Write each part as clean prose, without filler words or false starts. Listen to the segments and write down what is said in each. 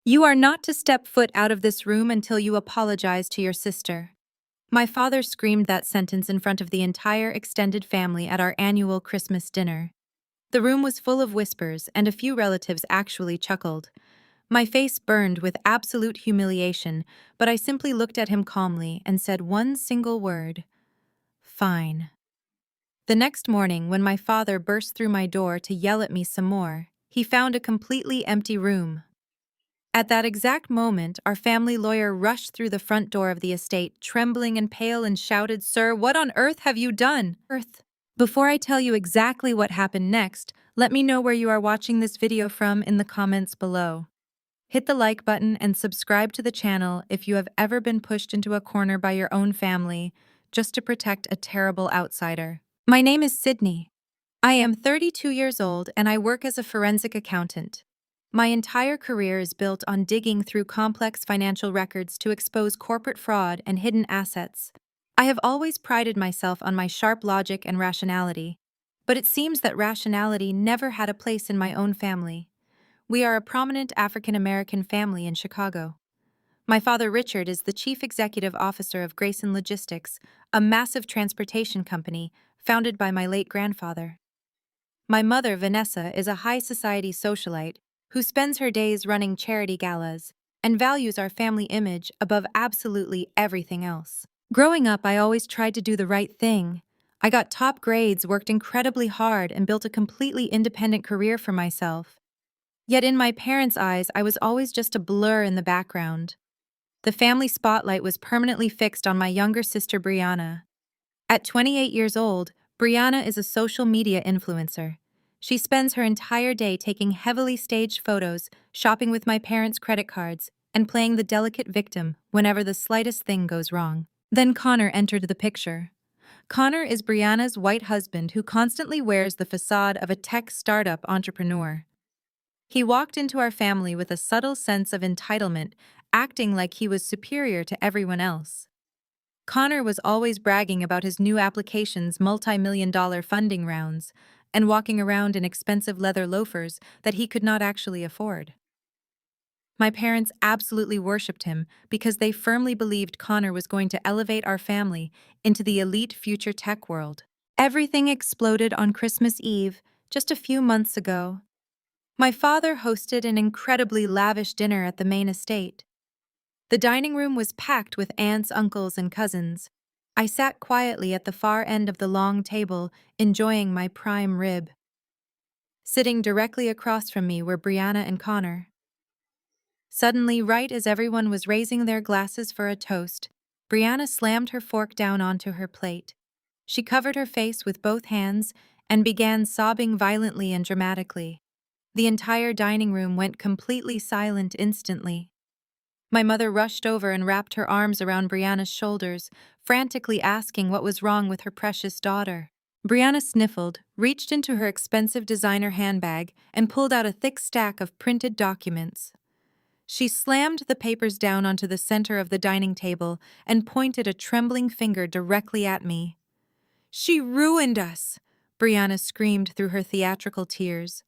You are not to step foot out of this room until you apologize to your sister. My father screamed that sentence in front of the entire extended family at our annual Christmas dinner. The room was full of whispers, and a few relatives actually chuckled. My face burned with absolute humiliation, but I simply looked at him calmly and said one single word: fine. The next morning, when my father burst through my door to yell at me some more, he found a completely empty room. At that exact moment, our family lawyer rushed through the front door of the estate, trembling and pale, and shouted, "Sir, what on earth have you done?" Before I tell you exactly what happened next, let me know where you are watching this video from in the comments below. Hit the like button and subscribe to the channel if you have ever been pushed into a corner by your own family just to protect a terrible outsider. My name is Sydney. I am 32 years old and I work as a forensic accountant. My entire career is built on digging through complex financial records to expose corporate fraud and hidden assets. I have always prided myself on my sharp logic and rationality, but it seems that rationality never had a place in my own family. We are a prominent African American family in Chicago. My father Richard is the chief executive officer of Grayson Logistics, a massive transportation company founded by my late grandfather. My mother Vanessa is a high society socialite who spends her days running charity galas and values our family image above absolutely everything else. Growing up, I always tried to do the right thing. I got top grades, worked incredibly hard, and built a completely independent career for myself. Yet in my parents' eyes, I was always just a blur in the background. The family spotlight was permanently fixed on my younger sister Brianna. At 28 years old, Brianna is a social media influencer. She spends her entire day taking heavily staged photos, shopping with my parents' credit cards, and playing the delicate victim whenever the slightest thing goes wrong. Then Connor entered the picture. Connor is Brianna's white husband who constantly wears the facade of a tech startup entrepreneur. He walked into our family with a subtle sense of entitlement, acting like he was superior to everyone else. Connor was always bragging about his new application's multi-million-dollar funding rounds and walking around in expensive leather loafers that he could not actually afford. My parents absolutely worshipped him because they firmly believed Connor was going to elevate our family into the elite future tech world. Everything exploded on Christmas Eve, just a few months ago. My father hosted an incredibly lavish dinner at the main estate. The dining room was packed with aunts, uncles, and cousins. I sat quietly at the far end of the long table, enjoying my prime rib. Sitting directly across from me were Brianna and Connor. Suddenly, right as everyone was raising their glasses for a toast, Brianna slammed her fork down onto her plate. She covered her face with both hands and began sobbing violently and dramatically. The entire dining room went completely silent instantly. My mother rushed over and wrapped her arms around Brianna's shoulders, frantically asking what was wrong with her precious daughter. Brianna sniffled, reached into her expensive designer handbag, and pulled out a thick stack of printed documents. She slammed the papers down onto the center of the dining table and pointed a trembling finger directly at me. "She ruined us!" Brianna screamed through her theatrical tears.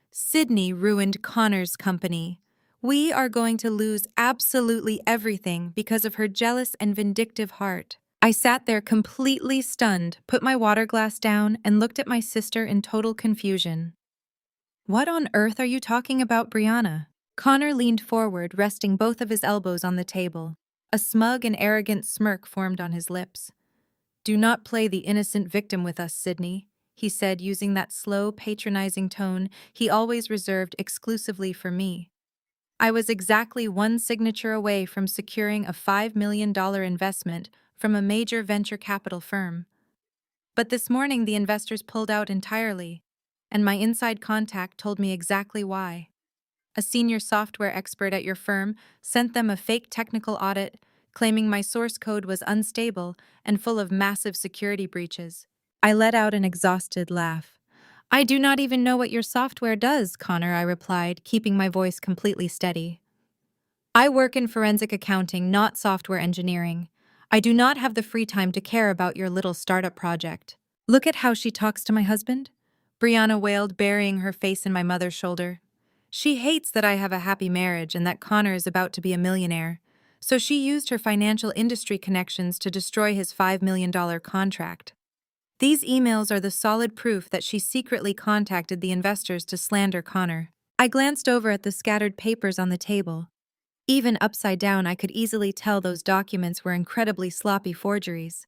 "Sydney ruined Connor's company. We are going to lose absolutely everything because of her jealous and vindictive heart." I sat there completely stunned, put my water glass down, and looked at my sister in total confusion. "What on earth are you talking about, Brianna?" Connor leaned forward, resting both of his elbows on the table. A smug and arrogant smirk formed on his lips. "Do not play the innocent victim with us, Sydney," he said, using that slow, patronizing tone he always reserved exclusively for me. I was exactly one signature away from securing a $5 million investment from a major venture capital firm. But this morning the investors pulled out entirely, and my inside contact told me exactly why. A senior software expert at your firm sent them a fake technical audit claiming my source code was unstable and full of massive security breaches. I let out an exhausted laugh. "I do not even know what your software does, Connor," I replied, keeping my voice completely steady. "I work in forensic accounting, not software engineering. I do not have the free time to care about your little startup project." "Look at how she talks to my husband," Brianna wailed, burying her face in my mother's shoulder. She hates that I have a happy marriage and that Connor is about to be a millionaire, so she used her financial industry connections to destroy his $5 million contract. These emails are the solid proof that she secretly contacted the investors to slander Connor. I glanced over at the scattered papers on the table. Even upside down, I could easily tell those documents were incredibly sloppy forgeries.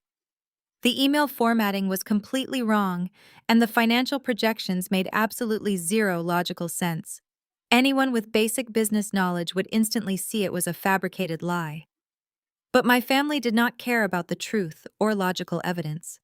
The email formatting was completely wrong, and the financial projections made absolutely zero logical sense. Anyone with basic business knowledge would instantly see it was a fabricated lie. But my family did not care about the truth or logical evidence.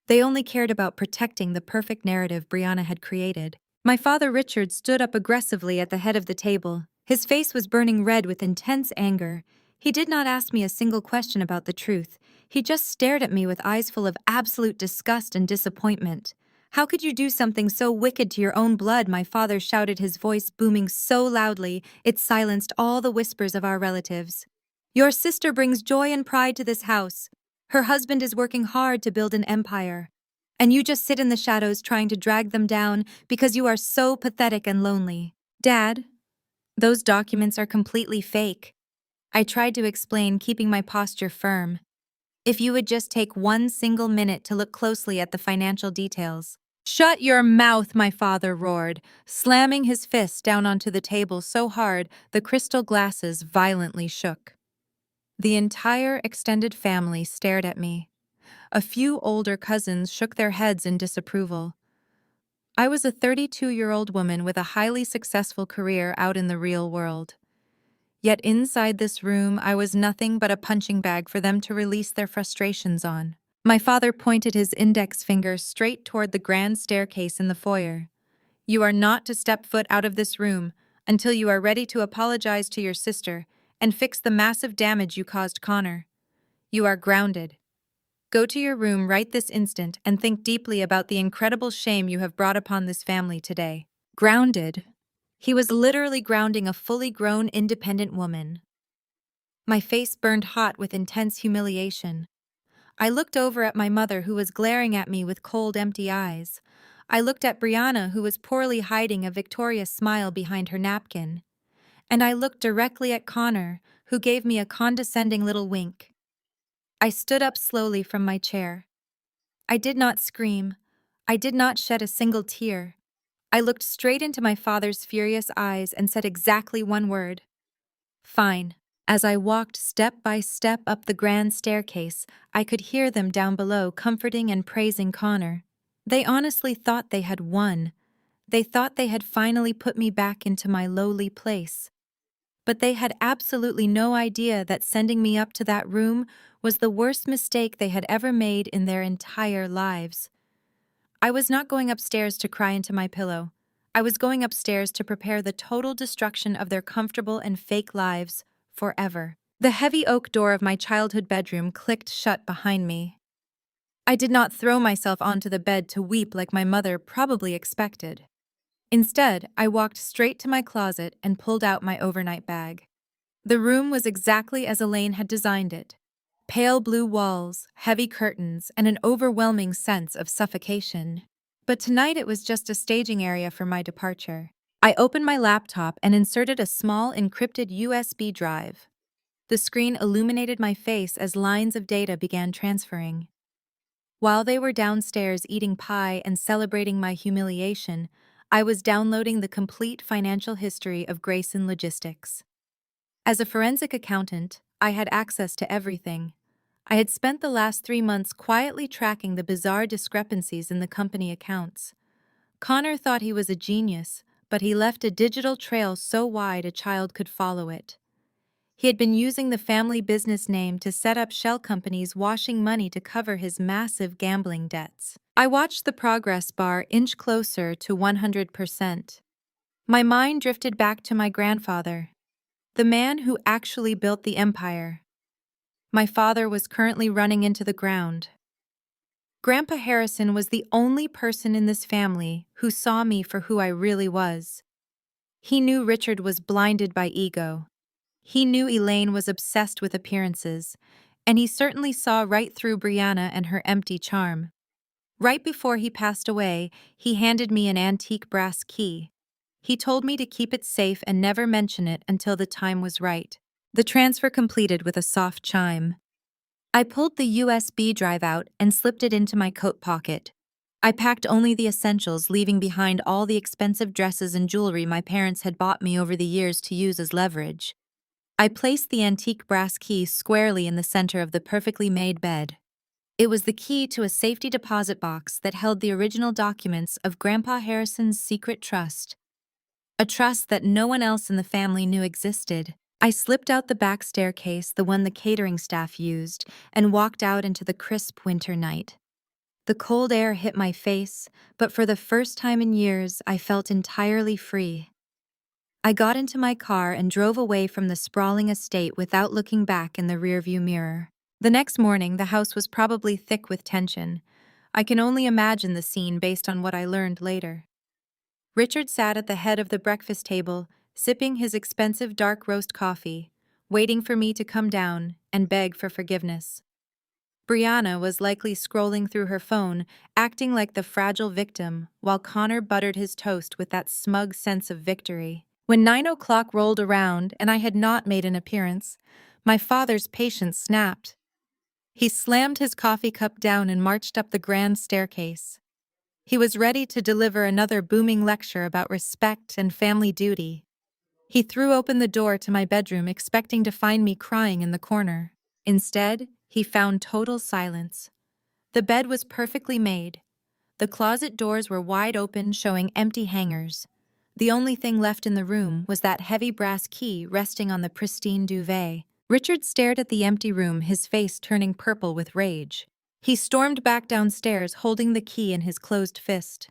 They only cared about protecting the perfect narrative Brianna had created. My father Richard stood up aggressively at the head of the table. His face was burning red with intense anger. He did not ask me a single question about the truth. He just stared at me with eyes full of absolute disgust and disappointment. "How could you do something so wicked to your own blood?" my father shouted, his voice booming so loudly it silenced all the whispers of our relatives. "Your sister brings joy and pride to this house. Her husband is working hard to build an empire. And you just sit in the shadows trying to drag them down because you are so pathetic and lonely." "Dad, those documents are completely fake," I tried to explain, keeping my posture firm. "If you would just take one single minute to look closely at the financial details." "Shut your mouth," my father roared, slamming his fist down onto the table so hard the crystal glasses violently shook. The entire extended family stared at me. A few older cousins shook their heads in disapproval. I was a 32-year-old woman with a highly successful career out in the real world. Yet inside this room, I was nothing but a punching bag for them to release their frustrations on. My father pointed his index finger straight toward the grand staircase in the foyer. "You are not to step foot out of this room until you are ready to apologize to your sister and fix the massive damage you caused Connor. You are grounded. Go to your room right this instant and think deeply about the incredible shame you have brought upon this family today." Grounded. He was literally grounding a fully grown, independent woman. My face burned hot with intense humiliation. I looked over at my mother, who was glaring at me with cold, empty eyes. I looked at Brianna, who was poorly hiding a victorious smile behind her napkin. And I looked directly at Connor, who gave me a condescending little wink. I stood up slowly from my chair. I did not scream. I did not shed a single tear. I looked straight into my father's furious eyes and said exactly one word: "Fine." As I walked step by step up the grand staircase, I could hear them down below comforting and praising Connor. They honestly thought they had won. They thought they had finally put me back into my lowly place. But they had absolutely no idea that sending me up to that room was the worst mistake they had ever made in their entire lives. I was not going upstairs to cry into my pillow. I was going upstairs to prepare the total destruction of their comfortable and fake lives forever. The heavy oak door of my childhood bedroom clicked shut behind me. I did not throw myself onto the bed to weep like my mother probably expected. Instead, I walked straight to my closet and pulled out my overnight bag. The room was exactly as Elaine had designed it. Pale blue walls, heavy curtains, and an overwhelming sense of suffocation. But tonight it was just a staging area for my departure. I opened my laptop and inserted a small encrypted USB drive. The screen illuminated my face as lines of data began transferring. While they were downstairs eating pie and celebrating my humiliation, I was downloading the complete financial history of Grayson Logistics. As a forensic accountant, I had access to everything. I had spent the last 3 months quietly tracking the bizarre discrepancies in the company accounts. Connor thought he was a genius, but he left a digital trail so wide a child could follow it. He had been using the family business name to set up shell companies, washing money to cover his massive gambling debts. I watched the progress bar inch closer to 100%. My mind drifted back to my grandfather, the man who actually built the empire. My father was currently running into the ground. Grandpa Harrison was the only person in this family who saw me for who I really was. He knew Richard was blinded by ego. He knew Elaine was obsessed with appearances, and he certainly saw right through Brianna and her empty charm. Right before he passed away, he handed me an antique brass key. He told me to keep it safe and never mention it until the time was right. The transfer completed with a soft chime. I pulled the USB drive out and slipped it into my coat pocket. I packed only the essentials, leaving behind all the expensive dresses and jewelry my parents had bought me over the years to use as leverage. I placed the antique brass key squarely in the center of the perfectly made bed. It was the key to a safety deposit box that held the original documents of Grandpa Harrison's secret trust, a trust that no one else in the family knew existed. I slipped out the back staircase, the one the catering staff used, and walked out into the crisp winter night. The cold air hit my face, but for the first time in years, I felt entirely free. I got into my car and drove away from the sprawling estate without looking back in the rearview mirror. The next morning, the house was probably thick with tension. I can only imagine the scene based on what I learned later. Richard sat at the head of the breakfast table, sipping his expensive dark roast coffee, waiting for me to come down and beg for forgiveness. Brianna was likely scrolling through her phone, acting like the fragile victim, while Connor buttered his toast with that smug sense of victory. When 9 o'clock rolled around and I had not made an appearance, my father's patience snapped. He slammed his coffee cup down and marched up the grand staircase. He was ready to deliver another booming lecture about respect and family duty. He threw open the door to my bedroom, expecting to find me crying in the corner. Instead, he found total silence. The bed was perfectly made. The closet doors were wide open, showing empty hangers. The only thing left in the room was that heavy brass key resting on the pristine duvet. Richard stared at the empty room, his face turning purple with rage. He stormed back downstairs, holding the key in his closed fist.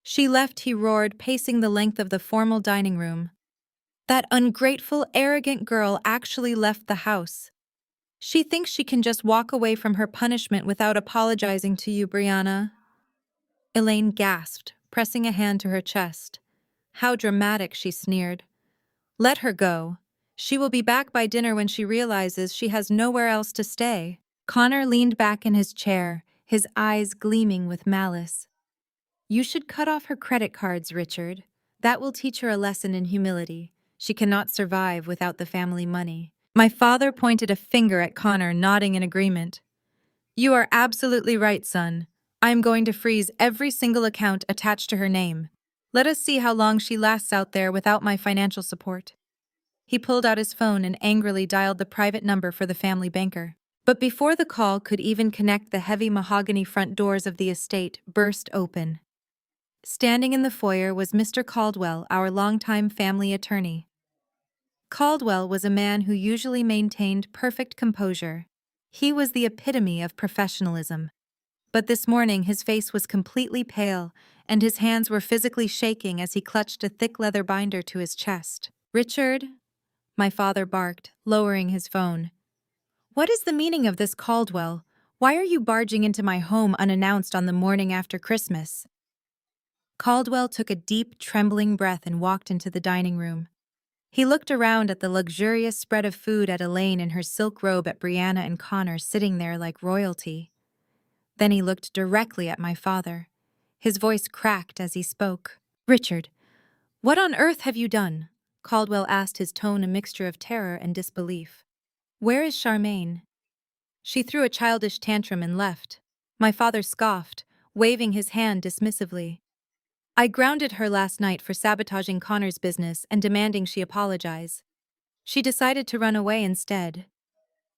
"She left," he roared, pacing the length of the formal dining room. "That ungrateful, arrogant girl actually left the house. She thinks she can just walk away from her punishment without apologizing to you, Brianna." Elaine gasped, pressing a hand to her chest. "How dramatic," she sneered. "Let her go. She will be back by dinner when she realizes she has nowhere else to stay." Connor leaned back in his chair, his eyes gleaming with malice. "You should cut off her credit cards, Richard. That will teach her a lesson in humility. She cannot survive without the family money." My father pointed a finger at Connor, nodding in agreement. "You are absolutely right, son. I am going to freeze every single account attached to her name. Let us see how long she lasts out there without my financial support." He pulled out his phone and angrily dialed the private number for the family banker. But before the call could even connect, the heavy mahogany front doors of the estate burst open. Standing in the foyer was Mr. Caldwell, our longtime family attorney. Caldwell was a man who usually maintained perfect composure. He was the epitome of professionalism. But this morning his face was completely pale, and his hands were physically shaking as he clutched a thick leather binder to his chest. "Richard," my father barked, lowering his phone. "What is the meaning of this, Caldwell? Why are you barging into my home unannounced on the morning after Christmas?" Caldwell took a deep, trembling breath and walked into the dining room. He looked around at the luxurious spread of food, at Elaine in her silk robe, at Brianna and Connor sitting there like royalty. Then he looked directly at my father. His voice cracked as he spoke. "Richard, what on earth have you done?" Caldwell asked, his tone a mixture of terror and disbelief. "Where is Charmaine?" "She threw a childish tantrum and left." My father scoffed, waving his hand dismissively. "I grounded her last night for sabotaging Connor's business and demanding she apologize. She decided to run away instead.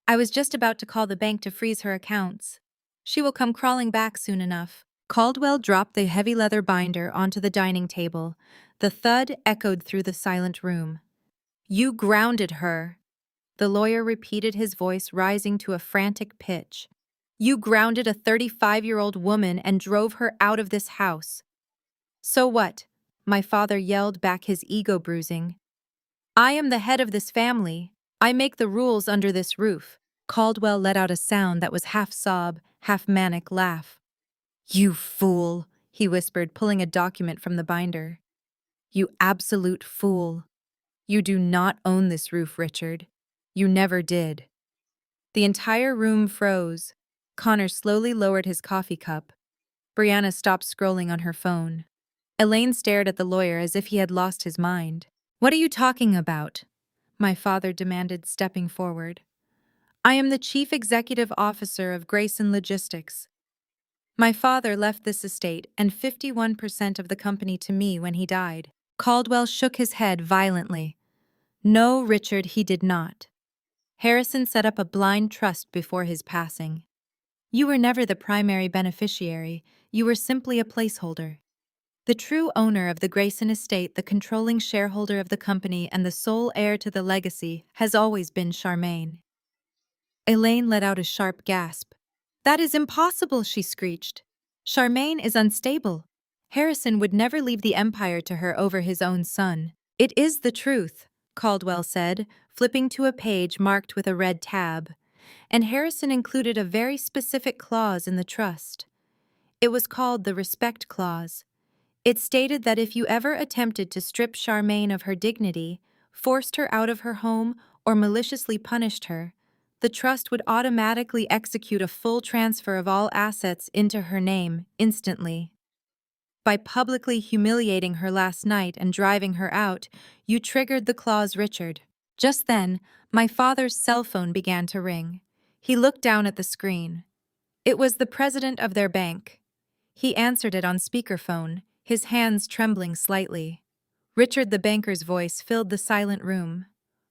I was just about to call the bank to freeze her accounts. She will come crawling back soon enough." Caldwell dropped the heavy leather binder onto the dining table. The thud echoed through the silent room. "You grounded her," the lawyer repeated, his voice rising to a frantic pitch. "You grounded a 35-year-old woman and drove her out of this house." "So what?" my father yelled back, his ego bruising. "I am the head of this family. I make the rules under this roof." Caldwell let out a sound that was half sob, half manic laugh. "You fool," he whispered, pulling a document from the binder. "You absolute fool. You do not own this roof, Richard. You never did." The entire room froze. Connor slowly lowered his coffee cup. Brianna stopped scrolling on her phone. Elaine stared at the lawyer as if he had lost his mind. "What are you talking about?" my father demanded, stepping forward. "I am the chief executive officer of Grayson Logistics. My father left this estate and 51% of the company to me when he died." Caldwell shook his head violently. "No, Richard, he did not. Harrison set up a blind trust before his passing. You were never the primary beneficiary, you were simply a placeholder. The true owner of the Grayson estate, the controlling shareholder of the company, and the sole heir to the legacy has always been Charmaine." Elaine let out a sharp gasp. "That is impossible," she screeched. "Charmaine is unstable. Harrison would never leave the empire to her over his own son." "It is the truth," Caldwell said, flipping to a page marked with a red tab. "And Harrison included a very specific clause in the trust. It was called the Respect Clause. It stated that if you ever attempted to strip Charmaine of her dignity, forced her out of her home, or maliciously punished her, the trust would automatically execute a full transfer of all assets into her name instantly. By publicly humiliating her last night and driving her out, you triggered the clause, Richard." Just then, my father's cell phone began to ring. He looked down at the screen. It was the president of their bank. He answered it on speakerphone, his hands trembling slightly. Richard, the banker's voice filled the silent room.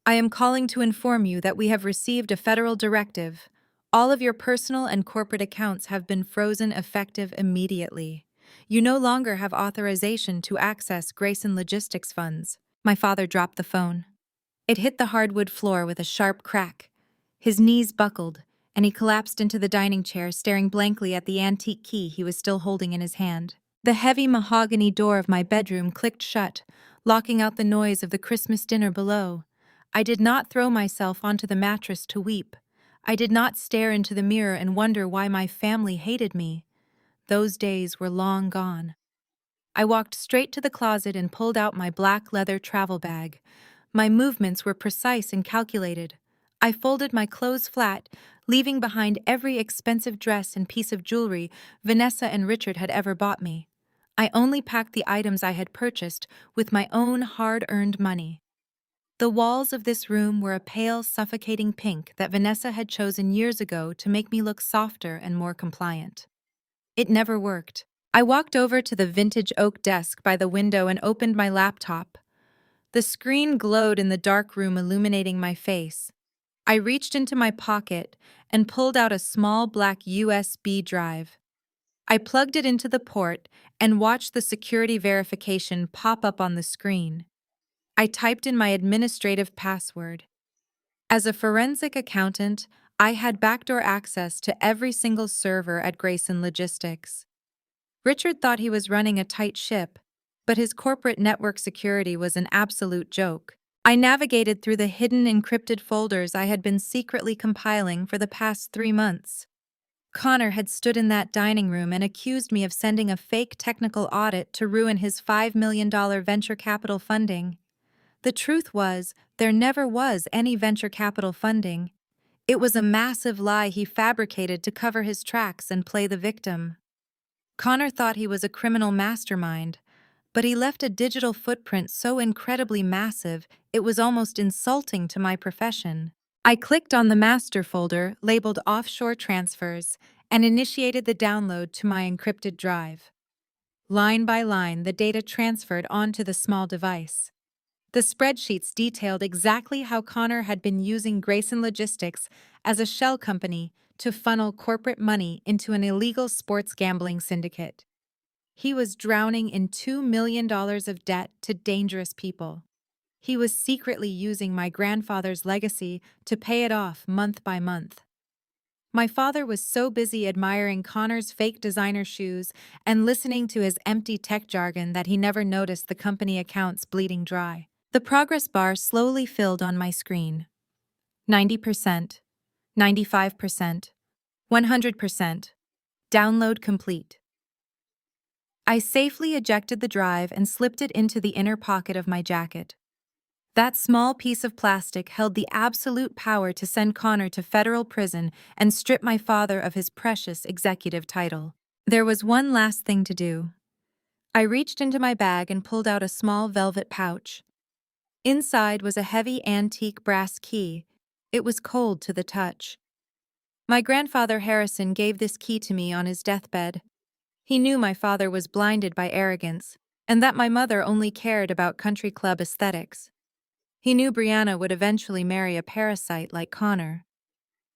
"I am calling to inform you that we have received a federal directive. All of your personal and corporate accounts have been frozen effective immediately. You no longer have authorization to access Grayson Logistics funds." My father dropped the phone. It hit the hardwood floor with a sharp crack. His knees buckled, and he collapsed into the dining chair, staring blankly at the antique key he was still holding in his hand. The heavy mahogany door of my bedroom clicked shut, locking out the noise of the Christmas dinner below. I did not throw myself onto the mattress to weep. I did not stare into the mirror and wonder why my family hated me. Those days were long gone. I walked straight to the closet and pulled out my black leather travel bag. My movements were precise and calculated. I folded my clothes flat, leaving behind every expensive dress and piece of jewelry Vanessa and Richard had ever bought me. I only packed the items I had purchased with my own hard-earned money. The walls of this room were a pale, suffocating pink that Vanessa had chosen years ago to make me look softer and more compliant. It never worked. I walked over to the vintage oak desk by the window and opened my laptop. The screen glowed in the dark room, illuminating my face. I reached into my pocket and pulled out a small black USB drive. I plugged it into the port and watched the security verification pop up on the screen. I typed in my administrative password. As a forensic accountant, I had backdoor access to every single server at Grayson Logistics. Richard thought he was running a tight ship, but his corporate network security was an absolute joke. I navigated through the hidden encrypted folders I had been secretly compiling for the past 3 months. Connor had stood in that dining room and accused me of sending a fake technical audit to ruin his $5 million venture capital funding. The truth was, there never was any venture capital funding. It was a massive lie he fabricated to cover his tracks and play the victim. Connor thought he was a criminal mastermind, but he left a digital footprint so incredibly massive it was almost insulting to my profession. I clicked on the master folder labeled Offshore Transfers and initiated the download to my encrypted drive. Line by line, the data transferred onto the small device. The spreadsheets detailed exactly how Connor had been using Grayson Logistics as a shell company to funnel corporate money into an illegal sports gambling syndicate. He was drowning in $2 million of debt to dangerous people. He was secretly using my grandfather's legacy to pay it off month by month. My father was so busy admiring Connor's fake designer shoes and listening to his empty tech jargon that he never noticed the company accounts bleeding dry. The progress bar slowly filled on my screen. 90%, 95%, 100%. Download complete. I safely ejected the drive and slipped it into the inner pocket of my jacket. That small piece of plastic held the absolute power to send Connor to federal prison and strip my father of his precious executive title. There was one last thing to do. I reached into my bag and pulled out a small velvet pouch. Inside was a heavy antique brass key. It was cold to the touch. My grandfather Harrison gave this key to me on his deathbed. He knew my father was blinded by arrogance, and that my mother only cared about country club aesthetics. He knew Brianna would eventually marry a parasite like Connor.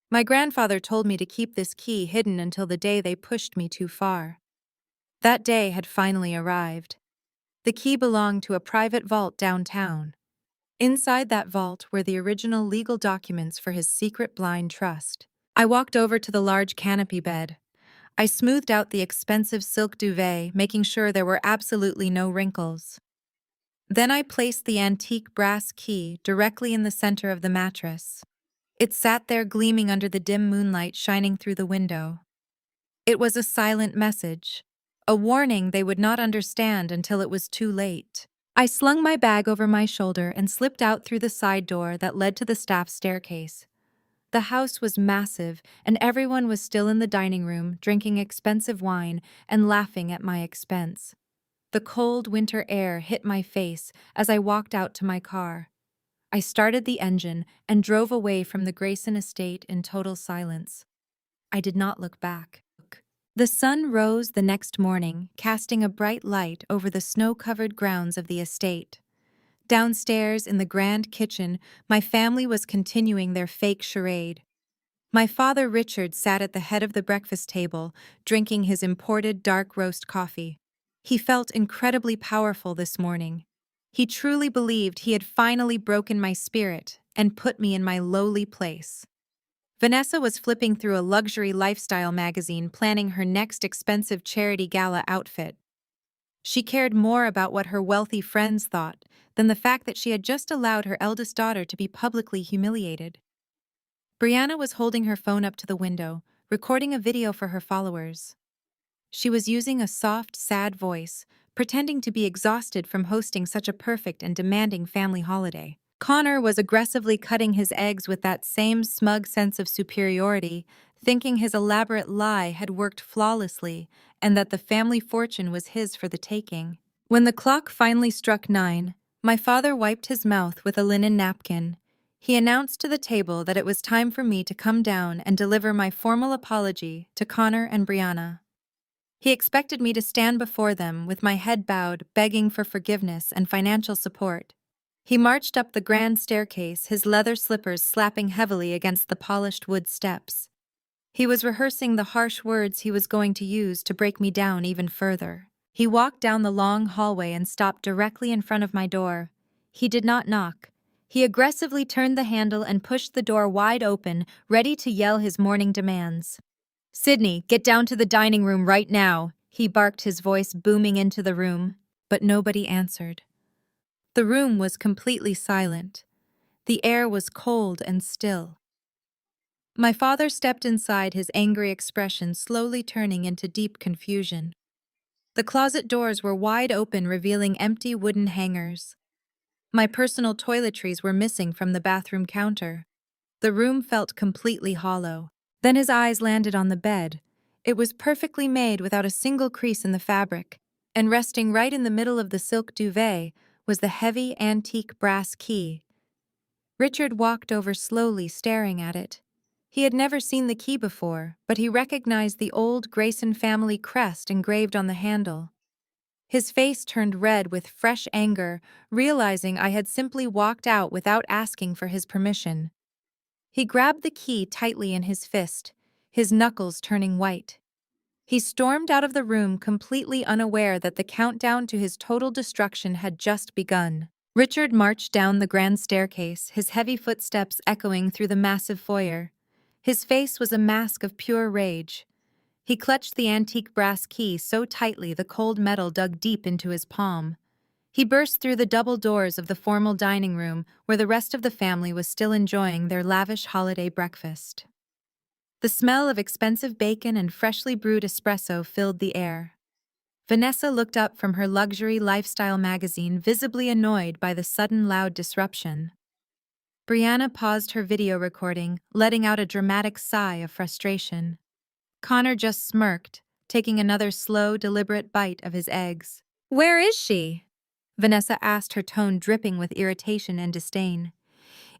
My grandfather told me to keep this key hidden until the day they pushed me too far. That day had finally arrived. The key belonged to a private vault downtown. Inside that vault were the original legal documents for his secret blind trust. I walked over to the large canopy bed. I smoothed out the expensive silk duvet, making sure there were absolutely no wrinkles. Then I placed the antique brass key directly in the center of the mattress. It sat there gleaming under the dim moonlight shining through the window. It was a silent message, a warning they would not understand until it was too late. I slung my bag over my shoulder and slipped out through the side door that led to the staff staircase. The house was massive, and everyone was still in the dining room, drinking expensive wine and laughing at my expense. The cold winter air hit my face as I walked out to my car. I started the engine and drove away from the Grayson estate in total silence. I did not look back. The sun rose the next morning, casting a bright light over the snow-covered grounds of the estate. Downstairs in the grand kitchen, my family was continuing their fake charade. My father Richard sat at the head of the breakfast table, drinking his imported dark roast coffee. He felt incredibly powerful this morning. He truly believed he had finally broken my spirit and put me in my lowly place. Vanessa was flipping through a luxury lifestyle magazine, planning her next expensive charity gala outfit. She cared more about what her wealthy friends thought than the fact that she had just allowed her eldest daughter to be publicly humiliated. Brianna was holding her phone up to the window, recording a video for her followers. She was using a soft, sad voice, pretending to be exhausted from hosting such a perfect and demanding family holiday. Connor was aggressively cutting his eggs with that same smug sense of superiority, thinking his elaborate lie had worked flawlessly and that the family fortune was his for the taking. When the clock finally struck 9, my father wiped his mouth with a linen napkin. He announced to the table that it was time for me to come down and deliver my formal apology to Connor and Brianna. He expected me to stand before them with my head bowed, begging for forgiveness and financial support. He marched up the grand staircase, his leather slippers slapping heavily against the polished wood steps. He was rehearsing the harsh words he was going to use to break me down even further. He walked down the long hallway and stopped directly in front of my door. He did not knock. He aggressively turned the handle and pushed the door wide open, ready to yell his morning demands. "Sydney, get down to the dining room right now," he barked, his voice booming into the room. But nobody answered. The room was completely silent. The air was cold and still. My father stepped inside, his angry expression slowly turning into deep confusion. The closet doors were wide open, revealing empty wooden hangers. My personal toiletries were missing from the bathroom counter. The room felt completely hollow. Then his eyes landed on the bed. It was perfectly made without a single crease in the fabric, and resting right in the middle of the silk duvet was the heavy antique brass key. Richard walked over slowly, staring at it. He had never seen the key before, but he recognized the old Grayson family crest engraved on the handle. His face turned red with fresh anger, realizing I had simply walked out without asking for his permission. He grabbed the key tightly in his fist, his knuckles turning white. He stormed out of the room, completely unaware that the countdown to his total destruction had just begun. Richard marched down the grand staircase, his heavy footsteps echoing through the massive foyer. His face was a mask of pure rage. He clutched the antique brass key so tightly the cold metal dug deep into his palm. He burst through the double doors of the formal dining room where the rest of the family was still enjoying their lavish holiday breakfast. The smell of expensive bacon and freshly brewed espresso filled the air. Vanessa looked up from her luxury lifestyle magazine, visibly annoyed by the sudden loud disruption. Brianna paused her video recording, letting out a dramatic sigh of frustration. Connor just smirked, taking another slow, deliberate bite of his eggs. Where is she? Vanessa asked, her tone dripping with irritation and disdain.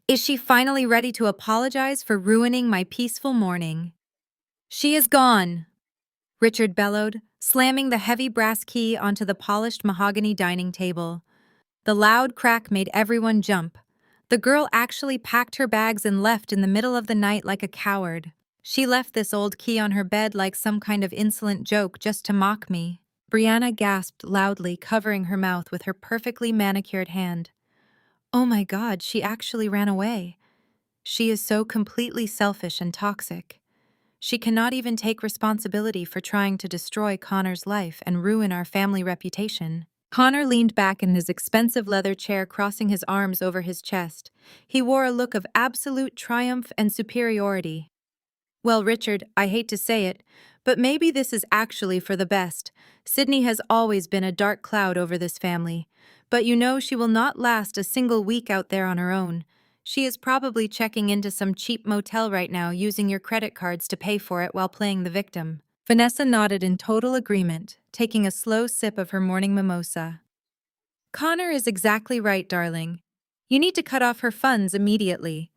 Is she finally ready to apologize for ruining my peaceful morning? She is gone, Richard bellowed, slamming the heavy brass key onto the polished mahogany dining table. The loud crack made everyone jump. The girl actually packed her bags and left in the middle of the night like a coward. She left this old key on her bed like some kind of insolent joke just to mock me. Brianna gasped loudly, covering her mouth with her perfectly manicured hand. Oh my God, she actually ran away. She is so completely selfish and toxic. She cannot even take responsibility for trying to destroy Connor's life and ruin our family reputation. Connor leaned back in his expensive leather chair, crossing his arms over his chest. He wore a look of absolute triumph and superiority. Well, Richard, I hate to say it, but maybe this is actually for the best. Sydney has always been a dark cloud over this family. But you know she will not last a single week out there on her own. She is probably checking into some cheap motel right now, using your credit cards to pay for it while playing the victim. Vanessa nodded in total agreement, taking a slow sip of her morning mimosa. Connor is exactly right, darling. You need to cut off her funds immediately.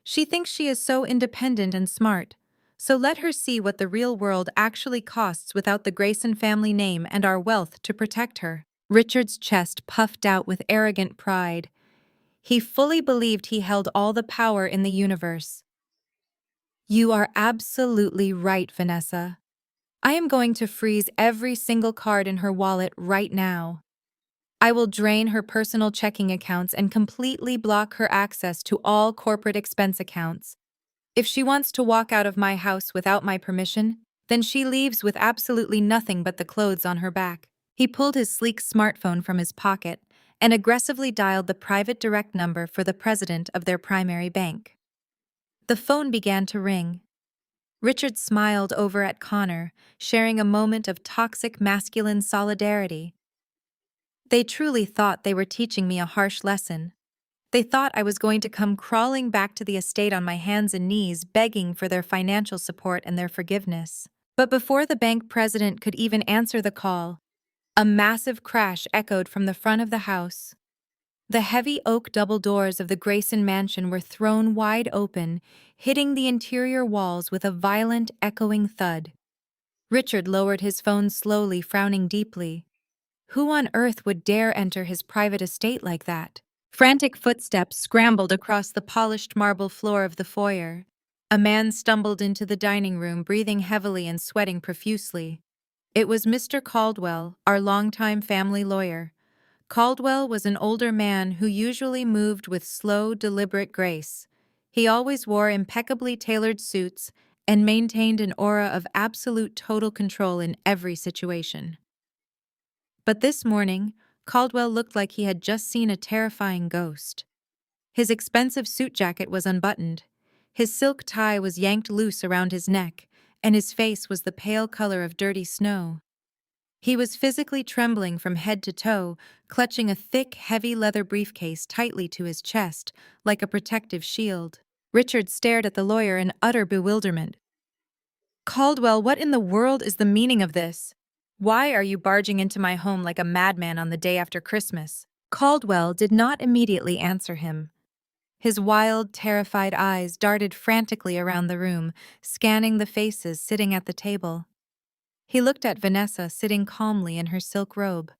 She thinks she is so independent and smart. So let her see what the real world actually costs without the Grayson family name and our wealth to protect her. Richard's chest puffed out with arrogant pride. He fully believed he held all the power in the universe. You are absolutely right, Vanessa. I am going to freeze every single card in her wallet right now. I will drain her personal checking accounts and completely block her access to all corporate expense accounts. If she wants to walk out of my house without my permission, then she leaves with absolutely nothing but the clothes on her back. He pulled his sleek smartphone from his pocket and aggressively dialed the private direct number for the president of their primary bank. The phone began to ring. Richard smiled over at Connor, sharing a moment of toxic masculine solidarity. They truly thought they were teaching me a harsh lesson. They thought I was going to come crawling back to the estate on my hands and knees, begging for their financial support and their forgiveness. But before the bank president could even answer the call, a massive crash echoed from the front of the house. The heavy oak double doors of the Grayson mansion were thrown wide open, hitting the interior walls with a violent, echoing thud. Richard lowered his phone slowly, frowning deeply. Who on earth would dare enter his private estate like that? Frantic footsteps scrambled across the polished marble floor of the foyer. A man stumbled into the dining room, breathing heavily and sweating profusely. It was Mr. Caldwell, our longtime family lawyer. Caldwell was an older man who usually moved with slow, deliberate grace. He always wore impeccably tailored suits and maintained an aura of absolute total control in every situation. But this morning, Caldwell looked like he had just seen a terrifying ghost. His expensive suit jacket was unbuttoned, his silk tie was yanked loose around his neck, and his face was the pale color of dirty snow. He was physically trembling from head to toe, clutching a thick, heavy leather briefcase tightly to his chest, like a protective shield. Richard stared at the lawyer in utter bewilderment. Caldwell, what in the world is the meaning of this? Why are you barging into my home like a madman on the day after Christmas? Caldwell did not immediately answer him. His wild, terrified eyes darted frantically around the room, scanning the faces sitting at the table. He looked at Vanessa sitting calmly in her silk robe.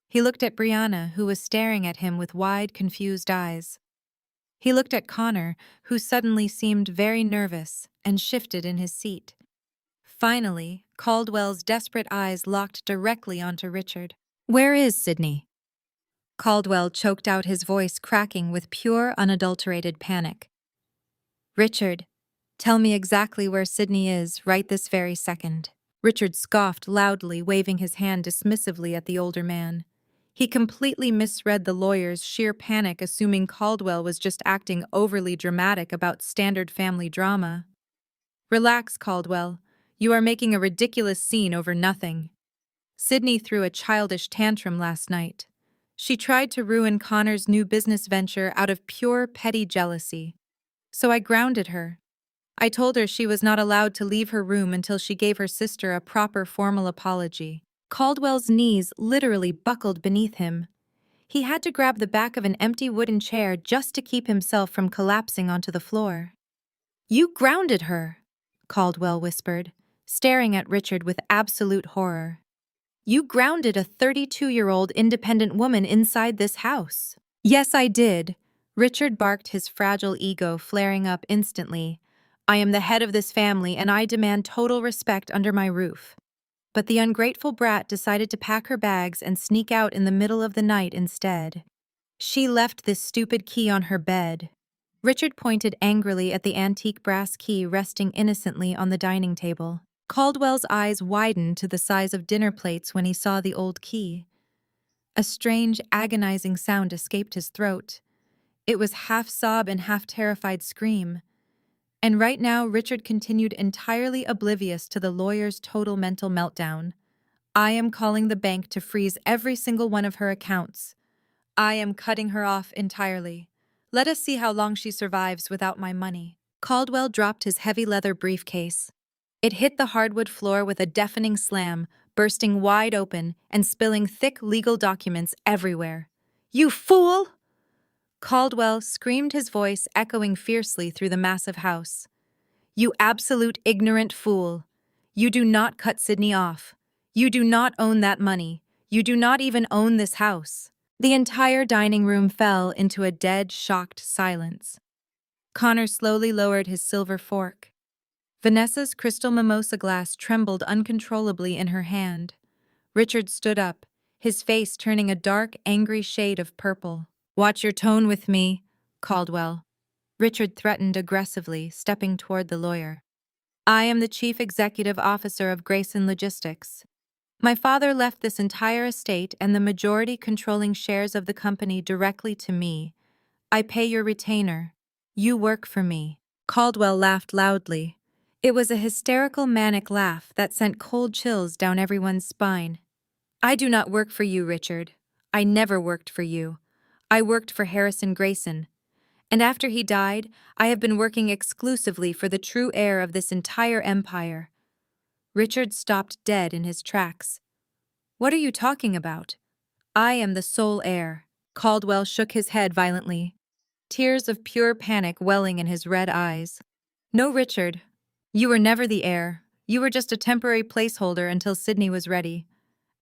He looked at Brianna, who was staring at him with wide, confused eyes. He looked at Connor, who suddenly seemed very nervous and shifted in his seat. Finally, Caldwell's desperate eyes locked directly onto Richard. Where is Sydney? Caldwell choked out, his voice cracking with pure, unadulterated panic. Richard, tell me exactly where Sydney is right this very second. Richard scoffed loudly, waving his hand dismissively at the older man. He completely misread the lawyer's sheer panic, assuming Caldwell was just acting overly dramatic about standard family drama. Relax, Caldwell. You are making a ridiculous scene over nothing. Sydney threw a childish tantrum last night. She tried to ruin Connor's new business venture out of pure petty jealousy. So I grounded her. I told her she was not allowed to leave her room until she gave her sister a proper formal apology. Caldwell's knees literally buckled beneath him. He had to grab the back of an empty wooden chair just to keep himself from collapsing onto the floor. "You grounded her," Caldwell whispered, staring at Richard with absolute horror. "You grounded a 32-year-old independent woman inside this house." "Yes, I did," Richard barked, his fragile ego flaring up instantly. "I am the head of this family and I demand total respect under my roof." But the ungrateful brat decided to pack her bags and sneak out in the middle of the night instead. "She left this stupid key on her bed." Richard pointed angrily at the antique brass key resting innocently on the dining table. Caldwell's eyes widened to the size of dinner plates when he saw the old key. A strange, agonizing sound escaped his throat. It was half sob and half terrified scream. And right now, Richard continued entirely oblivious to the lawyer's total mental meltdown. "I am calling the bank to freeze every single one of her accounts. I am cutting her off entirely. Let us see how long she survives without my money." Caldwell dropped his heavy leather briefcase. It hit the hardwood floor with a deafening slam, bursting wide open and spilling thick legal documents everywhere. "You fool!" Caldwell screamed, his voice echoing fiercely through the massive house. "You absolute ignorant fool! You do not cut Sydney off. You do not own that money. You do not even own this house." The entire dining room fell into a dead, shocked silence. Connor slowly lowered his silver fork. Vanessa's crystal mimosa glass trembled uncontrollably in her hand. Richard stood up, his face turning a dark, angry shade of purple. "Watch your tone with me, Caldwell," Richard threatened aggressively, stepping toward the lawyer. "I am the chief executive officer of Grayson Logistics. My father left this entire estate and the majority controlling shares of the company directly to me. I pay your retainer. You work for me." Caldwell laughed loudly. It was a hysterical, manic laugh that sent cold chills down everyone's spine. "I do not work for you, Richard. I never worked for you. I worked for Harrison Grayson. And after he died, I have been working exclusively for the true heir of this entire empire." Richard stopped dead in his tracks. "What are you talking about? I am the sole heir." Caldwell shook his head violently, tears of pure panic welling in his red eyes. "No, Richard. You were never the heir. You were just a temporary placeholder until Sydney was ready.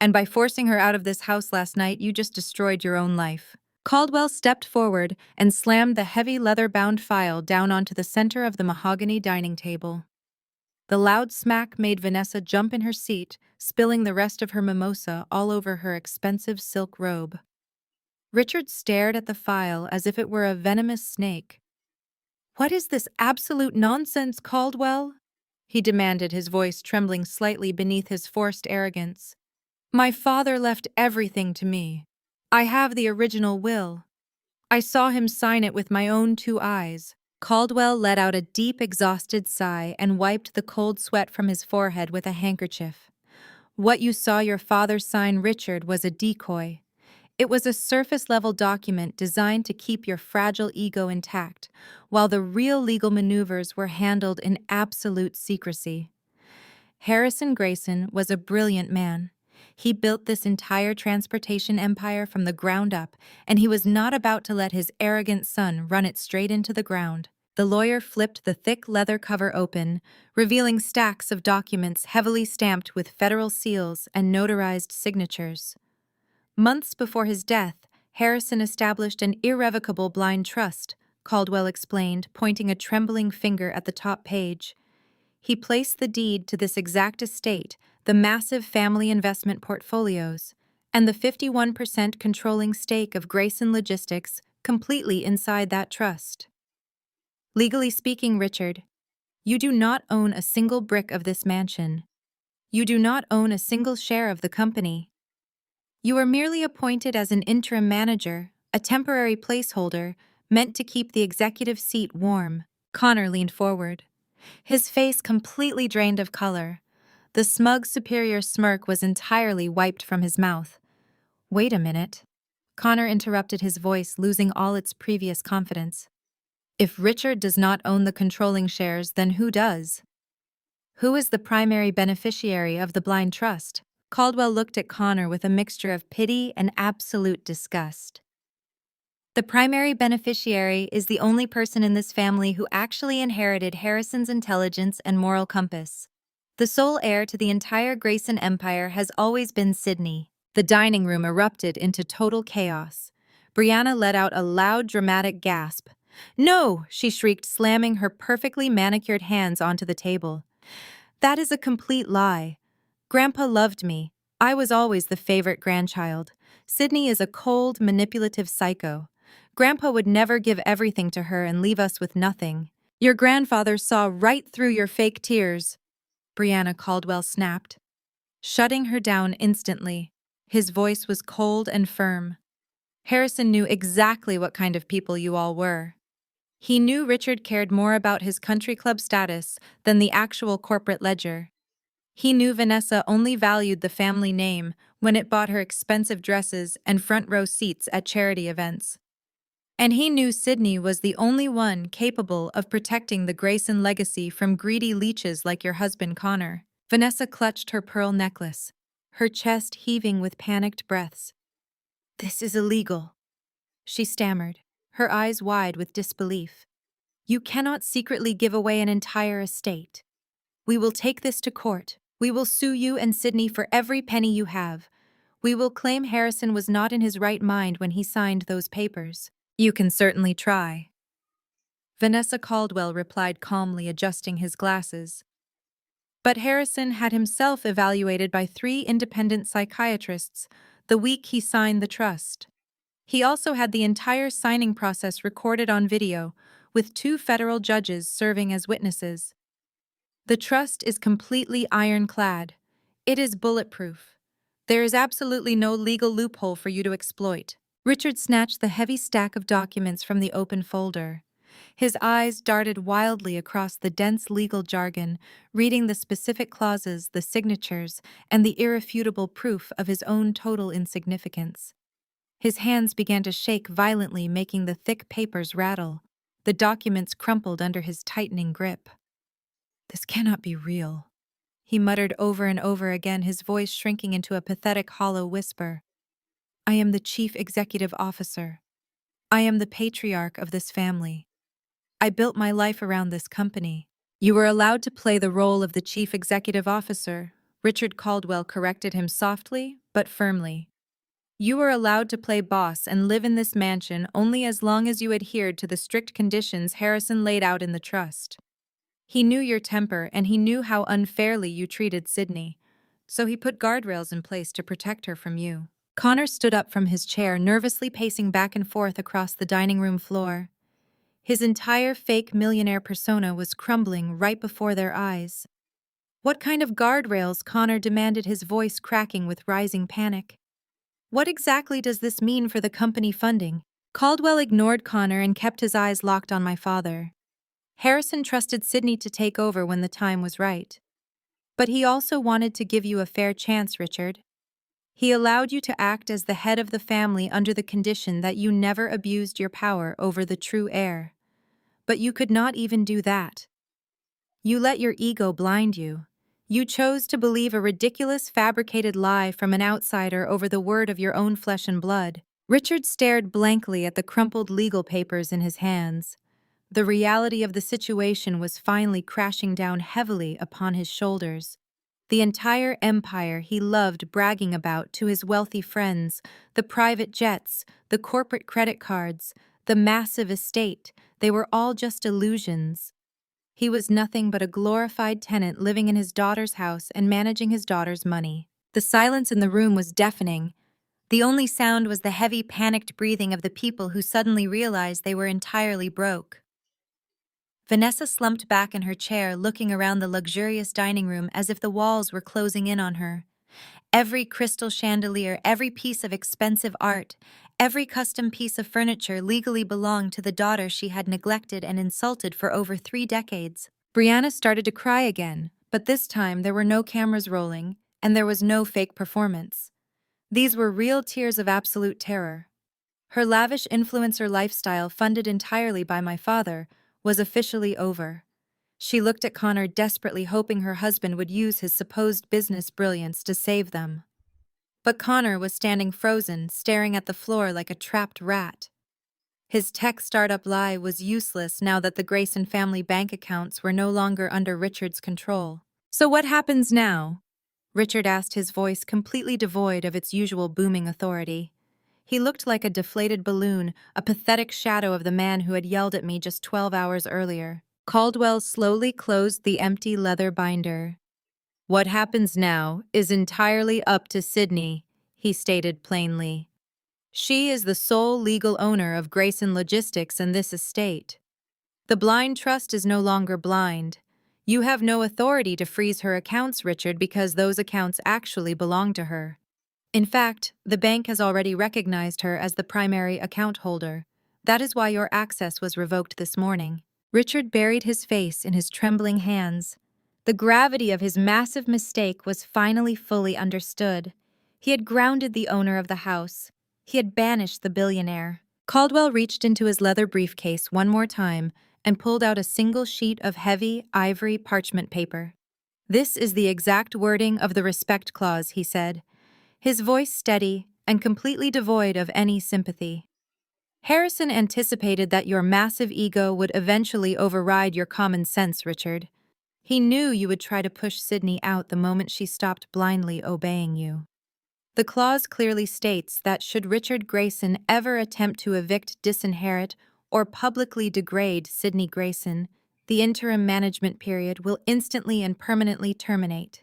And by forcing her out of this house last night, you just destroyed your own life." Caldwell stepped forward and slammed the heavy leather-bound file down onto the center of the mahogany dining table. The loud smack made Vanessa jump in her seat, spilling the rest of her mimosa all over her expensive silk robe. Richard stared at the file as if it were a venomous snake. "What is this absolute nonsense, Caldwell?" he demanded, his voice trembling slightly beneath his forced arrogance. "My father left everything to me. I have the original will. I saw him sign it with my own 2 eyes." Caldwell let out a deep, exhausted sigh and wiped the cold sweat from his forehead with a handkerchief. "What you saw your father sign, Richard, was a decoy. It was a surface-level document designed to keep your fragile ego intact, while the real legal maneuvers were handled in absolute secrecy." Harrison Grayson was a brilliant man. He built this entire transportation empire from the ground up, and he was not about to let his arrogant son run it straight into the ground. The lawyer flipped the thick leather cover open, revealing stacks of documents heavily stamped with federal seals and notarized signatures. Months before his death, Harrison established an irrevocable blind trust, Caldwell explained, pointing a trembling finger at the top page. He placed the deed to this exact estate, the massive family investment portfolios, and the 51% controlling stake of Grayson Logistics completely inside that trust. "Legally speaking, Richard, you do not own a single brick of this mansion. You do not own a single share of the company. You are merely appointed as an interim manager, a temporary placeholder, meant to keep the executive seat warm." Connor leaned forward, his face completely drained of color. The smug, superior smirk was entirely wiped from his mouth. "Wait a minute." Connor interrupted, his voice losing all its previous confidence. "If Richard does not own the controlling shares, then who does? Who is the primary beneficiary of the blind trust?" Caldwell looked at Connor with a mixture of pity and absolute disgust. The primary beneficiary is the only person in this family who actually inherited Harrison's intelligence and moral compass. The sole heir to the entire Grayson empire has always been Sydney. The dining room erupted into total chaos. Brianna let out a loud, dramatic gasp. "No!" she shrieked, slamming her perfectly manicured hands onto the table. "That is a complete lie. Grandpa loved me. I was always the favorite grandchild. Sydney is a cold, manipulative psycho. Grandpa would never give everything to her and leave us with nothing. Your grandfather saw right through your fake tears," Brianna Caldwell snapped, shutting her down instantly. His voice was cold and firm. "Harrison knew exactly what kind of people you all were. He knew Richard cared more about his country club status than the actual corporate ledger. He knew Vanessa only valued the family name when it bought her expensive dresses and front row seats at charity events. And he knew Sydney was the only one capable of protecting the Grayson legacy from greedy leeches like your husband Connor." Vanessa clutched her pearl necklace, her chest heaving with panicked breaths. "This is illegal," she stammered, her eyes wide with disbelief. "You cannot secretly give away an entire estate. We will take this to court. We will sue you and Sydney for every penny you have. We will claim Harrison was not in his right mind when he signed those papers." "You can certainly try," Vanessa Caldwell replied calmly, adjusting his glasses. But Harrison had himself evaluated by 3 independent psychiatrists the week he signed the trust. He also had the entire signing process recorded on video, with 2 federal judges serving as witnesses. The trust is completely ironclad. It is bulletproof. There is absolutely no legal loophole for you to exploit. Richard snatched the heavy stack of documents from the open folder. His eyes darted wildly across the dense legal jargon, reading the specific clauses, the signatures, and the irrefutable proof of his own total insignificance. His hands began to shake violently, making the thick papers rattle. The documents crumpled under his tightening grip. "This cannot be real," he muttered over and over again, his voice shrinking into a pathetic hollow whisper. "I am the chief executive officer. I am the patriarch of this family. I built my life around this company." "You were allowed to play the role of the chief executive officer," Richard Caldwell corrected him softly but firmly. "You were allowed to play boss and live in this mansion only as long as you adhered to the strict conditions Harrison laid out in the trust. He knew your temper and he knew how unfairly you treated Sydney, so he put guardrails in place to protect her from you." Connor stood up from his chair, nervously pacing back and forth across the dining room floor. His entire fake millionaire persona was crumbling right before their eyes. "What kind of guardrails?" Connor demanded, his voice cracking with rising panic. "What exactly does this mean for the company funding?" Caldwell ignored Connor and kept his eyes locked on my father. "Harrison trusted Sydney to take over when the time was right. But he also wanted to give you a fair chance, Richard. He allowed you to act as the head of the family under the condition that you never abused your power over the true heir. But you could not even do that. You let your ego blind you. You chose to believe a ridiculous fabricated lie from an outsider over the word of your own flesh and blood." Richard stared blankly at the crumpled legal papers in his hands. The reality of the situation was finally crashing down heavily upon his shoulders. The entire empire he loved bragging about to his wealthy friends, the private jets, the corporate credit cards, the massive estate, they were all just illusions. He was nothing but a glorified tenant living in his daughter's house and managing his daughter's money. The silence in the room was deafening. The only sound was the heavy, panicked breathing of the people who suddenly realized they were entirely broke. Vanessa slumped back in her chair, looking around the luxurious dining room as if the walls were closing in on her. Every crystal chandelier, every piece of expensive art, every custom piece of furniture legally belonged to the daughter she had neglected and insulted for over 3 decades. Brianna started to cry again, but this time there were no cameras rolling, and there was no fake performance. These were real tears of absolute terror. Her lavish influencer lifestyle, funded entirely by my father, was officially over. She looked at Connor desperately, hoping her husband would use his supposed business brilliance to save them. But Connor was standing frozen, staring at the floor like a trapped rat. His tech startup lie was useless now that the Grayson family bank accounts were no longer under Richard's control. "So what happens now?" Richard asked, his voice completely devoid of its usual booming authority. He looked like a deflated balloon, a pathetic shadow of the man who had yelled at me just 12 hours earlier. Caldwell slowly closed the empty leather binder. "What happens now is entirely up to Sydney," he stated plainly. "She is the sole legal owner of Grayson Logistics and this estate. The blind trust is no longer blind. You have no authority to freeze her accounts, Richard, because those accounts actually belong to her. In fact, the bank has already recognized her as the primary account holder. That is why your access was revoked this morning." Richard buried his face in his trembling hands. The gravity of his massive mistake was finally fully understood. He had grounded the owner of the house. He had banished the billionaire. Caldwell reached into his leather briefcase one more time and pulled out a single sheet of heavy, ivory parchment paper. "This is the exact wording of the respect clause," he said, his voice steady and completely devoid of any sympathy. "Harrison anticipated that your massive ego would eventually override your common sense, Richard. He knew you would try to push Sydney out the moment she stopped blindly obeying you. The clause clearly states that should Richard Grayson ever attempt to evict, disinherit, or publicly degrade Sydney Grayson, the interim management period will instantly and permanently terminate.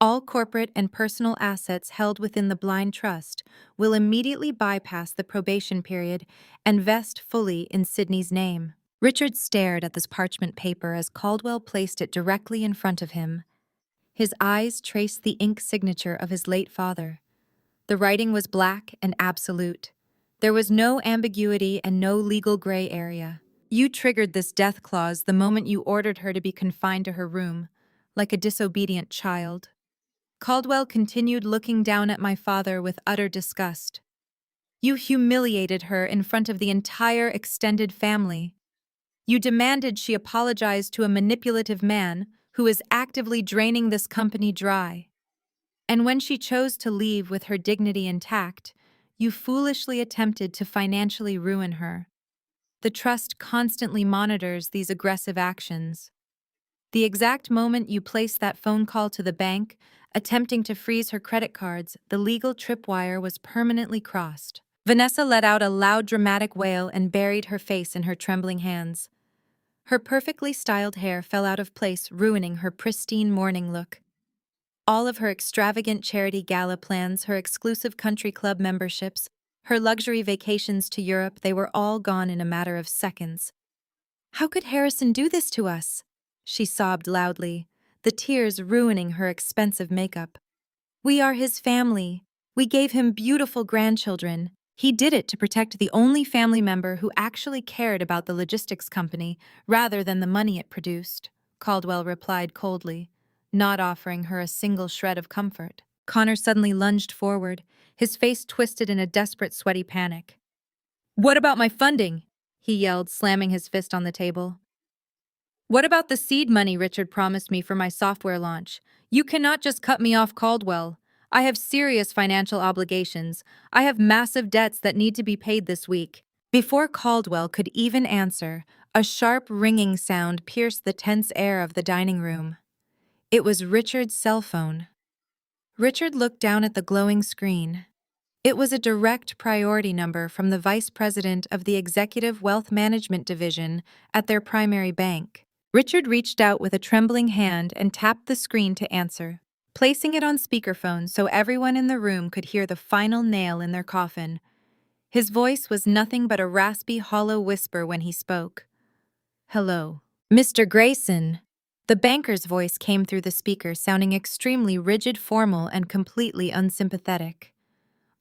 All corporate and personal assets held within the blind trust will immediately bypass the probation period and vest fully in Sydney's name." Richard stared at this parchment paper as Caldwell placed it directly in front of him. His eyes traced the ink signature of his late father. The writing was black and absolute. There was no ambiguity and no legal gray area. "You triggered this death clause the moment you ordered her to be confined to her room, like a disobedient child." Caldwell continued, looking down at my father with utter disgust. "You humiliated her in front of the entire extended family. You demanded she apologize to a manipulative man who is actively draining this company dry. And when she chose to leave with her dignity intact, you foolishly attempted to financially ruin her. The trust constantly monitors these aggressive actions. The exact moment you placed that phone call to the bank, attempting to freeze her credit cards, the legal tripwire was permanently crossed." Vanessa let out a loud, dramatic wail and buried her face in her trembling hands. Her perfectly styled hair fell out of place, ruining her pristine morning look. All of her extravagant charity gala plans, her exclusive country club memberships, her luxury vacations to Europe, they were all gone in a matter of seconds. "How could Harrison do this to us?" she sobbed loudly, the tears ruining her expensive makeup. "We are his family. We gave him beautiful grandchildren. He did it to protect the only family member who actually cared about the logistics company rather than the money it produced," Caldwell replied coldly, not offering her a single shred of comfort. Connor suddenly lunged forward, his face twisted in a desperate, sweaty panic. "What about my funding?" he yelled, slamming his fist on the table. "What about the seed money Richard promised me for my software launch? You cannot just cut me off, Caldwell. I have serious financial obligations. I have massive debts that need to be paid this week." Before Caldwell could even answer, a sharp ringing sound pierced the tense air of the dining room. It was Richard's cell phone. Richard looked down at the glowing screen. It was a direct priority number from the vice president of the Executive Wealth Management Division at their primary bank. Richard reached out with a trembling hand and tapped the screen to answer, placing it on speakerphone so everyone in the room could hear the final nail in their coffin. His voice was nothing but a raspy, hollow whisper when he spoke. "Hello, Mr. Grayson." The banker's voice came through the speaker, sounding extremely rigid, formal, and completely unsympathetic.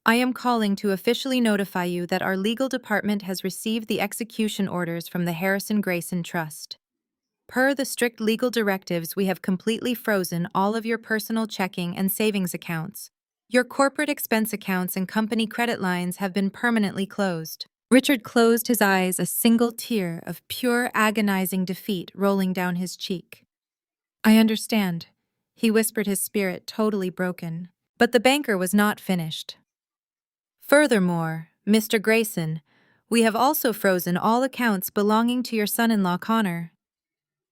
"I am calling to officially notify you that our legal department has received the execution orders from the Harrison Grayson Trust. Per the strict legal directives, we have completely frozen all of your personal checking and savings accounts. Your corporate expense accounts and company credit lines have been permanently closed." Richard closed his eyes, a single tear of pure agonizing defeat rolling down his cheek. I understand, he whispered, his spirit totally broken. But the banker was not finished. Furthermore, Mr. Grayson, we have also frozen all accounts belonging to your son-in-law Connor.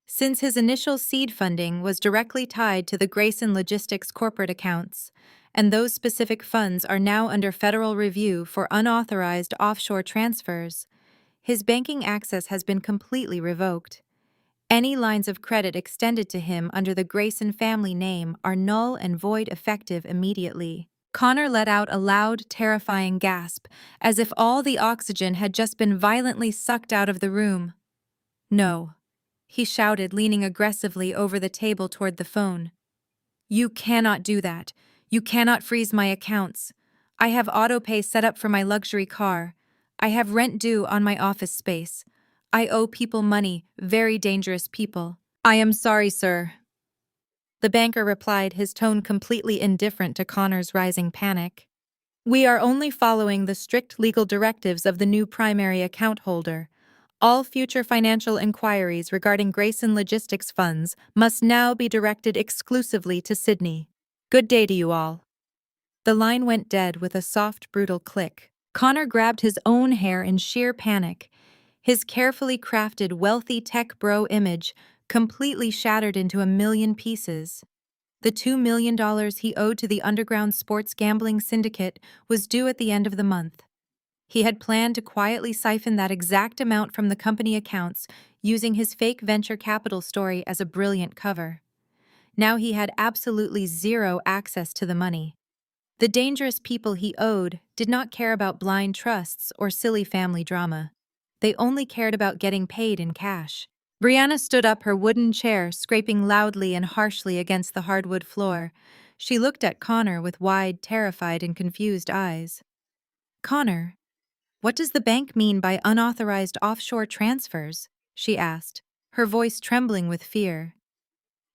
Since his initial seed funding was directly tied to the Grayson Logistics corporate accounts, and those specific funds are now under federal review for unauthorized offshore transfers, his banking access has been completely revoked. Any lines of credit extended to him under the Grayson family name are null and void, effective immediately. Connor let out a loud, terrifying gasp, as if all the oxygen had just been violently sucked out of the room. No, he shouted, leaning aggressively over the table toward the phone. You cannot do that. You cannot freeze my accounts. I have autopay set up for my luxury car. I have rent due on my office space. I owe people money, very dangerous people. I am sorry, sir. The banker replied, his tone completely indifferent to Connor's rising panic. We are only following the strict legal directives of the new primary account holder. All future financial inquiries regarding Grayson Logistics funds must now be directed exclusively to Sydney. Good day to you all. The line went dead with a soft, brutal click. Connor grabbed his own hair in sheer panic. His carefully crafted wealthy tech bro image completely shattered into a million pieces. The $2 million he owed to the underground sports gambling syndicate was due at the end of the month. He had planned to quietly siphon that exact amount from the company accounts, using his fake venture capital story as a brilliant cover. Now he had absolutely zero access to the money. The dangerous people he owed did not care about blind trusts or silly family drama. They only cared about getting paid in cash. Brianna stood up, her wooden chair scraping loudly and harshly against the hardwood floor. She looked at Connor with wide, terrified, and confused eyes. Connor, what does the bank mean by unauthorized offshore transfers? She asked, her voice trembling with fear.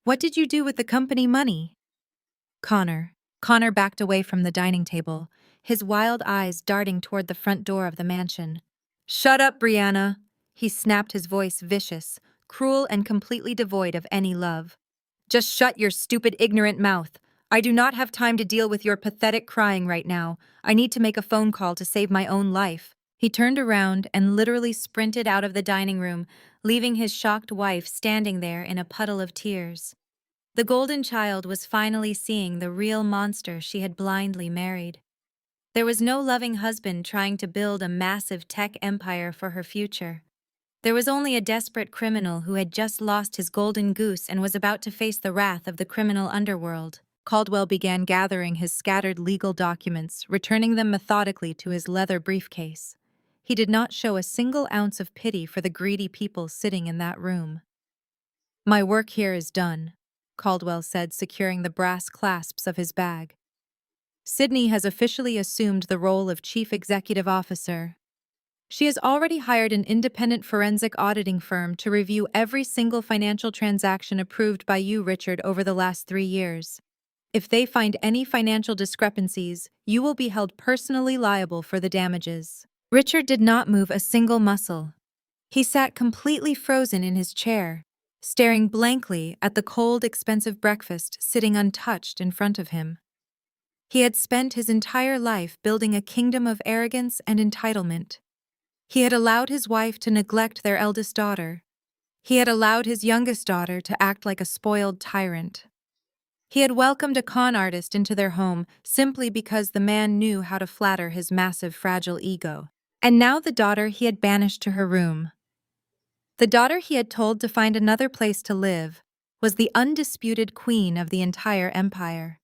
What did you do with the company money? Connor backed away from the dining table, his wild eyes darting toward the front door of the mansion. Shut up, Brianna! He snapped, his voice vicious, cruel, and completely devoid of any love. Just shut your stupid, ignorant mouth. I do not have time to deal with your pathetic crying right now. I need to make a phone call to save my own life. He turned around and literally sprinted out of the dining room, leaving his shocked wife standing there in a puddle of tears. The golden child was finally seeing the real monster she had blindly married. There was no loving husband trying to build a massive tech empire for her future. There was only a desperate criminal who had just lost his golden goose and was about to face the wrath of the criminal underworld. Caldwell began gathering his scattered legal documents, returning them methodically to his leather briefcase. He did not show a single ounce of pity for the greedy people sitting in that room. My work here is done, Caldwell said, securing the brass clasps of his bag. Sydney has officially assumed the role of Chief Executive Officer. She has already hired an independent forensic auditing firm to review every single financial transaction approved by you, Richard, over the last 3 years. If they find any financial discrepancies, you will be held personally liable for the damages. Richard did not move a single muscle. He sat completely frozen in his chair, staring blankly at the cold, expensive breakfast sitting untouched in front of him. He had spent his entire life building a kingdom of arrogance and entitlement. He had allowed his wife to neglect their eldest daughter. He had allowed his youngest daughter to act like a spoiled tyrant. He had welcomed a con artist into their home simply because the man knew how to flatter his massive, fragile ego. And now the daughter he had banished to her room. The daughter he had told to find another place to live was the undisputed queen of the entire empire.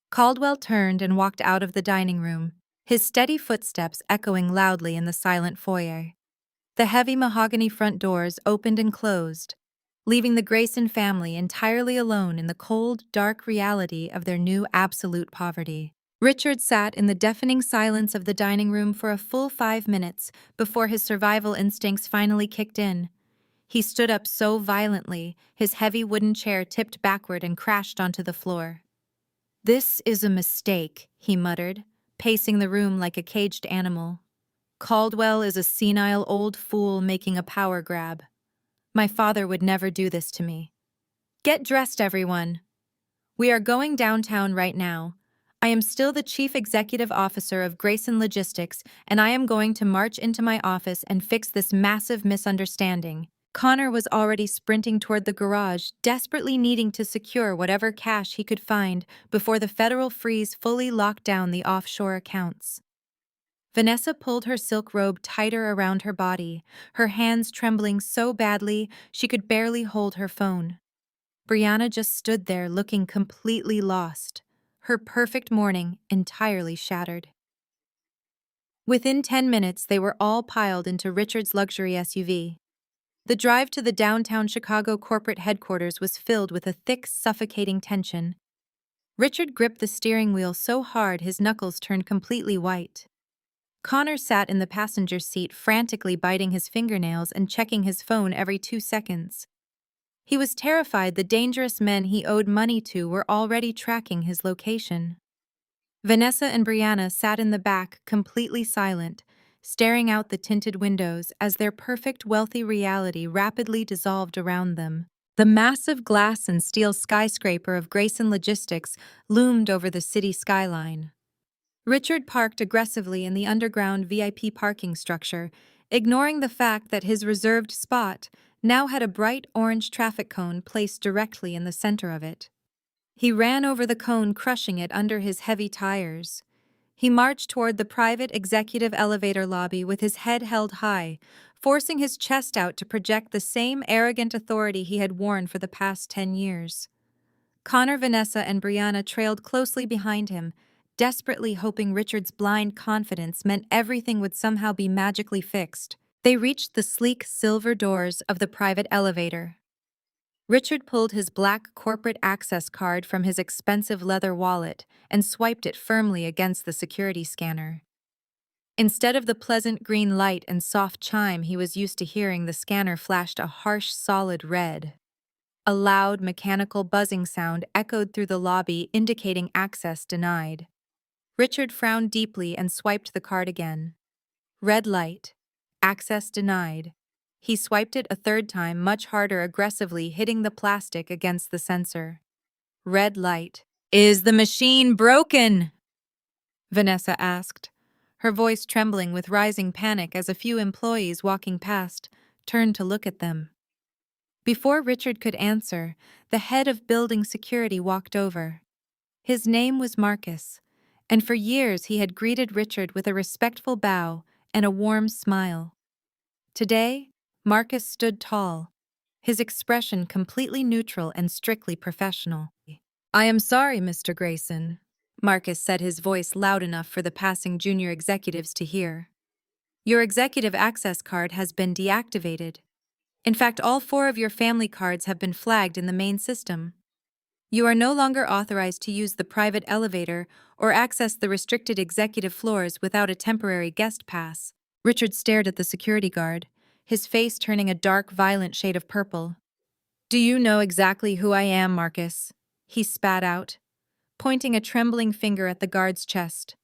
Caldwell turned and walked out of the dining room, his steady footsteps echoing loudly in the silent foyer. The heavy mahogany front doors opened and closed, leaving the Grayson family entirely alone in the cold, dark reality of their new absolute poverty. Richard sat in the deafening silence of the dining room for a full 5 minutes before his survival instincts finally kicked in. He stood up so violently, his heavy wooden chair tipped backward and crashed onto the floor. This is a mistake, he muttered, pacing the room like a caged animal. Caldwell is a senile old fool making a power grab. My father would never do this to me. Get dressed, everyone. We are going downtown right now. I am still the chief executive officer of Grayson Logistics, and I am going to march into my office and fix this massive misunderstanding. Connor was already sprinting toward the garage, desperately needing to secure whatever cash he could find before the federal freeze fully locked down the offshore accounts. Vanessa pulled her silk robe tighter around her body, her hands trembling so badly she could barely hold her phone. Brianna just stood there looking completely lost, her perfect morning entirely shattered. Within 10 minutes, they were all piled into Richard's luxury SUV. The drive to the downtown Chicago corporate headquarters was filled with a thick, suffocating tension. Richard gripped the steering wheel so hard his knuckles turned completely white. Connor sat in the passenger seat, frantically biting his fingernails and checking his phone every 2 seconds. He was terrified the dangerous men he owed money to were already tracking his location. Vanessa and Brianna sat in the back, completely silent, staring out the tinted windows as their perfect, wealthy reality rapidly dissolved around them. The massive glass and steel skyscraper of Grayson Logistics loomed over the city skyline. Richard parked aggressively in the underground VIP parking structure, ignoring the fact that his reserved spot now had a bright orange traffic cone placed directly in the center of it. He ran over the cone, crushing it under his heavy tires. He marched toward the private executive elevator lobby with his head held high, forcing his chest out to project the same arrogant authority he had worn for the past 10 years. Connor, Vanessa, and Brianna trailed closely behind him, desperately hoping Richard's blind confidence meant everything would somehow be magically fixed. They reached the sleek silver doors of the private elevator. Richard pulled his black corporate access card from his expensive leather wallet and swiped it firmly against the security scanner. Instead of the pleasant green light and soft chime he was used to hearing, the scanner flashed a harsh, solid red. A loud, mechanical buzzing sound echoed through the lobby, indicating access denied. Richard frowned deeply and swiped the card again. Red light. Access denied. He swiped it a third time, much harder, aggressively hitting the plastic against the sensor. Red light. Is the machine broken? Vanessa asked, her voice trembling with rising panic as a few employees walking past turned to look at them. Before Richard could answer, the head of building security walked over. His name was Marcus, and for years he had greeted Richard with a respectful bow and a warm smile. Today, Marcus stood tall, his expression completely neutral and strictly professional. "I am sorry, Mr. Grayson," Marcus said, his voice loud enough for the passing junior executives to hear. "Your executive access card has been deactivated. In fact, all 4 of your family cards have been flagged in the main system. You are no longer authorized to use the private elevator or access the restricted executive floors without a temporary guest pass." Richard stared at the security guard, his face turning a dark, violent shade of purple. "Do you know exactly who I am, Marcus?" he spat out, pointing a trembling finger at the guard's chest.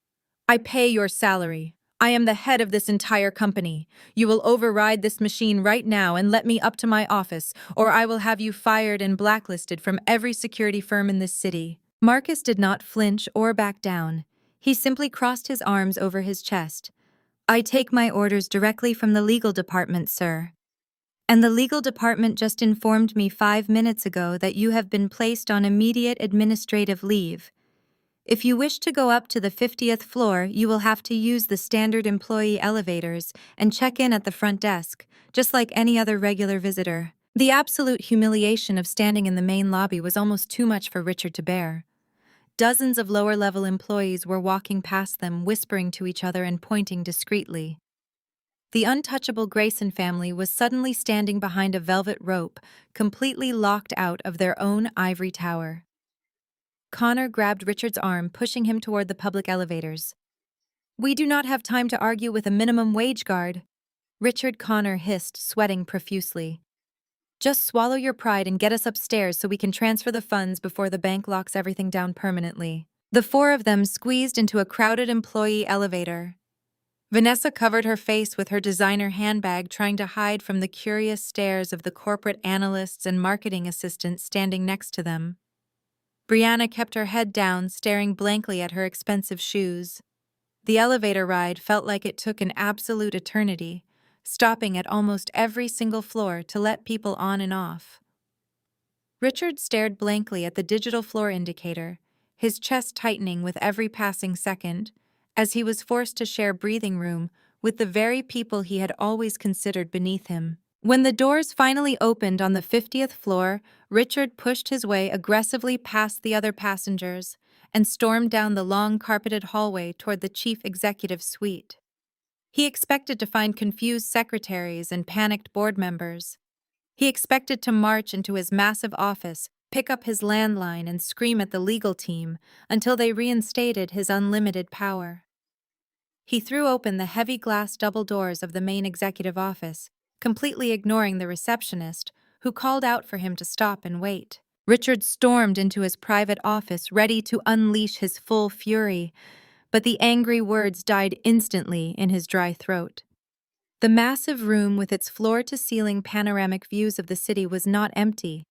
"I pay your salary. I am the head of this entire company. You will override this machine right now and let me up to my office, or I will have you fired and blacklisted from every security firm in this city." Marcus did not flinch or back down. He simply crossed his arms over his chest. "I take my orders directly from the legal department, sir. And the legal department just informed me 5 minutes ago that you have been placed on immediate administrative leave. If you wish to go up to the 50th floor, you will have to use the standard employee elevators and check in at the front desk, just like any other regular visitor." The absolute humiliation of standing in the main lobby was almost too much for Richard to bear. Dozens of lower-level employees were walking past them, whispering to each other and pointing discreetly. The untouchable Grayson family was suddenly standing behind a velvet rope, completely locked out of their own ivory tower. Connor grabbed Richard's arm, pushing him toward the public elevators. "We do not have time to argue with a minimum wage guard," Richard Connor hissed, sweating profusely. "Just swallow your pride and get us upstairs so we can transfer the funds before the bank locks everything down permanently." The 4 of them squeezed into a crowded employee elevator. Vanessa covered her face with her designer handbag, trying to hide from the curious stares of the corporate analysts and marketing assistants standing next to them. Brianna kept her head down, staring blankly at her expensive shoes. The elevator ride felt like it took an absolute eternity, stopping at almost every single floor to let people on and off. Richard stared blankly at the digital floor indicator, his chest tightening with every passing second, as he was forced to share breathing room with the very people he had always considered beneath him. When the doors finally opened on the 50th floor, Richard pushed his way aggressively past the other passengers and stormed down the long carpeted hallway toward the chief executive's suite. He expected to find confused secretaries and panicked board members. He expected to march into his massive office, pick up his landline, and scream at the legal team until they reinstated his unlimited power. He threw open the heavy glass double doors of the main executive office, completely ignoring the receptionist, who called out for him to stop and wait. Richard stormed into his private office, ready to unleash his full fury, but the angry words died instantly in his dry throat. The massive room with its floor-to-ceiling panoramic views of the city was not empty,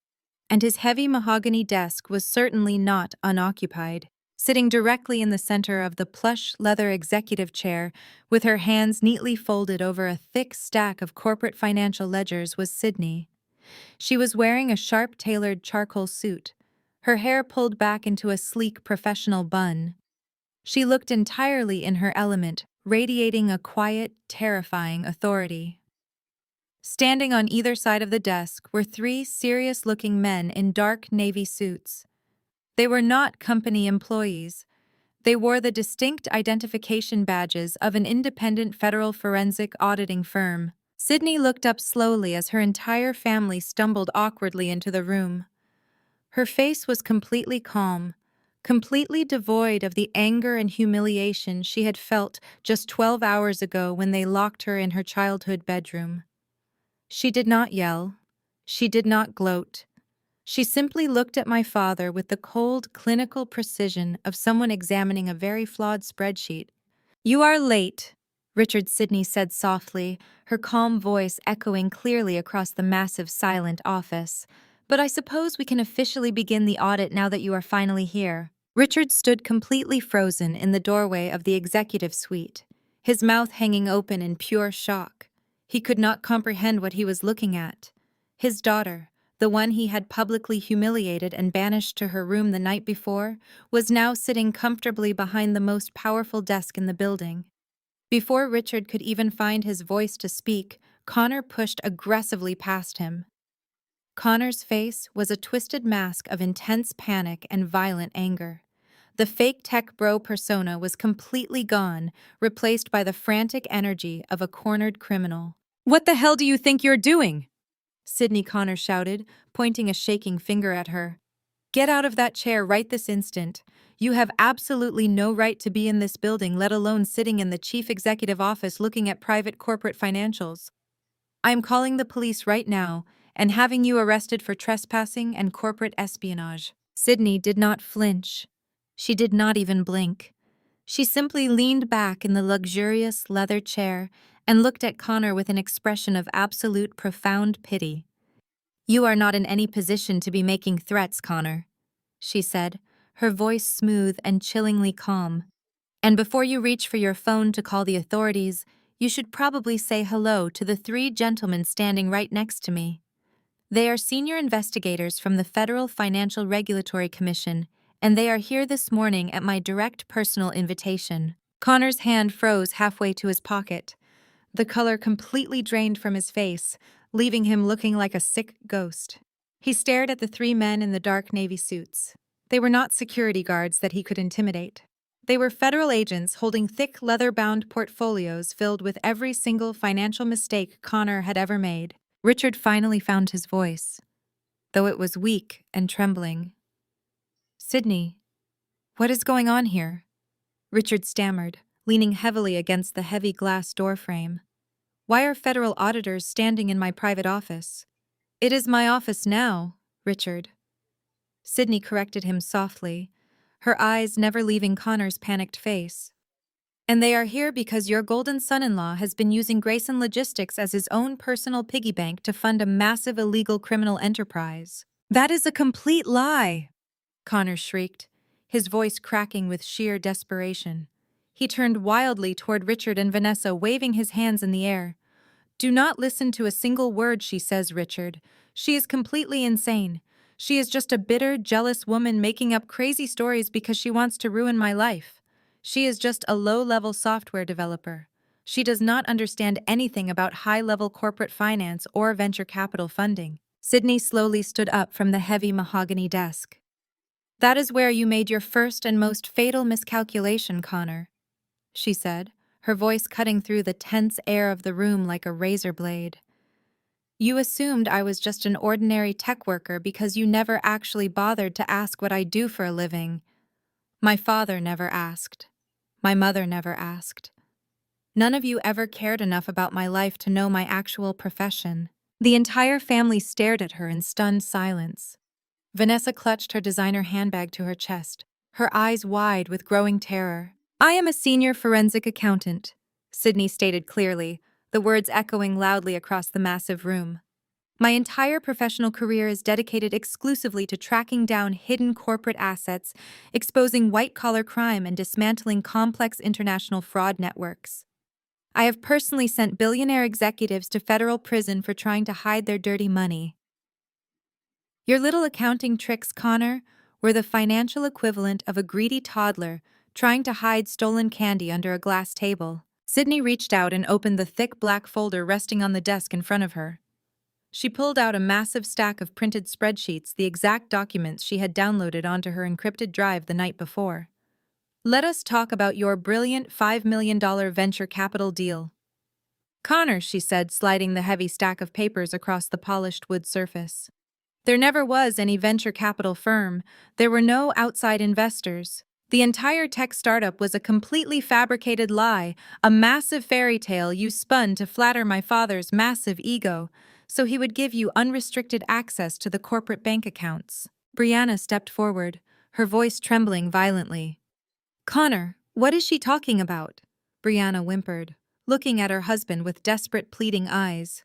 and his heavy mahogany desk was certainly not unoccupied. Sitting directly in the center of the plush leather executive chair, with her hands neatly folded over a thick stack of corporate financial ledgers, was Sydney. She was wearing a sharp-tailored charcoal suit, her hair pulled back into a sleek professional bun. She looked entirely in her element, radiating a quiet, terrifying authority. Standing on either side of the desk were three serious-looking men in dark navy suits. They were not company employees. They wore the distinct identification badges of an independent federal forensic auditing firm. Sydney looked up slowly as her entire family stumbled awkwardly into the room. Her face was completely calm, completely devoid of the anger and humiliation she had felt just 12 hours ago when they locked her in her childhood bedroom. She did not yell. She did not gloat. She simply looked at my father with the cold, clinical precision of someone examining a very flawed spreadsheet. "You are late," Richard Sidney said softly, her calm voice echoing clearly across the massive, silent office. "But I suppose we can officially begin the audit now that you are finally here." Richard stood completely frozen in the doorway of the executive suite, his mouth hanging open in pure shock. He could not comprehend what he was looking at. His daughter, the one he had publicly humiliated and banished to her room the night before, was now sitting comfortably behind the most powerful desk in the building. Before Richard could even find his voice to speak, Connor pushed aggressively past him. Connor's face was a twisted mask of intense panic and violent anger. The fake tech bro persona was completely gone, replaced by the frantic energy of a cornered criminal. "What the hell do you think you're doing?" Sydney Connor shouted, pointing a shaking finger at her. "Get out of that chair right this instant. You have absolutely no right to be in this building, let alone sitting in the chief executive office looking at private corporate financials. I am calling the police right now and having you arrested for trespassing and corporate espionage." Sydney did not flinch. She did not even blink. She simply leaned back in the luxurious leather chair and looked at Connor with an expression of absolute profound pity. "You are not in any position to be making threats, Connor," she said, her voice smooth and chillingly calm. "And before you reach for your phone to call the authorities, you should probably say hello to the three gentlemen standing right next to me. They are senior investigators from the Federal Financial Regulatory Commission, and they are here this morning at my direct personal invitation." Connor's hand froze halfway to his pocket. The color completely drained from his face, leaving him looking like a sick ghost. He stared at the three men in the dark navy suits. They were not security guards that he could intimidate. They were federal agents holding thick leather-bound portfolios filled with every single financial mistake Connor had ever made. Richard finally found his voice, though it was weak and trembling. "Sydney, what is going on here?" Richard stammered, leaning heavily against the heavy glass doorframe. "Why are federal auditors standing in my private office?" "It is my office now, Richard." Sydney corrected him softly, her eyes never leaving Connor's panicked face. And they are here because your golden son-in-law has been using Grayson Logistics as his own personal piggy bank to fund a massive illegal criminal enterprise. That is a complete lie, Connor shrieked, his voice cracking with sheer desperation. He turned wildly toward Richard and Vanessa, waving his hands in the air. Do not listen to a single word she says, Richard. She is completely insane. She is just a bitter, jealous woman making up crazy stories because she wants to ruin my life. She is just a low-level software developer. She does not understand anything about high-level corporate finance or venture capital funding. Sydney slowly stood up from the heavy mahogany desk. That is where you made your first and most fatal miscalculation, Connor, she said, her voice cutting through the tense air of the room like a razor blade. You assumed I was just an ordinary tech worker because you never actually bothered to ask what I do for a living. My father never asked. My mother never asked. None of you ever cared enough about my life to know my actual profession. The entire family stared at her in stunned silence. Vanessa clutched her designer handbag to her chest, her eyes wide with growing terror. I am a senior forensic accountant, Sydney stated clearly, the words echoing loudly across the massive room. My entire professional career is dedicated exclusively to tracking down hidden corporate assets, exposing white-collar crime, and dismantling complex international fraud networks. I have personally sent billionaire executives to federal prison for trying to hide their dirty money. Your little accounting tricks, Connor, were the financial equivalent of a greedy toddler trying to hide stolen candy under a glass table. Sydney reached out and opened the thick black folder resting on the desk in front of her. She pulled out a massive stack of printed spreadsheets, the exact documents she had downloaded onto her encrypted drive the night before. Let us talk about your brilliant $5 million venture capital deal. Connor, she said, sliding the heavy stack of papers across the polished wood surface. There never was any venture capital firm. There were no outside investors. The entire tech startup was a completely fabricated lie, a massive fairy tale you spun to flatter my father's massive ego, so he would give you unrestricted access to the corporate bank accounts. Brianna stepped forward, her voice trembling violently. Connor, what is she talking about? Brianna whimpered, looking at her husband with desperate, pleading eyes.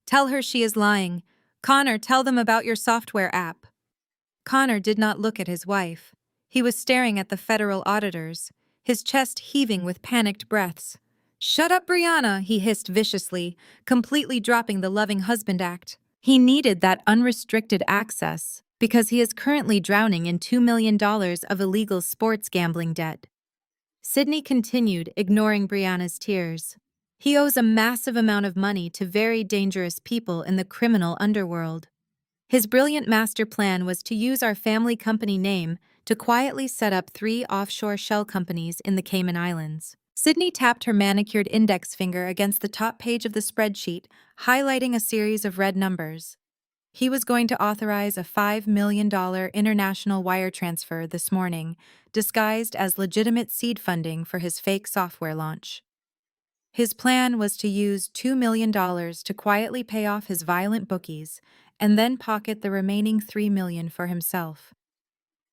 Tell her she is lying. Connor, tell them about your software app. Connor did not look at his wife. He was staring at the federal auditors, his chest heaving with panicked breaths. Shut up, Brianna, he hissed viciously, completely dropping the loving husband act. He needed that unrestricted access because he is currently drowning in $2 million of illegal sports gambling debt. Sydney continued, ignoring Brianna's tears. He owes a massive amount of money to very dangerous people in the criminal underworld. His brilliant master plan was to use our family company name to quietly set up 3 offshore shell companies in the Cayman Islands. Sydney tapped her manicured index finger against the top page of the spreadsheet, highlighting a series of red numbers. He was going to authorize a $5 million international wire transfer this morning, disguised as legitimate seed funding for his fake software launch. His plan was to use $2 million to quietly pay off his violent bookies and then pocket the remaining $3 million for himself.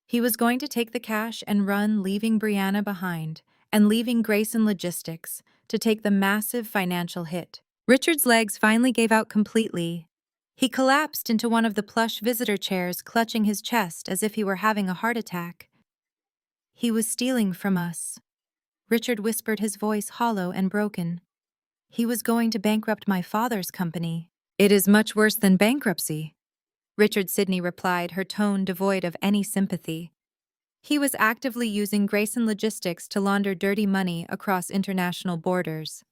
He was going to take the cash and run, leaving Brianna behind, and leaving Grayson Logistics to take the massive financial hit. Richard's legs finally gave out completely. He collapsed into one of the plush visitor chairs, clutching his chest as if he were having a heart attack. He was stealing from us. Richard whispered, his voice hollow and broken. He was going to bankrupt my father's company. It is much worse than bankruptcy, Richard, Sydney replied, her tone devoid of any sympathy. He was actively using Grayson Logistics to launder dirty money across international borders.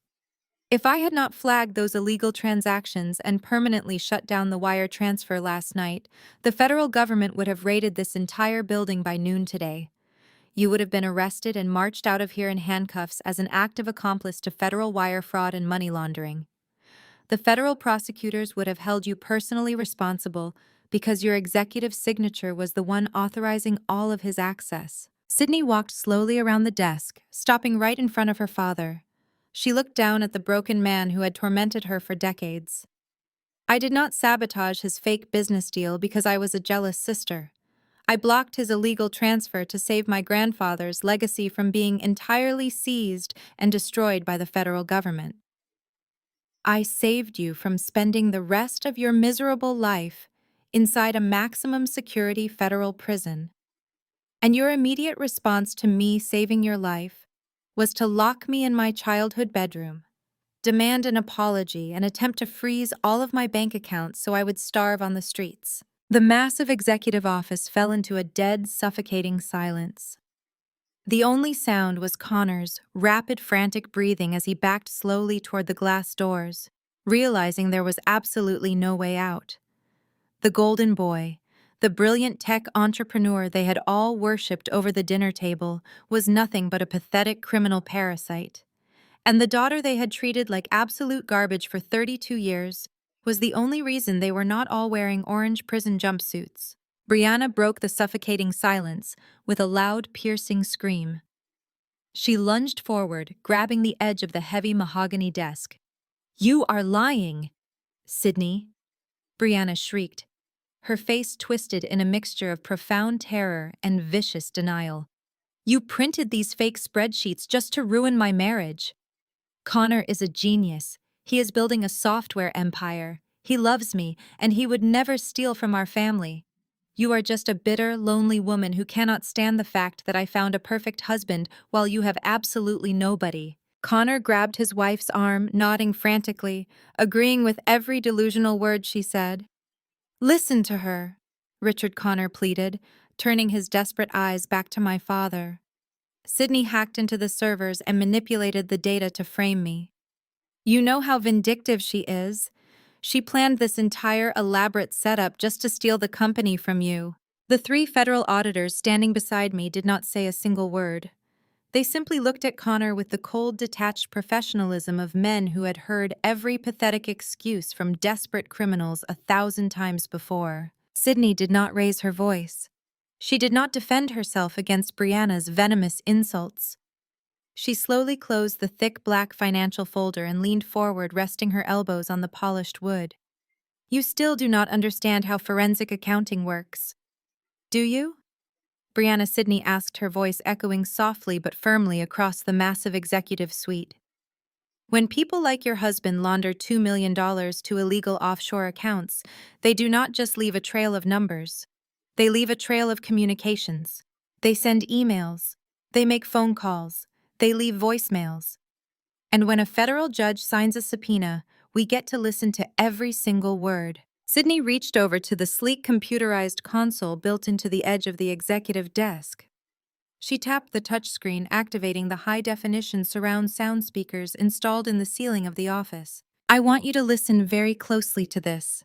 If I had not flagged those illegal transactions and permanently shut down the wire transfer last night, the federal government would have raided this entire building by noon today. You would have been arrested and marched out of here in handcuffs as an active accomplice to federal wire fraud and money laundering. The federal prosecutors would have held you personally responsible because your executive signature was the one authorizing all of his access. Sydney walked slowly around the desk, stopping right in front of her father. She looked down at the broken man who had tormented her for decades. I did not sabotage his fake business deal because I was a jealous sister. I blocked his illegal transfer to save my grandfather's legacy from being entirely seized and destroyed by the federal government. I saved you from spending the rest of your miserable life inside a maximum security federal prison. And your immediate response to me saving your life was to lock me in my childhood bedroom, demand an apology, and attempt to freeze all of my bank accounts so I would starve on the streets. The massive executive office fell into a dead, suffocating silence. The only sound was Connor's rapid, frantic breathing as he backed slowly toward the glass doors, realizing there was absolutely no way out. The golden boy, the brilliant tech entrepreneur they had all worshipped over the dinner table, was nothing but a pathetic criminal parasite. And the daughter they had treated like absolute garbage for 32 years was the only reason they were not all wearing orange prison jumpsuits. Brianna broke the suffocating silence with a loud, piercing scream. She lunged forward, grabbing the edge of the heavy mahogany desk. "You are lying, Sydney!" Brianna shrieked, her face twisted in a mixture of profound terror and vicious denial. "You printed these fake spreadsheets just to ruin my marriage. Connor is a genius. He is building a software empire. He loves me, and he would never steal from our family. You are just a bitter, lonely woman who cannot stand the fact that I found a perfect husband while you have absolutely nobody." Connor grabbed his wife's arm, nodding frantically, agreeing with every delusional word she said. "Listen to her," Richard Connor pleaded, turning his desperate eyes back to my father. "Sydney hacked into the servers and manipulated the data to frame me. You know how vindictive she is. She planned this entire elaborate setup just to steal the company from you." The three federal auditors standing beside me did not say a single word. They simply looked at Connor with the cold, detached professionalism of men who had heard every pathetic excuse from desperate criminals 1,000 times before. Sydney did not raise her voice. She did not defend herself against Brianna's venomous insults. She slowly closed the thick black financial folder and leaned forward, resting her elbows on the polished wood. "You still do not understand how forensic accounting works, do you?" Brianna Sydney asked, her voice echoing softly but firmly across the massive executive suite. "When people like your husband launder $2 million to illegal offshore accounts, they do not just leave a trail of numbers. They leave a trail of communications. They send emails. They make phone calls. They leave voicemails. And when a federal judge signs a subpoena, we get to listen to every single word." Sydney reached over to the sleek computerized console built into the edge of the executive desk. She tapped the touchscreen, activating the high-definition surround sound speakers installed in the ceiling of the office. "I want you to listen very closely to this,"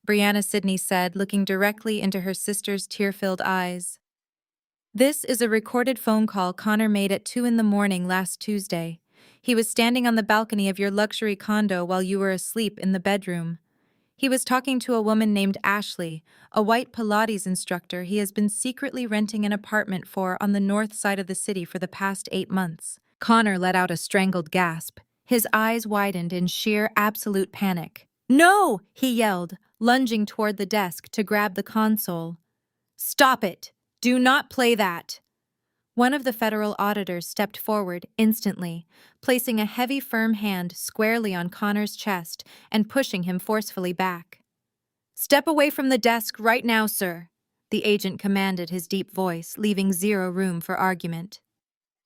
Brianna Sydney said, looking directly into her sister's tear-filled eyes. "This is a recorded phone call Connor made at 2 in the morning last Tuesday. He was standing on the balcony of your luxury condo while you were asleep in the bedroom. He was talking to a woman named Ashley, a white Pilates instructor he has been secretly renting an apartment for on the north side of the city for the past 8 months." Connor let out a strangled gasp. His eyes widened in sheer, absolute panic. "No!" he yelled, lunging toward the desk to grab the console. "Stop it! Do not play that!" One of the federal auditors stepped forward instantly, placing a heavy, firm hand squarely on Connor's chest and pushing him forcefully back. "Step away from the desk right now, sir," the agent commanded, his deep voice leaving zero room for argument.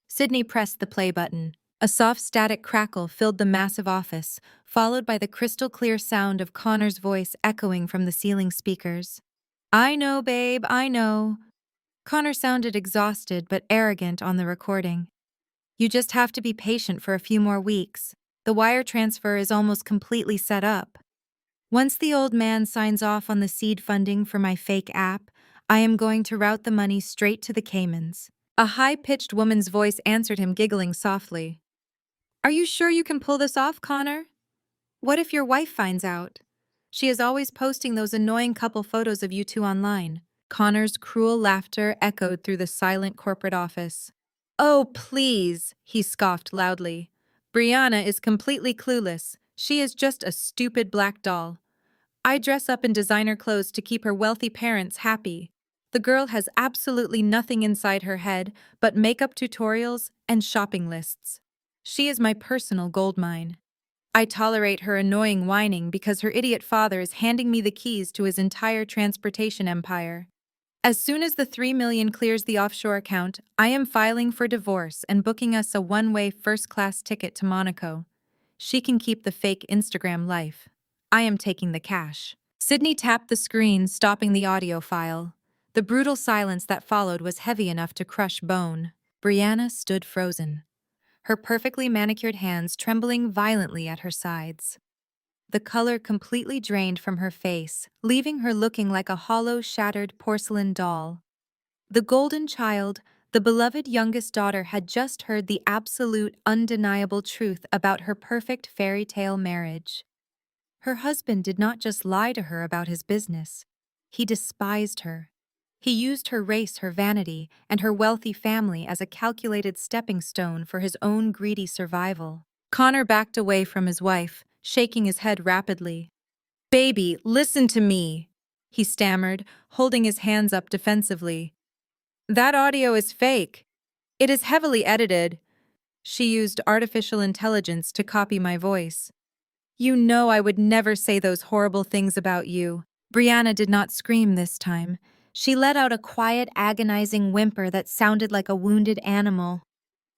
Sydney pressed the play button. A soft static crackle filled the massive office, followed by the crystal-clear sound of Connor's voice echoing from the ceiling speakers. "I know, babe, I know." Connor sounded exhausted but arrogant on the recording. "You just have to be patient for a few more weeks. The wire transfer is almost completely set up. Once the old man signs off on the seed funding for my fake app, I am going to route the money straight to the Caymans." A high-pitched woman's voice answered him, giggling softly. "Are you sure you can pull this off, Connor? What if your wife finds out? She is always posting those annoying couple photos of you two online." Connor's cruel laughter echoed through the silent corporate office. "Oh, please," he scoffed loudly. "Brianna is completely clueless. She is just a stupid black doll. I dress up in designer clothes to keep her wealthy parents happy." The girl has absolutely nothing inside her head but makeup tutorials and shopping lists. She is my personal goldmine. I tolerate her annoying whining because her idiot father is handing me the keys to his entire transportation empire. As soon as the 3 million clears the offshore account, I am filing for divorce and booking us a one-way first-class ticket to Monaco. She can keep the fake Instagram life. I am taking the cash. Sydney tapped the screen, stopping the audio file. The brutal silence that followed was heavy enough to crush bone. Brianna stood frozen, her perfectly manicured hands trembling violently at her sides. The color completely drained from her face, leaving her looking like a hollow, shattered porcelain doll. The golden child, the beloved youngest daughter, had just heard the absolute, undeniable truth about her perfect fairy tale marriage. Her husband did not just lie to her about his business. He despised her. He used her race, her vanity, and her wealthy family as a calculated stepping stone for his own greedy survival. Connor backed away from his wife, shaking his head rapidly. "Baby, listen to me," he stammered, holding his hands up defensively. "That audio is fake. It is heavily edited. She used artificial intelligence to copy my voice. You know I would never say those horrible things about you." Brianna did not scream this time. She let out a quiet, agonizing whimper that sounded like a wounded animal.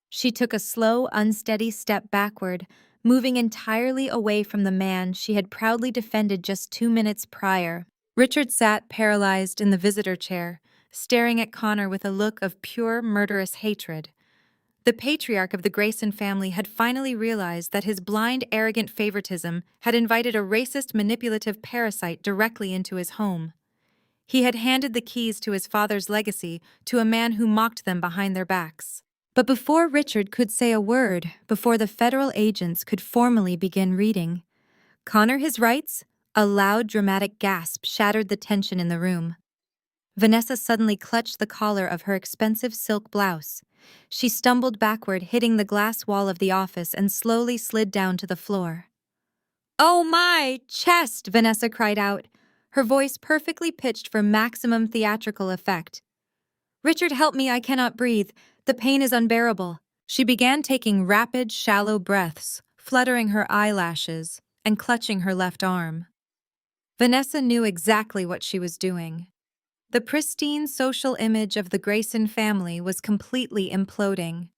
She took a slow, unsteady step backward, moving entirely away from the man she had proudly defended just 2 minutes prior. Richard sat paralyzed in the visitor chair, staring at Connor with a look of pure, murderous hatred. The patriarch of the Grayson family had finally realized that his blind, arrogant favoritism had invited a racist, manipulative parasite directly into his home. He had handed the keys to his father's legacy to a man who mocked them behind their backs. But before Richard could say a word, before the federal agents could formally begin reading, Connor his rights? A loud, dramatic gasp shattered the tension in the room. Vanessa suddenly clutched the collar of her expensive silk blouse. She stumbled backward, hitting the glass wall of the office, and slowly slid down to the floor. "Oh my chest!" Vanessa cried out, her voice perfectly pitched for maximum theatrical effect. "Richard, help me, I cannot breathe. The pain is unbearable." She began taking rapid, shallow breaths, fluttering her eyelashes, and clutching her left arm. Vanessa knew exactly what she was doing. The pristine social image of the Grayson family was completely imploding.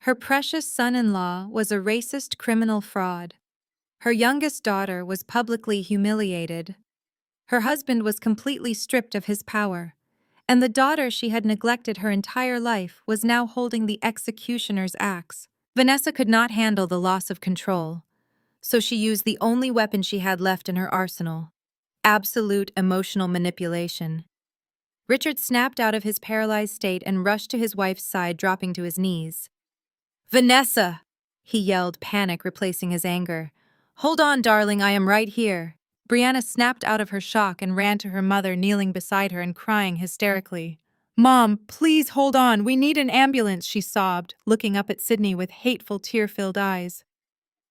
Her precious son-in-law was a racist criminal fraud. Her youngest daughter was publicly humiliated. Her husband was completely stripped of his power. And the daughter she had neglected her entire life was now holding the executioner's axe. Vanessa could not handle the loss of control, so she used the only weapon she had left in her arsenal: absolute emotional manipulation. Richard snapped out of his paralyzed state and rushed to his wife's side, dropping to his knees. "Vanessa!" he yelled, panic replacing his anger. "Hold on, darling, I am right here." Brianna snapped out of her shock and ran to her mother, kneeling beside her and crying hysterically. "Mom, please hold on, we need an ambulance," she sobbed, looking up at Sydney with hateful, tear-filled eyes.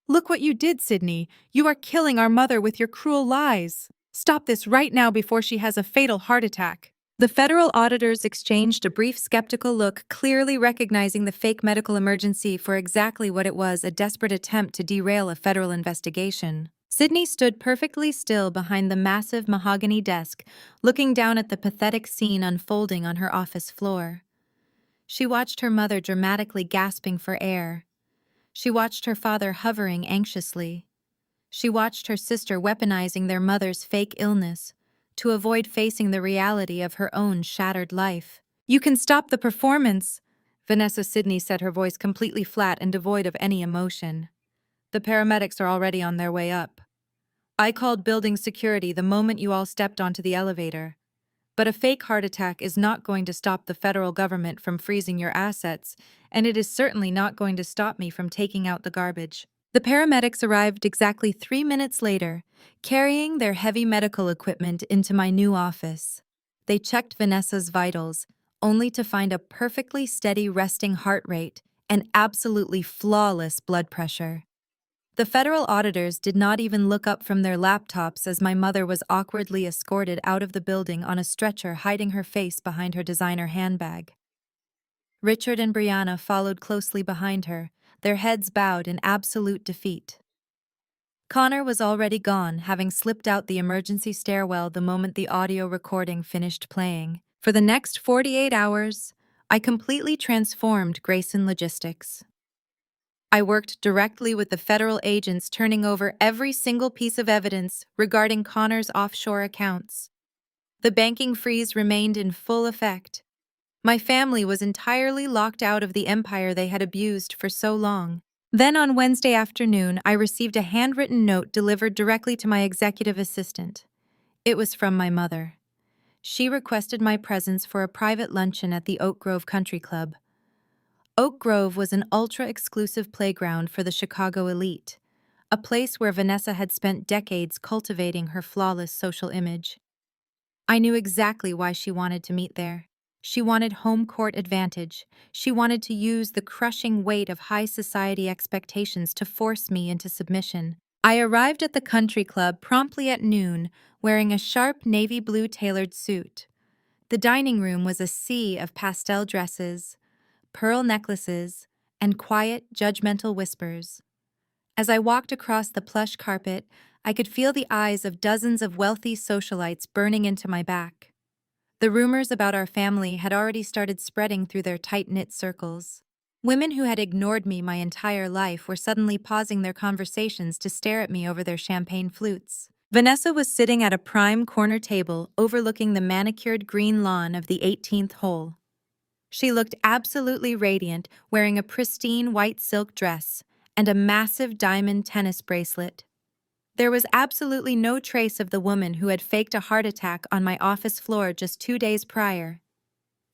"Look what you did, Sydney. You are killing our mother with your cruel lies. Stop this right now before she has a fatal heart attack." The federal auditors exchanged a brief skeptical look, clearly recognizing the fake medical emergency for exactly what it was: a desperate attempt to derail a federal investigation. Sydney stood perfectly still behind the massive mahogany desk, looking down at the pathetic scene unfolding on her office floor. She watched her mother dramatically gasping for air. She watched her father hovering anxiously. She watched her sister weaponizing their mother's fake illness to avoid facing the reality of her own shattered life. "You can stop the performance," Vanessa Sydney said, her voice completely flat and devoid of any emotion. "The paramedics are already on their way up. I called building security the moment you all stepped onto the elevator. But a fake heart attack is not going to stop the federal government from freezing your assets, and it is certainly not going to stop me from taking out the garbage." The paramedics arrived exactly 3 minutes later, carrying their heavy medical equipment into my new office. They checked Vanessa's vitals, only to find a perfectly steady resting heart rate and absolutely flawless blood pressure. The federal auditors did not even look up from their laptops as my mother was awkwardly escorted out of the building on a stretcher, hiding her face behind her designer handbag. Richard and Brianna followed closely behind her, their heads bowed in absolute defeat. Connor was already gone, having slipped out the emergency stairwell the moment the audio recording finished playing. For the next 48 hours, I completely transformed Grayson Logistics. I worked directly with the federal agents, turning over every single piece of evidence regarding Connor's offshore accounts. The banking freeze remained in full effect. My family was entirely locked out of the empire they had abused for so long. Then on Wednesday afternoon, I received a handwritten note delivered directly to my executive assistant. It was from my mother. She requested my presence for a private luncheon at the Oak Grove Country Club. Oak Grove was an ultra-exclusive playground for the Chicago elite, a place where Vanessa had spent decades cultivating her flawless social image. I knew exactly why she wanted to meet there. She wanted home court advantage. She wanted to use the crushing weight of high society expectations to force me into submission. I arrived at the country club promptly at noon, wearing a sharp navy blue tailored suit. The dining room was a sea of pastel dresses, pearl necklaces, and quiet, judgmental whispers. As I walked across the plush carpet, I could feel the eyes of dozens of wealthy socialites burning into my back. The rumors about our family had already started spreading through their tight-knit circles. Women who had ignored me my entire life were suddenly pausing their conversations to stare at me over their champagne flutes. Vanessa was sitting at a prime corner table overlooking the manicured green lawn of the 18th hole. She looked absolutely radiant, wearing a pristine white silk dress and a massive diamond tennis bracelet. There was absolutely no trace of the woman who had faked a heart attack on my office floor just 2 days prior.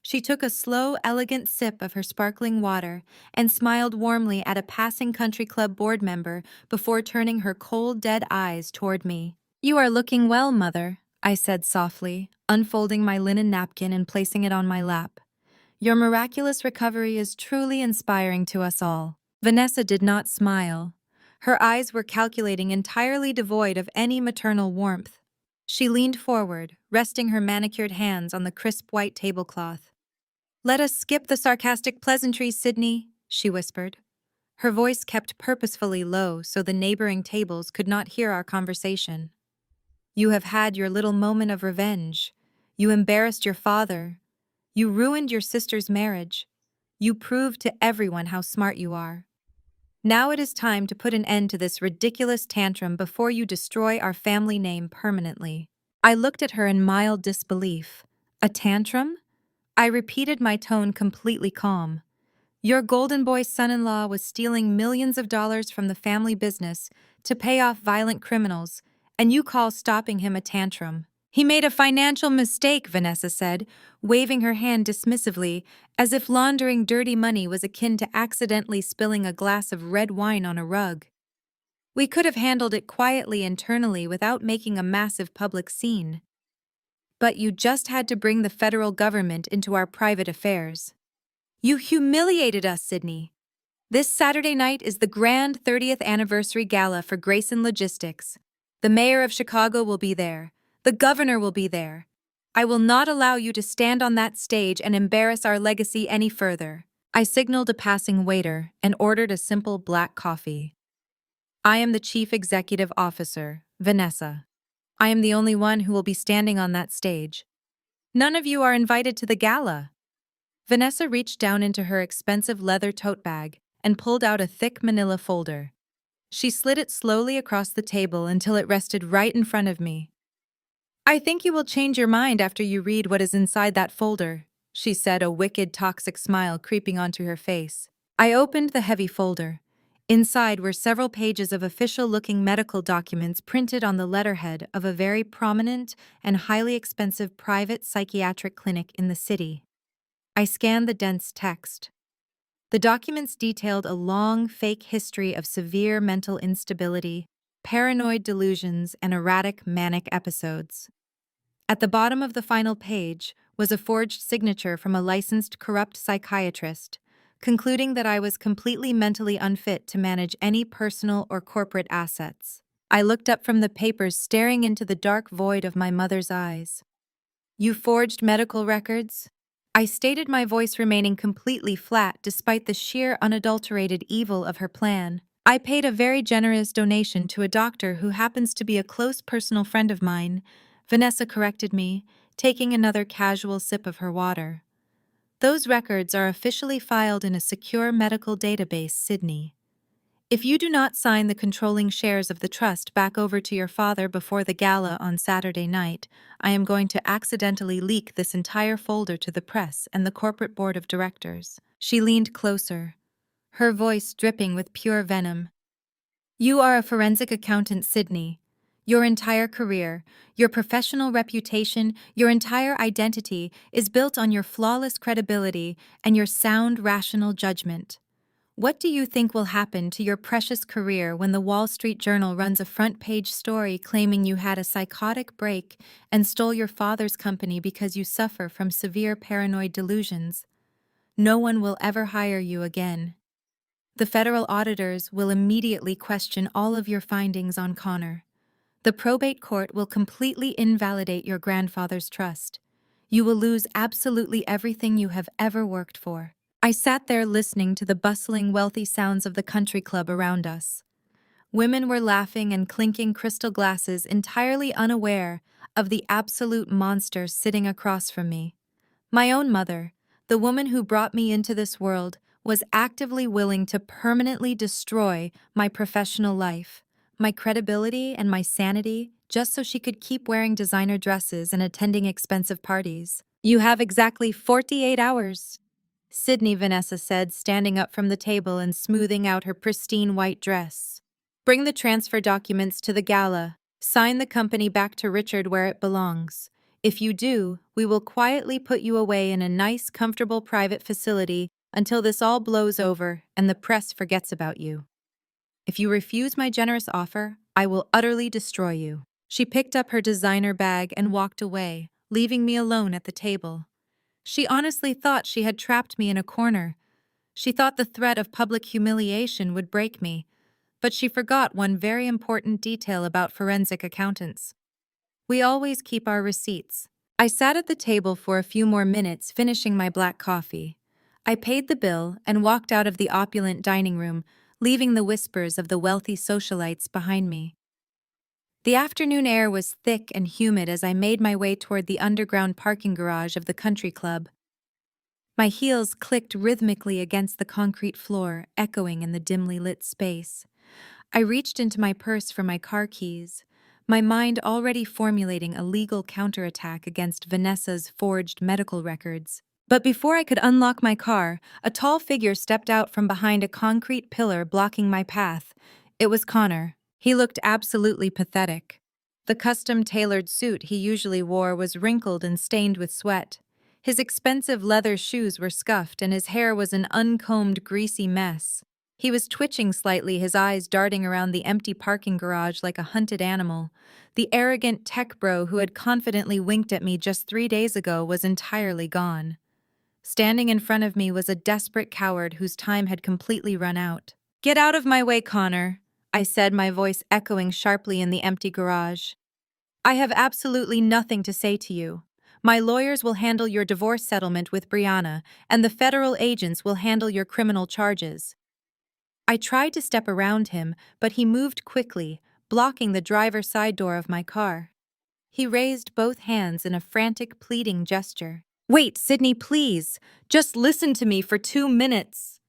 She took a slow, elegant sip of her sparkling water and smiled warmly at a passing country club board member before turning her cold, dead eyes toward me. "You are looking well, Mother," I said softly, unfolding my linen napkin and placing it on my lap. "Your miraculous recovery is truly inspiring to us all." Vanessa did not smile. Her eyes were calculating, entirely devoid of any maternal warmth. She leaned forward, resting her manicured hands on the crisp white tablecloth. "Let us skip the sarcastic pleasantries, Sydney," she whispered. Her voice kept purposefully low so the neighboring tables could not hear our conversation. "You have had your little moment of revenge. You embarrassed your father. You ruined your sister's marriage. You proved to everyone how smart you are. Now it is time to put an end to this ridiculous tantrum before you destroy our family name permanently." I looked at her in mild disbelief. "A tantrum?" I repeated, my tone completely calm. "Your golden boy son-in-law was stealing millions of dollars from the family business to pay off violent criminals, and you call stopping him a tantrum." "He made a financial mistake," Vanessa said, waving her hand dismissively, as if laundering dirty money was akin to accidentally spilling a glass of red wine on a rug. "We could have handled it quietly internally without making a massive public scene. But you just had to bring the federal government into our private affairs. You humiliated us, Sydney. This Saturday night is the grand 30th anniversary gala for Grayson Logistics. The mayor of Chicago will be there. The governor will be there. I will not allow you to stand on that stage and embarrass our legacy any further." I signaled a passing waiter and ordered a simple black coffee. "I am the chief executive officer, Vanessa. I am the only one who will be standing on that stage. None of you are invited to the gala." Vanessa reached down into her expensive leather tote bag and pulled out a thick manila folder. She slid it slowly across the table until it rested right in front of me. "I think you will change your mind after you read what is inside that folder," she said, a wicked, toxic smile creeping onto her face. I opened the heavy folder. Inside were several pages of official-looking medical documents printed on the letterhead of a very prominent and highly expensive private psychiatric clinic in the city. I scanned the dense text. The documents detailed a long, fake history of severe mental instability, paranoid delusions, and erratic manic episodes. At the bottom of the final page was a forged signature from a licensed corrupt psychiatrist, concluding that I was completely mentally unfit to manage any personal or corporate assets. I looked up from the papers, staring into the dark void of my mother's eyes. You forged medical records? I stated, my voice remaining completely flat despite the sheer unadulterated evil of her plan. I paid a very generous donation to a doctor who happens to be a close personal friend of mine, Vanessa corrected me, taking another casual sip of her water. Those records are officially filed in a secure medical database, Sydney. If you do not sign the controlling shares of the trust back over to your father before the gala on Saturday night, I am going to accidentally leak this entire folder to the press and the corporate board of directors. She leaned closer, her voice dripping with pure venom. You are a forensic accountant, Sydney. Your entire career, your professional reputation, your entire identity is built on your flawless credibility and your sound, rational judgment. What do you think will happen to your precious career when the Wall Street Journal runs a front-page story claiming you had a psychotic break and stole your father's company because you suffer from severe paranoid delusions? No one will ever hire you again. The federal auditors will immediately question all of your findings on Connor. The probate court will completely invalidate your grandfather's trust. You will lose absolutely everything you have ever worked for. I sat there listening to the bustling, wealthy sounds of the country club around us. Women were laughing and clinking crystal glasses, entirely unaware of the absolute monster sitting across from me. My own mother, the woman who brought me into this world, was actively willing to permanently destroy my professional life, my credibility, and my sanity just so she could keep wearing designer dresses and attending expensive parties. You have exactly 48 hours, Sydney, Vanessa said, standing up from the table and smoothing out her pristine white dress. Bring the transfer documents to the gala. Sign the company back to Richard where it belongs. If you do, we will quietly put you away in a nice, comfortable private facility until this all blows over and the press forgets about you. If you refuse my generous offer, I will utterly destroy you. She picked up her designer bag and walked away, leaving me alone at the table. She honestly thought she had trapped me in a corner. She thought the threat of public humiliation would break me, but she forgot one very important detail about forensic accountants. We always keep our receipts. I sat at the table for a few more minutes, finishing my black coffee. I paid the bill and walked out of the opulent dining room, leaving the whispers of the wealthy socialites behind me. The afternoon air was thick and humid as I made my way toward the underground parking garage of the country club. My heels clicked rhythmically against the concrete floor, echoing in the dimly lit space. I reached into my purse for my car keys, my mind already formulating a legal counterattack against Vanessa's forged medical records. But before I could unlock my car, a tall figure stepped out from behind a concrete pillar blocking my path. It was Connor. He looked absolutely pathetic. The custom-tailored suit he usually wore was wrinkled and stained with sweat. His expensive leather shoes were scuffed and his hair was an uncombed, greasy mess. He was twitching slightly, his eyes darting around the empty parking garage like a hunted animal. The arrogant tech bro who had confidently winked at me just 3 days ago was entirely gone. Standing in front of me was a desperate coward whose time had completely run out. "Get out of my way, Connor," I said, my voice echoing sharply in the empty garage. "I have absolutely nothing to say to you. My lawyers will handle your divorce settlement with Brianna, and the federal agents will handle your criminal charges." I tried to step around him, but he moved quickly, blocking the driver's side door of my car. He raised both hands in a frantic, pleading gesture. "Wait, Sydney, please. Just listen to me for 2 minutes."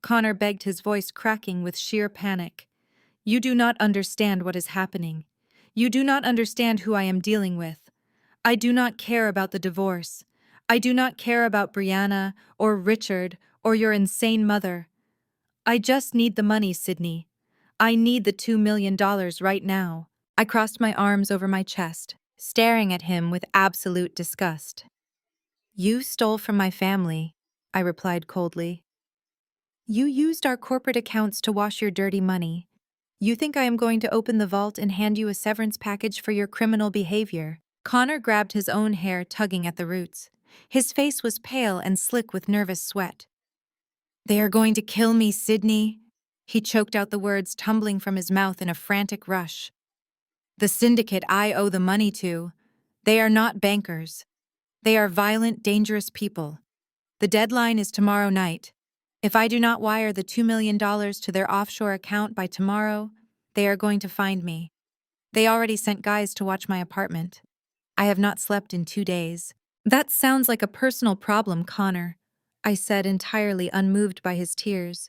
Connor begged, his voice cracking with sheer panic. "You do not understand what is happening. You do not understand who I am dealing with. I do not care about the divorce. I do not care about Brianna, or Richard, or your insane mother. I just need the money, Sydney. I need the $2 million right now." I crossed my arms over my chest, staring at him with absolute disgust. "You stole from my family," I replied coldly. "You used our corporate accounts to wash your dirty money. You think I am going to open the vault and hand you a severance package for your criminal behavior?" Connor grabbed his own hair, tugging at the roots. His face was pale and slick with nervous sweat. They are going to kill me, Sydney. He choked out the words tumbling from his mouth in a frantic rush. The syndicate I owe the money to. They are not bankers. They are violent, dangerous people. The deadline is tomorrow night. If I do not wire the $2 million to their offshore account by tomorrow, they are going to find me. They already sent guys to watch my apartment. I have not slept in 2 days. That sounds like a personal problem, Connor, I said, entirely unmoved by his tears.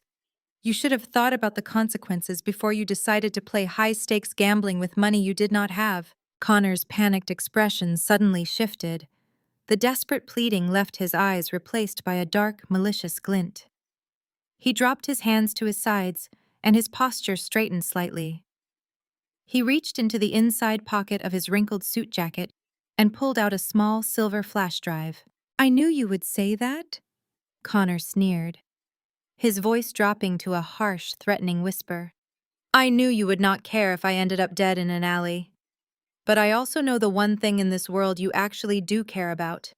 You should have thought about the consequences before you decided to play high-stakes gambling with money you did not have. Connor's panicked expression suddenly shifted. The desperate pleading left his eyes replaced by a dark, malicious glint. He dropped his hands to his sides, and his posture straightened slightly. He reached into the inside pocket of his wrinkled suit jacket and pulled out a small silver flash drive. I knew you would say that, Connor sneered, his voice dropping to a harsh, threatening whisper. I knew you would not care if I ended up dead in an alley. But I also know the one thing in this world you actually do care about.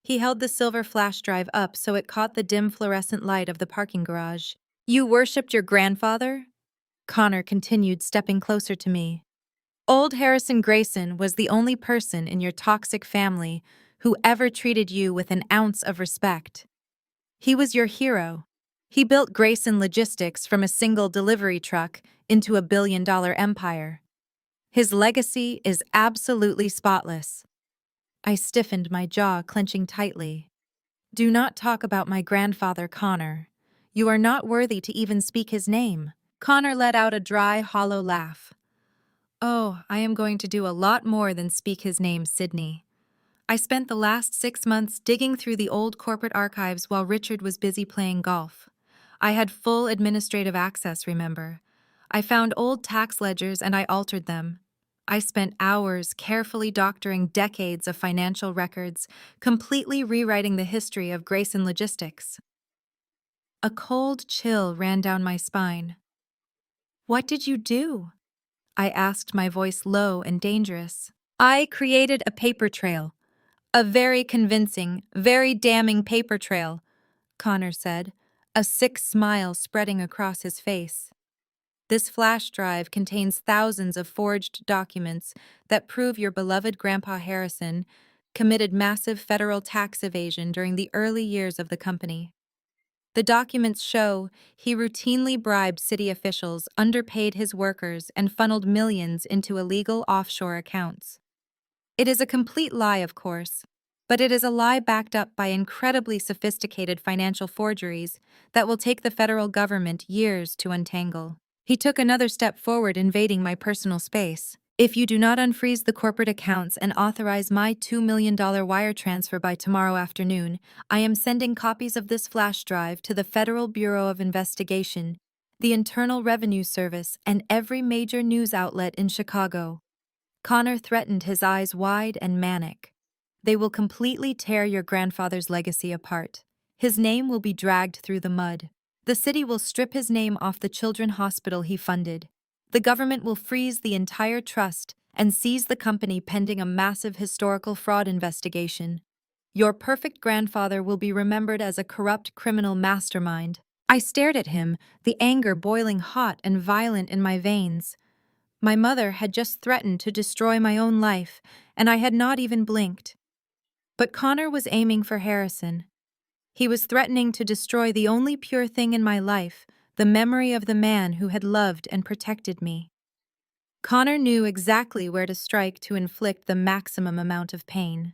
He held the silver flash drive up so it caught the dim fluorescent light of the parking garage. You worshipped your grandfather? Connor continued, stepping closer to me. Old Harrison Grayson was the only person in your toxic family who ever treated you with an ounce of respect. He was your hero. He built Grayson Logistics from a single delivery truck into a billion-dollar empire. His legacy is absolutely spotless. I stiffened, my jaw clenching tightly. Do not talk about my grandfather, Connor. You are not worthy to even speak his name. Connor let out a dry, hollow laugh. Oh, I am going to do a lot more than speak his name, Sydney. I spent the last 6 months digging through the old corporate archives while Richard was busy playing golf. I had full administrative access, remember. I found old tax ledgers and I altered them. I spent hours carefully doctoring decades of financial records, completely rewriting the history of Grayson Logistics. A cold chill ran down my spine. What did you do? I asked, my voice low and dangerous. I created a paper trail. A very convincing, very damning paper trail, Connor said, a sick smile spreading across his face. This flash drive contains thousands of forged documents that prove your beloved Grandpa Harrison committed massive federal tax evasion during the early years of the company. The documents show he routinely bribed city officials, underpaid his workers, and funneled millions into illegal offshore accounts. It is a complete lie, of course, but it is a lie backed up by incredibly sophisticated financial forgeries that will take the federal government years to untangle. He took another step forward, invading my personal space. If you do not unfreeze the corporate accounts and authorize my $2 million wire transfer by tomorrow afternoon, I am sending copies of this flash drive to the Federal Bureau of Investigation, the Internal Revenue Service, and every major news outlet in Chicago. Connor threatened, his eyes wide and manic. They will completely tear your grandfather's legacy apart. His name will be dragged through the mud. The city will strip his name off the children's hospital he funded. The government will freeze the entire trust and seize the company pending a massive historical fraud investigation. Your perfect grandfather will be remembered as a corrupt criminal mastermind. I stared at him, the anger boiling hot and violent in my veins. My mother had just threatened to destroy my own life, and I had not even blinked. But Connor was aiming for Harrison. He was threatening to destroy the only pure thing in my life, the memory of the man who had loved and protected me. Connor knew exactly where to strike to inflict the maximum amount of pain.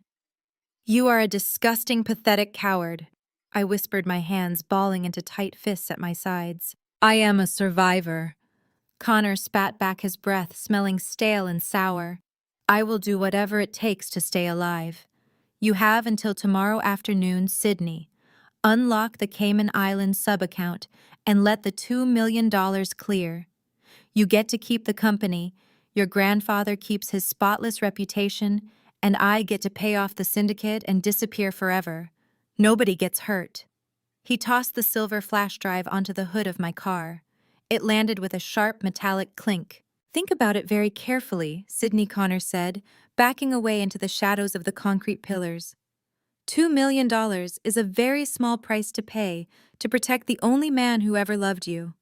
You are a disgusting, pathetic coward, I whispered, my hands balling into tight fists at my sides. I am a survivor. Connor spat back his breath, smelling stale and sour. I will do whatever it takes to stay alive. You have until tomorrow afternoon, Sydney. Unlock the Cayman Islands sub-account and let the $2 million clear. You get to keep the company, your grandfather keeps his spotless reputation, and I get to pay off the syndicate and disappear forever. Nobody gets hurt. He tossed the silver flash drive onto the hood of my car. It landed with a sharp metallic clink. Think about it very carefully, Sydney, Connor said, backing away into the shadows of the concrete pillars. $2 million is a very small price to pay to protect the only man who ever loved you.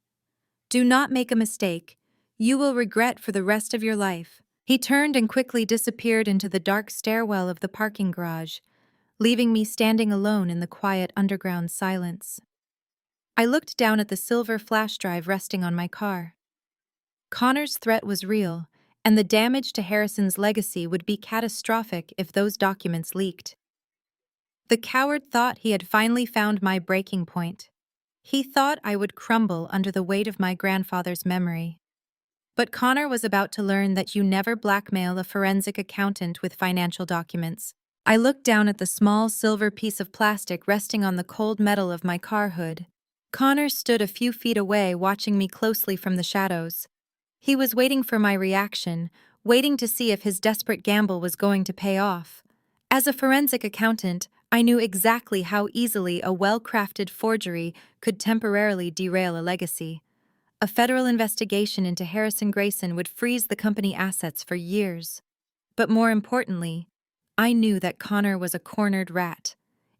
Do not make a mistake. You will regret for the rest of your life. He turned and quickly disappeared into the dark stairwell of the parking garage, leaving me standing alone in the quiet underground silence. I looked down at the silver flash drive resting on my car. Connor's threat was real, and the damage to Harrison's legacy would be catastrophic if those documents leaked. The coward thought he had finally found my breaking point. He thought I would crumble under the weight of my grandfather's memory. But Connor was about to learn that you never blackmail a forensic accountant with financial documents. I looked down at the small silver piece of plastic resting on the cold metal of my car hood. Connor stood a few feet away, watching me closely from the shadows. He was waiting for my reaction, waiting to see if his desperate gamble was going to pay off. As a forensic accountant, I knew exactly how easily a well-crafted forgery could temporarily derail a legacy. A federal investigation into Harrison Grayson would freeze the company assets for years. But more importantly, I knew that Connor was a cornered rat.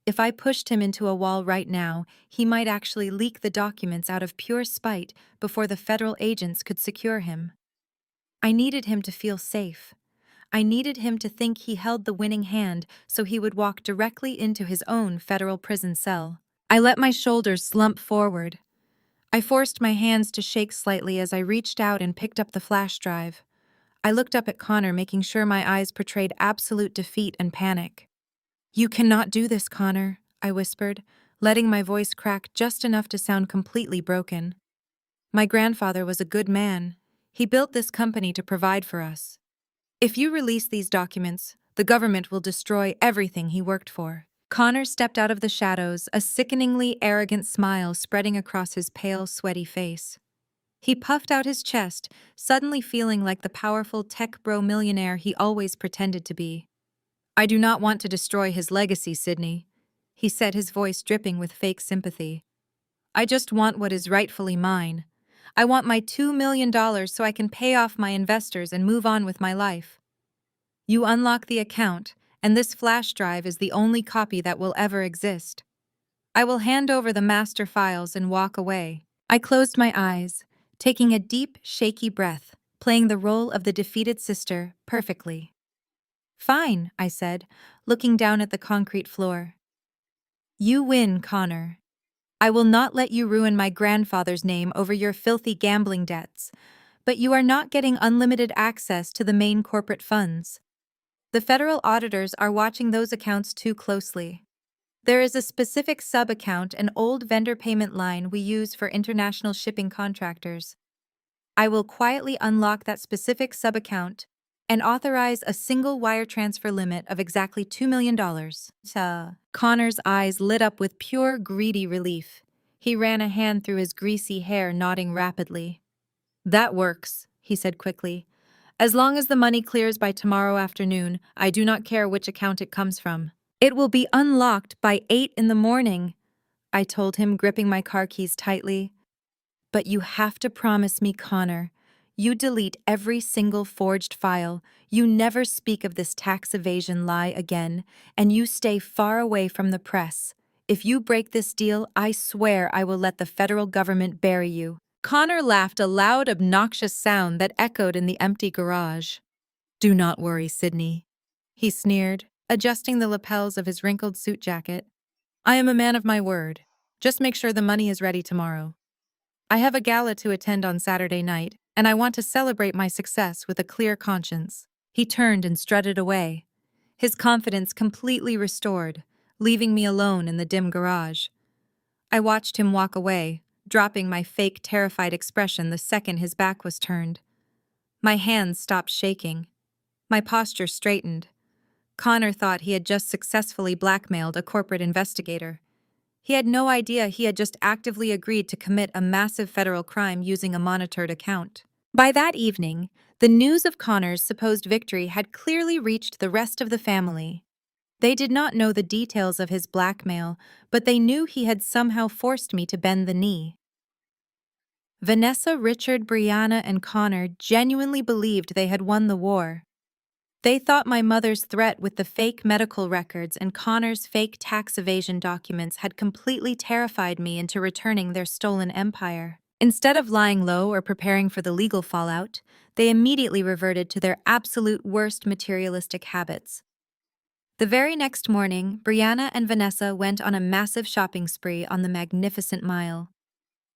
If I pushed him into a wall right now, he might actually leak the documents out of pure spite before the federal agents could secure him. I needed him to feel safe. I needed him to think he held the winning hand so he would walk directly into his own federal prison cell. I let my shoulders slump forward. I forced my hands to shake slightly as I reached out and picked up the flash drive. I looked up at Connor, making sure my eyes portrayed absolute defeat and panic. "You cannot do this, Connor," I whispered, letting my voice crack just enough to sound completely broken. "My grandfather was a good man. He built this company to provide for us. If you release these documents, the government will destroy everything he worked for." Connor stepped out of the shadows, a sickeningly arrogant smile spreading across his pale, sweaty face. He puffed out his chest, suddenly feeling like the powerful tech bro millionaire he always pretended to be. "I do not want to destroy his legacy, Sydney," he said, his voice dripping with fake sympathy. "I just want what is rightfully mine. I want my $2 million so I can pay off my investors and move on with my life. You unlock the account, and this flash drive is the only copy that will ever exist. I will hand over the master files and walk away." I closed my eyes, taking a deep, shaky breath, playing the role of the defeated sister perfectly. "Fine," I said, looking down at the concrete floor. "You win, Connor. I will not let you ruin my grandfather's name over your filthy gambling debts, but you are not getting unlimited access to the main corporate funds. The federal auditors are watching those accounts too closely. There is a specific sub-account, an old vendor payment line we use for international shipping contractors. I will quietly unlock that specific sub-account and authorize a single wire transfer limit of exactly $2 million. Connor's eyes lit up with pure, greedy relief. He ran a hand through his greasy hair, nodding rapidly. "That works," he said quickly. "As long as the money clears by tomorrow afternoon, I do not care which account it comes from." "It will be unlocked by 8 in the morning," I told him, gripping my car keys tightly. "But you have to promise me, Connor. You delete every single forged file, you never speak of this tax evasion lie again, and you stay far away from the press. If you break this deal, I swear I will let the federal government bury you." Connor laughed, a loud, obnoxious sound that echoed in the empty garage. "Do not worry, Sydney," he sneered, adjusting the lapels of his wrinkled suit jacket. "I am a man of my word. Just make sure the money is ready tomorrow. I have a gala to attend on Saturday night, and I want to celebrate my success with a clear conscience." He turned and strutted away, his confidence completely restored, leaving me alone in the dim garage. I watched him walk away, dropping my fake, terrified expression the second his back was turned. My hands stopped shaking. My posture straightened. Connor thought he had just successfully blackmailed a corporate investigator. He had no idea he had just actively agreed to commit a massive federal crime using a monitored account. By that evening, the news of Connor's supposed victory had clearly reached the rest of the family. They did not know the details of his blackmail, but they knew he had somehow forced me to bend the knee. Vanessa, Richard, Brianna, and Connor genuinely believed they had won the war. They thought my mother's threat with the fake medical records and Connor's fake tax evasion documents had completely terrified me into returning their stolen empire. Instead of lying low or preparing for the legal fallout, they immediately reverted to their absolute worst materialistic habits. The very next morning, Brianna and Vanessa went on a massive shopping spree on the Magnificent Mile.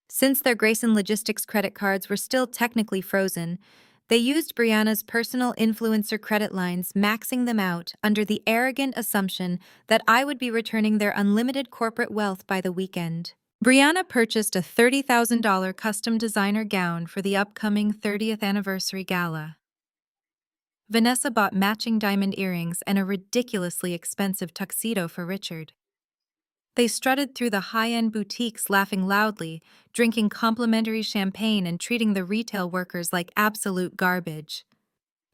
Since their Grayson Logistics credit cards were still technically frozen, they used Brianna's personal influencer credit lines, maxing them out under the arrogant assumption that I would be returning their unlimited corporate wealth by the weekend. Brianna purchased a $30,000 custom designer gown for the upcoming 30th anniversary gala. Vanessa bought matching diamond earrings and a ridiculously expensive tuxedo for Richard. They strutted through the high-end boutiques laughing loudly, drinking complimentary champagne and treating the retail workers like absolute garbage.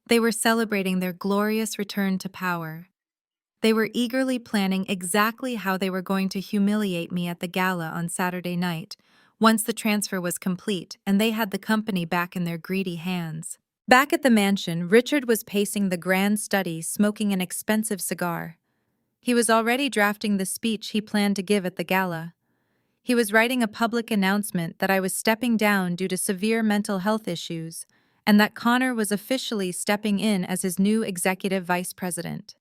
They were celebrating their glorious return to power. They were eagerly planning exactly how they were going to humiliate me at the gala on Saturday night, once the transfer was complete and they had the company back in their greedy hands. Back at the mansion, Richard was pacing the grand study, smoking an expensive cigar. He was already drafting the speech he planned to give at the gala. He was writing a public announcement that I was stepping down due to severe mental health issues, and that Connor was officially stepping in as his new executive vice president.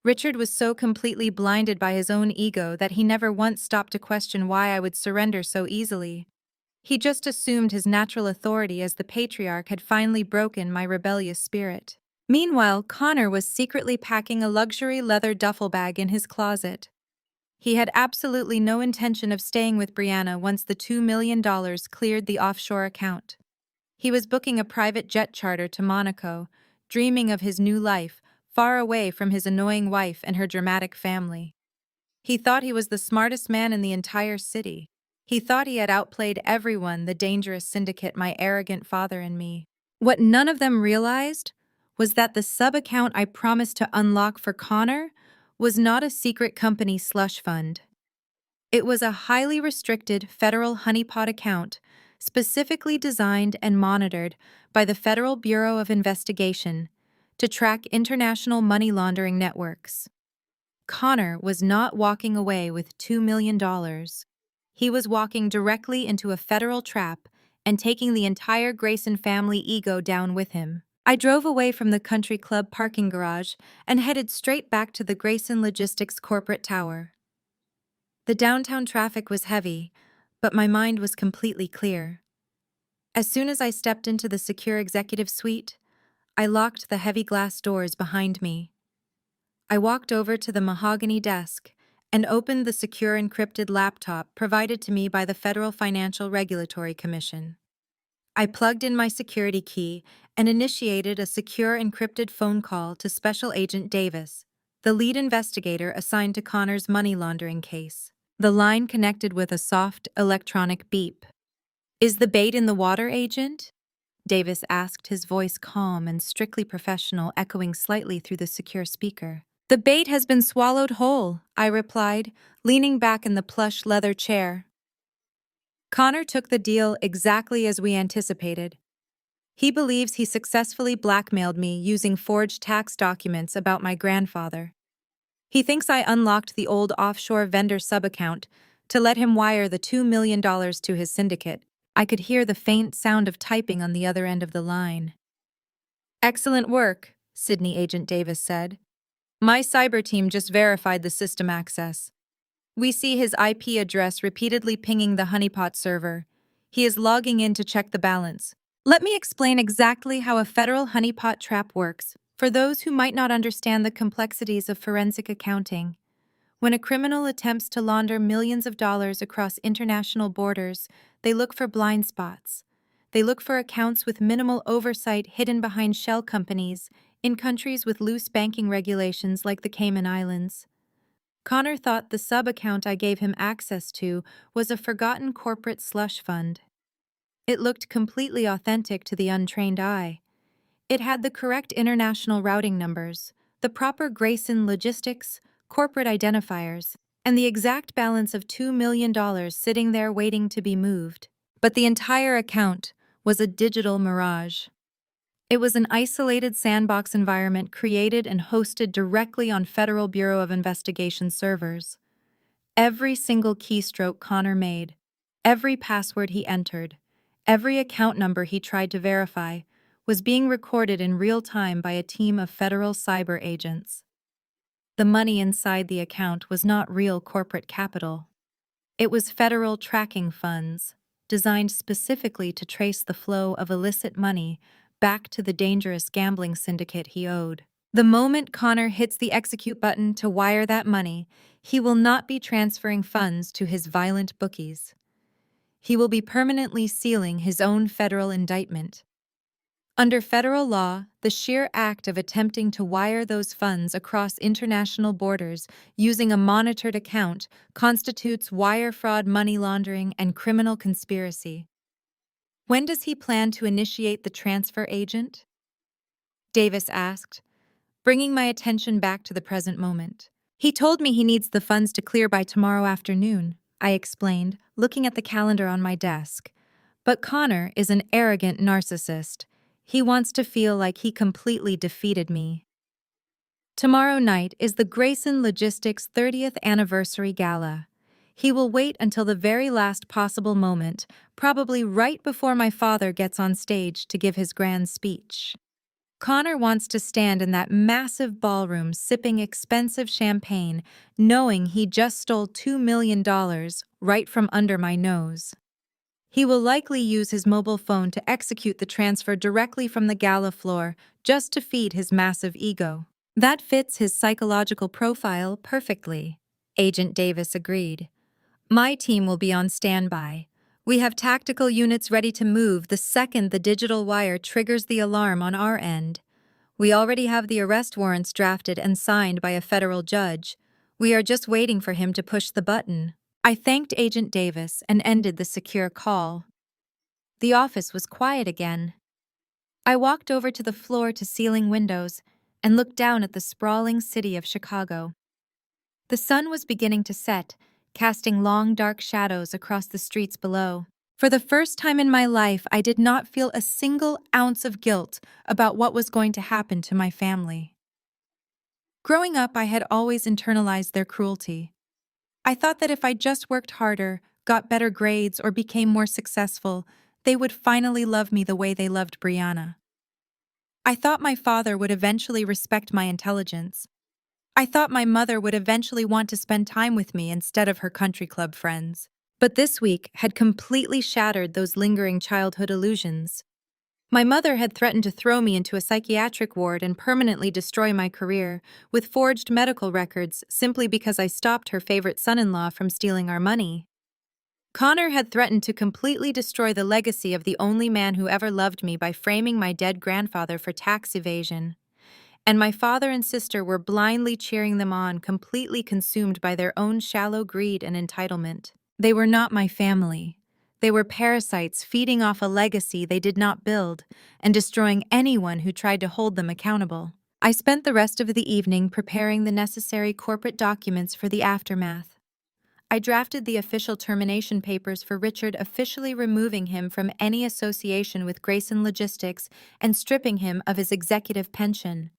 Richard was so completely blinded by his own ego that he never once stopped to question why I would surrender so easily. He just assumed his natural authority as the patriarch had finally broken my rebellious spirit. Meanwhile, Connor was secretly packing a luxury leather duffel bag in his closet. He had absolutely no intention of staying with Brianna once the $2 million cleared the offshore account. He was booking a private jet charter to Monaco, dreaming of his new life, far away from his annoying wife and her dramatic family. He thought he was the smartest man in the entire city. He thought he had outplayed everyone, the dangerous syndicate, my arrogant father, and me. What none of them realized was that the sub-account I promised to unlock for Connor was not a secret company slush fund. It was a highly restricted federal honeypot account, specifically designed and monitored by the Federal Bureau of Investigation to track international money laundering networks. Connor was not walking away with $2 million. He was walking directly into a federal trap and taking the entire Grayson family ego down with him. I drove away from the country club parking garage and headed straight back to the Grayson Logistics corporate tower. The downtown traffic was heavy, but my mind was completely clear. As soon as I stepped into the secure executive suite, I locked the heavy glass doors behind me. I walked over to the mahogany desk and opened the secure encrypted laptop provided to me by the Federal Financial Regulatory Commission. I plugged in my security key and initiated a secure encrypted phone call to Special Agent Davis, the lead investigator assigned to Connor's money laundering case. The line connected with a soft, electronic beep. "Is the bait in the water, Agent?" Davis asked, his voice calm and strictly professional, echoing slightly through the secure speaker. "The bait has been swallowed whole," I replied, leaning back in the plush leather chair. Connor took the deal exactly as we anticipated. He believes he successfully blackmailed me using forged tax documents about my grandfather. He thinks I unlocked the old offshore vendor sub-account to let him wire the $2 million to his syndicate. I could hear the faint sound of typing on the other end of the line. "Excellent work," Sydney Agent Davis said. "My cyber team just verified the system access. We see his IP address repeatedly pinging the honeypot server. He is logging in to check the balance. Let me explain exactly how a federal honeypot trap works, for those who might not understand the complexities of forensic accounting. When a criminal attempts to launder millions of dollars across international borders, they look for blind spots. They look for accounts with minimal oversight hidden behind shell companies in countries with loose banking regulations like the Cayman Islands. Connor thought the sub-account I gave him access to was a forgotten corporate slush fund. It looked completely authentic to the untrained eye. It had the correct international routing numbers, the proper Grayson Logistics, corporate identifiers, and the exact balance of $2 million sitting there waiting to be moved. But the entire account was a digital mirage. It was an isolated sandbox environment created and hosted directly on Federal Bureau of Investigation servers. Every single keystroke Connor made, every password he entered, every account number he tried to verify, was being recorded in real time by a team of federal cyber agents. The money inside the account was not real corporate capital. It was federal tracking funds, designed specifically to trace the flow of illicit money back to the dangerous gambling syndicate he owed. The moment Connor hits the execute button to wire that money, he will not be transferring funds to his violent bookies. He will be permanently sealing his own federal indictment. Under federal law, the sheer act of attempting to wire those funds across international borders using a monitored account constitutes wire fraud, money laundering, and criminal conspiracy. When does he plan to initiate the transfer, Agent? Davis asked, bringing my attention back to the present moment. He told me he needs the funds to clear by tomorrow afternoon, I explained, looking at the calendar on my desk. But Connor is an arrogant narcissist. He wants to feel like he completely defeated me. Tomorrow night is the Grayson Logistics 30th anniversary gala. He will wait until the very last possible moment, probably right before my father gets on stage to give his grand speech. Connor wants to stand in that massive ballroom sipping expensive champagne, knowing he just stole $2 million right from under my nose. He will likely use his mobile phone to execute the transfer directly from the gala floor, just to feed his massive ego. That fits his psychological profile perfectly, Agent Davis agreed. My team will be on standby. We have tactical units ready to move the second the digital wire triggers the alarm on our end. We already have the arrest warrants drafted and signed by a federal judge. We are just waiting for him to push the button. I thanked Agent Davis and ended the secure call. The office was quiet again. I walked over to the floor-to-ceiling windows and looked down at the sprawling city of Chicago. The sun was beginning to set, casting long, dark shadows across the streets below. For the first time in my life, I did not feel a single ounce of guilt about what was going to happen to my family. Growing up, I had always internalized their cruelty. I thought that if I just worked harder, got better grades, or became more successful, they would finally love me the way they loved Brianna. I thought my father would eventually respect my intelligence. I thought my mother would eventually want to spend time with me instead of her country club friends. But this week had completely shattered those lingering childhood illusions. My mother had threatened to throw me into a psychiatric ward and permanently destroy my career with forged medical records simply because I stopped her favorite son-in-law from stealing our money. Connor had threatened to completely destroy the legacy of the only man who ever loved me by framing my dead grandfather for tax evasion. And my father and sister were blindly cheering them on, completely consumed by their own shallow greed and entitlement. They were not my family. They were parasites feeding off a legacy they did not build and destroying anyone who tried to hold them accountable. I spent the rest of the evening preparing the necessary corporate documents for the aftermath. I drafted the official termination papers for Richard, officially removing him from any association with Grayson Logistics and stripping him of his executive pension.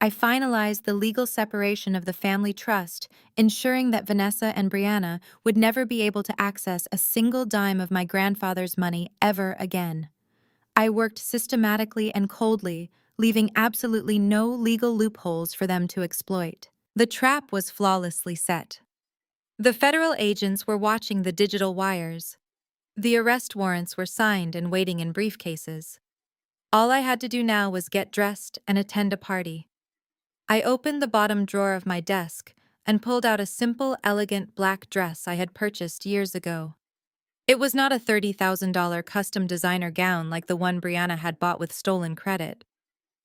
I finalized the legal separation of the family trust, ensuring that Vanessa and Brianna would never be able to access a single dime of my grandfather's money ever again. I worked systematically and coldly, leaving absolutely no legal loopholes for them to exploit. The trap was flawlessly set. The federal agents were watching the digital wires. The arrest warrants were signed and waiting in briefcases. All I had to do now was get dressed and attend a party. I opened the bottom drawer of my desk and pulled out a simple, elegant black dress I had purchased years ago. It was not a $30,000 custom designer gown like the one Brianna had bought with stolen credit.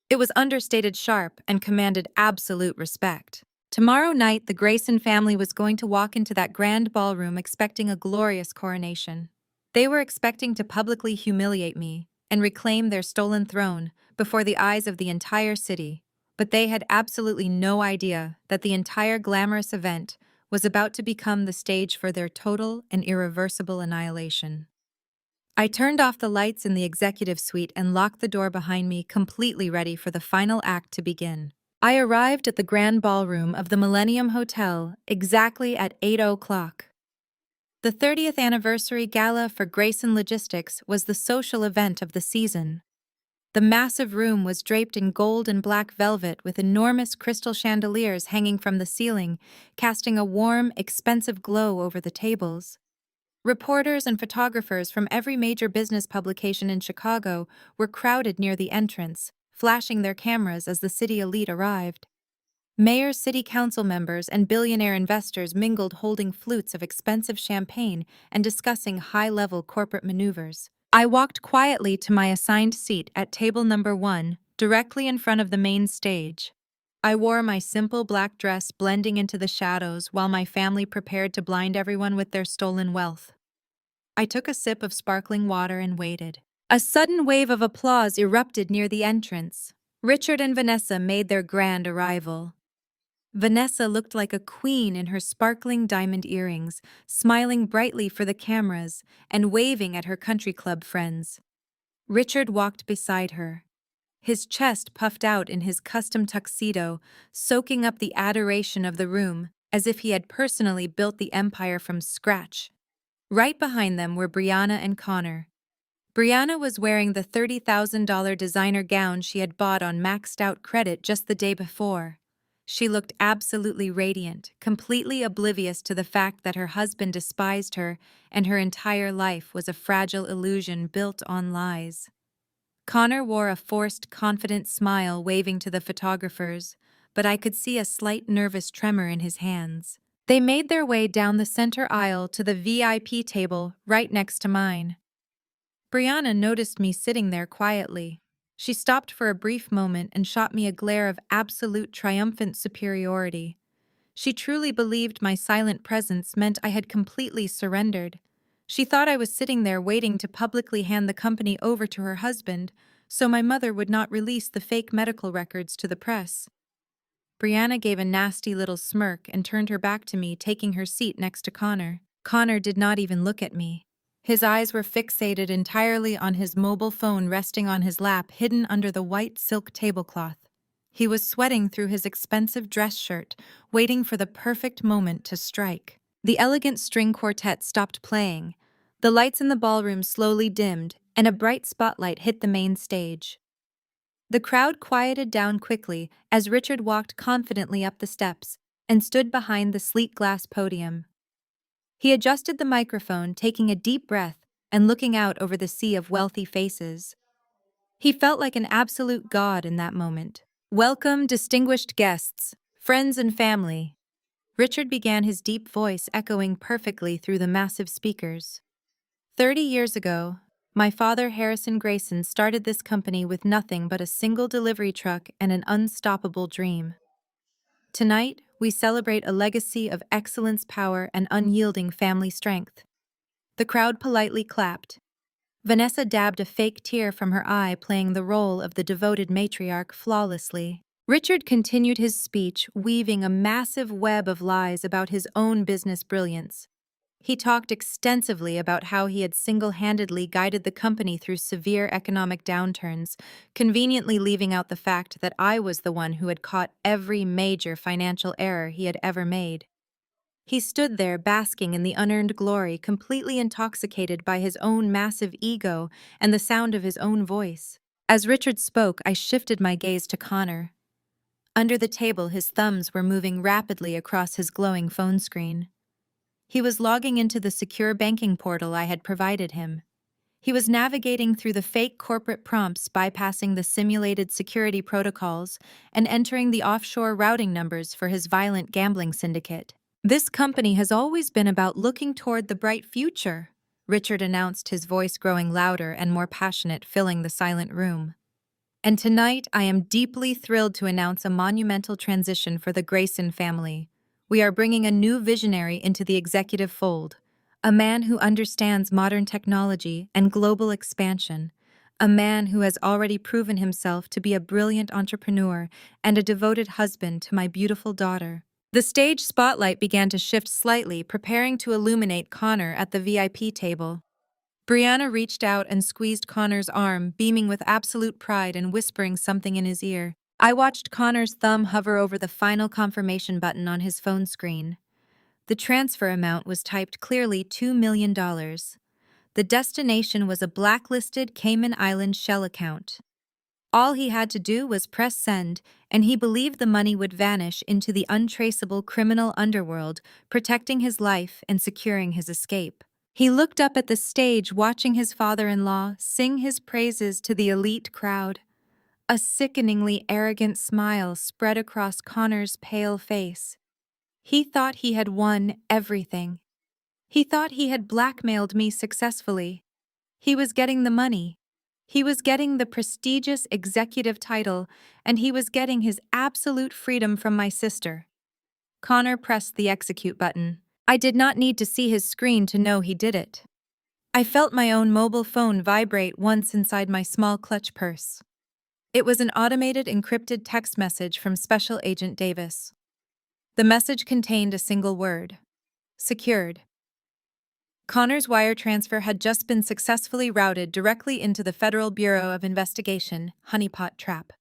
It was understated sharp and commanded absolute respect. Tomorrow night, the Grayson family was going to walk into that grand ballroom expecting a glorious coronation. They were expecting to publicly humiliate me and reclaim their stolen throne before the eyes of the entire city. But they had absolutely no idea that the entire glamorous event was about to become the stage for their total and irreversible annihilation. I turned off the lights in the executive suite and locked the door behind me, completely ready for the final act to begin. I arrived at the grand ballroom of the Millennium Hotel exactly at 8 o'clock. The 30th anniversary gala for Grayson Logistics was the social event of the season. The massive room was draped in gold and black velvet with enormous crystal chandeliers hanging from the ceiling, casting a warm, expensive glow over the tables. Reporters and photographers from every major business publication in Chicago were crowded near the entrance, flashing their cameras as the city elite arrived. Mayors, city council members, and billionaire investors mingled, holding flutes of expensive champagne and discussing high-level corporate maneuvers. I walked quietly to my assigned seat at table number 1, directly in front of the main stage. I wore my simple black dress, blending into the shadows while my family prepared to blind everyone with their stolen wealth. I took a sip of sparkling water and waited. A sudden wave of applause erupted near the entrance. Richard and Vanessa made their grand arrival. Vanessa looked like a queen in her sparkling diamond earrings, smiling brightly for the cameras and waving at her country club friends. Richard walked beside her, his chest puffed out in his custom tuxedo, soaking up the adoration of the room as if he had personally built the empire from scratch. Right behind them were Brianna and Connor. Brianna was wearing the $30,000 designer gown she had bought on maxed-out credit just the day before. She looked absolutely radiant, completely oblivious to the fact that her husband despised her and her entire life was a fragile illusion built on lies. Connor wore a forced, confident smile, waving to the photographers, but I could see a slight nervous tremor in his hands. They made their way down the center aisle to the VIP table right next to mine. Brianna noticed me sitting there quietly. She stopped for a brief moment and shot me a glare of absolute triumphant superiority. She truly believed my silent presence meant I had completely surrendered. She thought I was sitting there waiting to publicly hand the company over to her husband, so my mother would not release the fake medical records to the press. Brianna gave a nasty little smirk and turned her back to me, taking her seat next to Connor. Connor did not even look at me. His eyes were fixated entirely on his mobile phone resting on his lap, hidden under the white silk tablecloth. He was sweating through his expensive dress shirt, waiting for the perfect moment to strike. The elegant string quartet stopped playing. The lights in the ballroom slowly dimmed, and a bright spotlight hit the main stage. The crowd quieted down quickly as Richard walked confidently up the steps and stood behind the sleek glass podium. He adjusted the microphone, taking a deep breath and looking out over the sea of wealthy faces. He felt like an absolute god in that moment. "Welcome, distinguished guests, friends and family." Richard began, his deep voice echoing perfectly through the massive speakers. 30 years ago, my father, Harrison Grayson, started this company with nothing but a single delivery truck and an unstoppable dream. Tonight, we celebrate a legacy of excellence, power, and unyielding family strength. The crowd politely clapped. Vanessa dabbed a fake tear from her eye, playing the role of the devoted matriarch flawlessly. Richard continued his speech, weaving a massive web of lies about his own business brilliance. He talked extensively about how he had single-handedly guided the company through severe economic downturns, conveniently leaving out the fact that I was the one who had caught every major financial error he had ever made. He stood there basking in the unearned glory, completely intoxicated by his own massive ego and the sound of his own voice. As Richard spoke, I shifted my gaze to Connor. Under the table, his thumbs were moving rapidly across his glowing phone screen. He was logging into the secure banking portal I had provided him. He was navigating through the fake corporate prompts, bypassing the simulated security protocols, and entering the offshore routing numbers for his violent gambling syndicate. "This company has always been about looking toward the bright future," Richard announced, his voice growing louder and more passionate, filling the silent room. "And tonight, I am deeply thrilled to announce a monumental transition for the Grayson family. We are bringing a new visionary into the executive fold, a man who understands modern technology and global expansion, a man who has already proven himself to be a brilliant entrepreneur and a devoted husband to my beautiful daughter." The stage spotlight began to shift slightly, preparing to illuminate Connor at the VIP table. Brianna reached out and squeezed Connor's arm, beaming with absolute pride and whispering something in his ear. I watched Connor's thumb hover over the final confirmation button on his phone screen. The transfer amount was typed clearly $2 million. The destination was a blacklisted Cayman Island shell account. All he had to do was press send, and he believed the money would vanish into the untraceable criminal underworld, protecting his life and securing his escape. He looked up at the stage, watching his father-in-law sing his praises to the elite crowd. A sickeningly arrogant smile spread across Connor's pale face. He thought he had won everything. He thought he had blackmailed me successfully. He was getting the money. He was getting the prestigious executive title, and he was getting his absolute freedom from my sister. Connor pressed the execute button. I did not need to see his screen to know he did it. I felt my own mobile phone vibrate once inside my small clutch purse. It was an automated encrypted text message from Special Agent Davis. The message contained a single word: secured. Connor's wire transfer had just been successfully routed directly into the Federal Bureau of Investigation honeypot trap.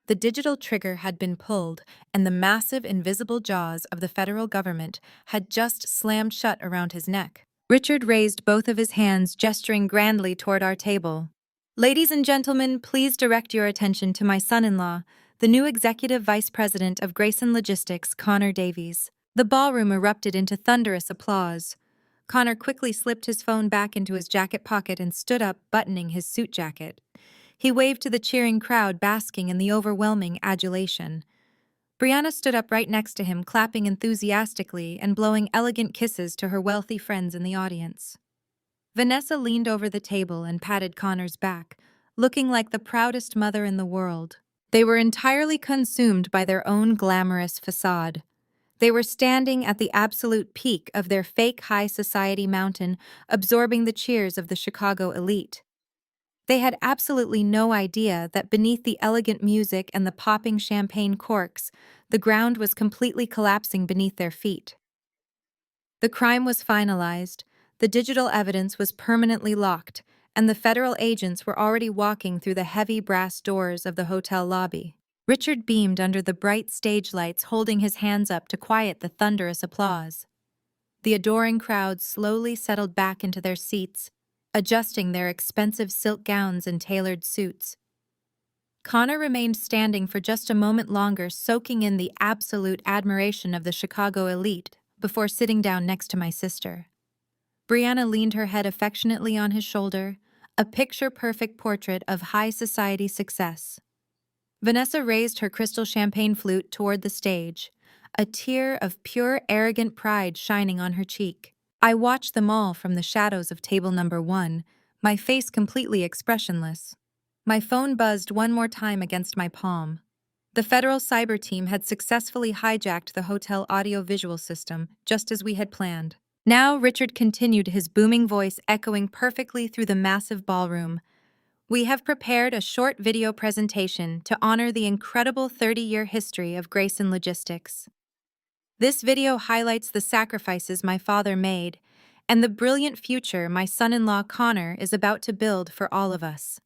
The digital trigger had been pulled, and the massive invisible jaws of the federal government had just slammed shut around his neck. Richard raised both of his hands, gesturing grandly toward our table. Ladies and gentlemen, please direct your attention to my son-in-law, the new executive vice president of Grayson Logistics, Connor Davies. The ballroom erupted into thunderous applause. Connor quickly slipped his phone back into his jacket pocket and stood up, buttoning his suit jacket. He waved to the cheering crowd, basking in the overwhelming adulation. Brianna stood up right next to him, clapping enthusiastically and blowing elegant kisses to her wealthy friends in the audience. Vanessa leaned over the table and patted Connor's back, looking like the proudest mother in the world. They were entirely consumed by their own glamorous facade. They were standing at the absolute peak of their fake high society mountain, absorbing the cheers of the Chicago elite. They had absolutely no idea that beneath the elegant music and the popping champagne corks, the ground was completely collapsing beneath their feet. The crime was finalized, the digital evidence was permanently locked, and the federal agents were already walking through the heavy brass doors of the hotel lobby. Richard beamed under the bright stage lights, holding his hands up to quiet the thunderous applause. The adoring crowd slowly settled back into their seats, adjusting their expensive silk gowns and tailored suits. Connor remained standing for just a moment longer, soaking in the absolute admiration of the Chicago elite before sitting down next to my sister. Brianna leaned her head affectionately on his shoulder, a picture-perfect portrait of high society success. Vanessa raised her crystal champagne flute toward the stage, a tear of pure arrogant pride shining on her cheek. I watched them all from the shadows of table number 1, my face completely expressionless. My phone buzzed one more time against my palm. The federal cyber team had successfully hijacked the hotel audio-visual system, just as we had planned. Now Richard continued, his booming voice echoing perfectly through the massive ballroom. We have prepared a short video presentation to honor the incredible 30-year history of Grayson Logistics. This video highlights the sacrifices my father made and the brilliant future my son-in-law Connor is about to build for all of us.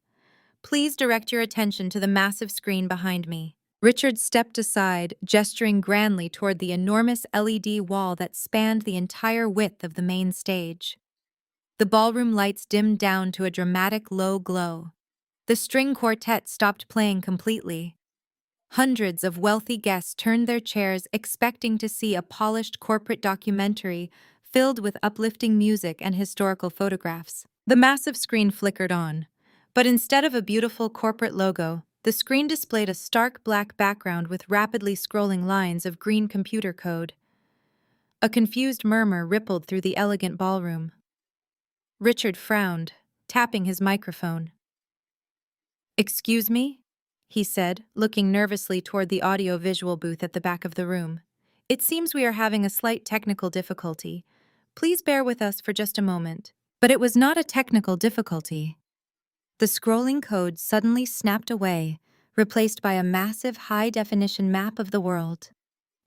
Please direct your attention to the massive screen behind me. Richard stepped aside, gesturing grandly toward the enormous LED wall that spanned the entire width of the main stage. The ballroom lights dimmed down to a dramatic low glow. The string quartet stopped playing completely. Hundreds of wealthy guests turned their chairs, expecting to see a polished corporate documentary filled with uplifting music and historical photographs. The massive screen flickered on, but instead of a beautiful corporate logo, the screen displayed a stark black background with rapidly scrolling lines of green computer code. A confused murmur rippled through the elegant ballroom. Richard frowned, tapping his microphone. "Excuse me?" he said, looking nervously toward the audio-visual booth at the back of the room. "It seems we are having a slight technical difficulty. Please bear with us for just a moment." But it was not a technical difficulty. The scrolling code suddenly snapped away, replaced by a massive high-definition map of the world.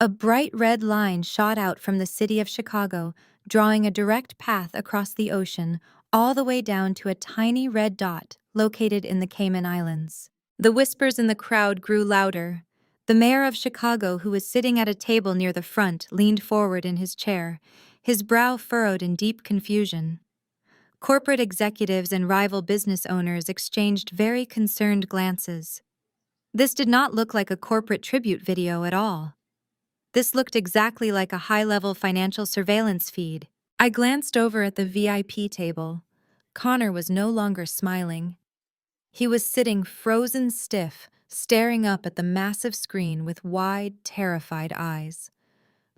A bright red line shot out from the city of Chicago, drawing a direct path across the ocean, all the way down to a tiny red dot located in the Cayman Islands. The whispers in the crowd grew louder. The mayor of Chicago, who was sitting at a table near the front, leaned forward in his chair, his brow furrowed in deep confusion. Corporate executives and rival business owners exchanged very concerned glances. This did not look like a corporate tribute video at all. This looked exactly like a high-level financial surveillance feed. I glanced over at the VIP table. Connor was no longer smiling. He was sitting frozen stiff, staring up at the massive screen with wide, terrified eyes.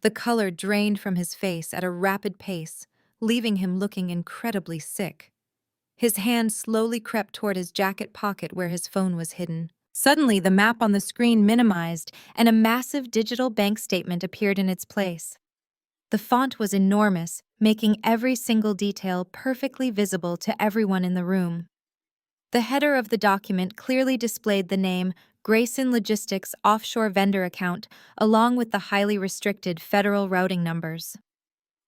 The color drained from his face at a rapid pace, leaving him looking incredibly sick. His hand slowly crept toward his jacket pocket where his phone was hidden. Suddenly, the map on the screen minimized, and a massive digital bank statement appeared in its place. The font was enormous, making every single detail perfectly visible to everyone in the room. The header of the document clearly displayed the name Grayson Logistics Offshore Vendor Account, along with the highly restricted federal routing numbers.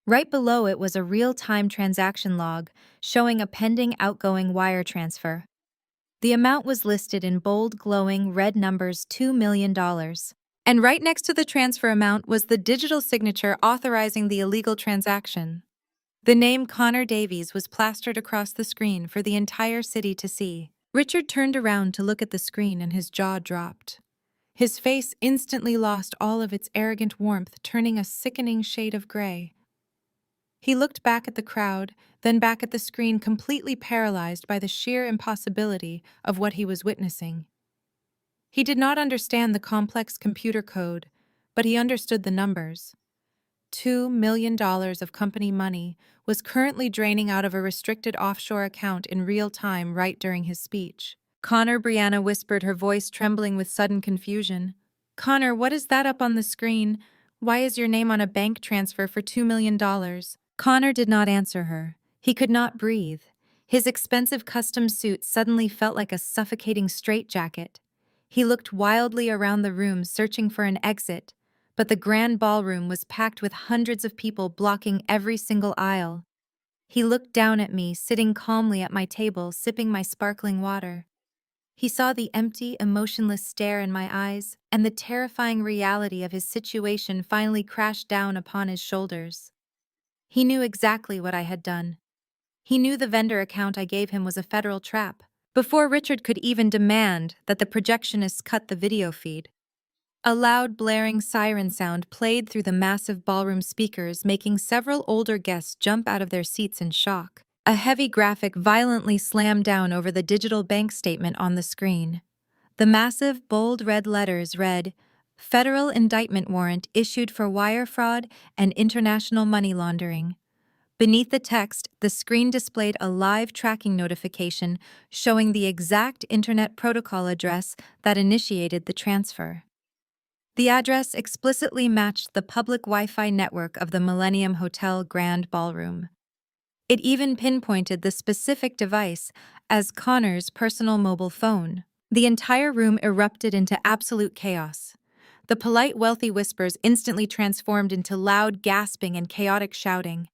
Right below it was a real-time transaction log showing a pending outgoing wire transfer. The amount was listed in bold, glowing red numbers, $2 million. And right next to the transfer amount was the digital signature authorizing the illegal transaction. The name Connor Davies was plastered across the screen for the entire city to see. Richard turned around to look at the screen and his jaw dropped. His face instantly lost all of its arrogant warmth, turning a sickening shade of gray. He looked back at the crowd, then back at the screen, completely paralyzed by the sheer impossibility of what he was witnessing. He did not understand the complex computer code, but he understood the numbers. $2 million of company money was currently draining out of a restricted offshore account in real time right during his speech. "Connor," Brianna whispered, her voice trembling with sudden confusion. "Connor, what is that up on the screen? Why is your name on a bank transfer for $2 million? Connor did not answer her. He could not breathe. His expensive custom suit suddenly felt like a suffocating straitjacket. He looked wildly around the room, searching for an exit, but the grand ballroom was packed with hundreds of people blocking every single aisle. He looked down at me, sitting calmly at my table, sipping my sparkling water. He saw the empty, emotionless stare in my eyes, and the terrifying reality of his situation finally crashed down upon his shoulders. He knew exactly what I had done. He knew the vendor account I gave him was a federal trap, before Richard could even demand that the projectionists cut the video feed. A loud, blaring siren sound played through the massive ballroom speakers, making several older guests jump out of their seats in shock. A heavy graphic violently slammed down over the digital bank statement on the screen. The massive, bold red letters read, "Federal Indictment Warrant Issued for Wire Fraud and International Money Laundering." Beneath the text, the screen displayed a live tracking notification showing the exact Internet Protocol address that initiated the transfer. The address explicitly matched the public Wi-Fi network of the Millennium Hotel Grand Ballroom. It even pinpointed the specific device as Connor's personal mobile phone. The entire room erupted into absolute chaos. The polite, wealthy whispers instantly transformed into loud gasping and chaotic shouting.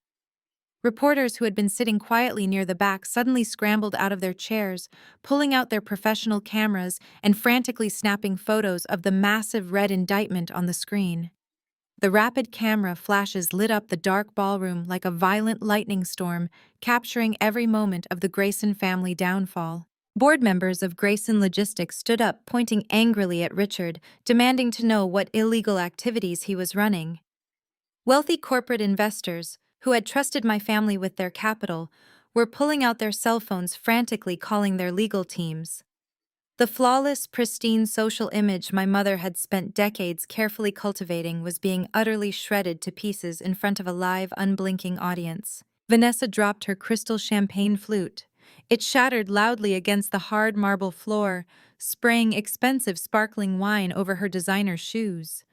Reporters who had been sitting quietly near the back suddenly scrambled out of their chairs, pulling out their professional cameras and frantically snapping photos of the massive red indictment on the screen. The rapid camera flashes lit up the dark ballroom like a violent lightning storm, capturing every moment of the Grayson family downfall. Board members of Grayson Logistics stood up, pointing angrily at Richard, demanding to know what illegal activities he was running. Wealthy corporate investors, who had trusted my family with their capital, were pulling out their cell phones, frantically calling their legal teams. The flawless, pristine social image my mother had spent decades carefully cultivating was being utterly shredded to pieces in front of a live, unblinking audience. Vanessa dropped her crystal champagne flute. It shattered loudly against the hard marble floor, spraying expensive sparkling wine over her designer shoes.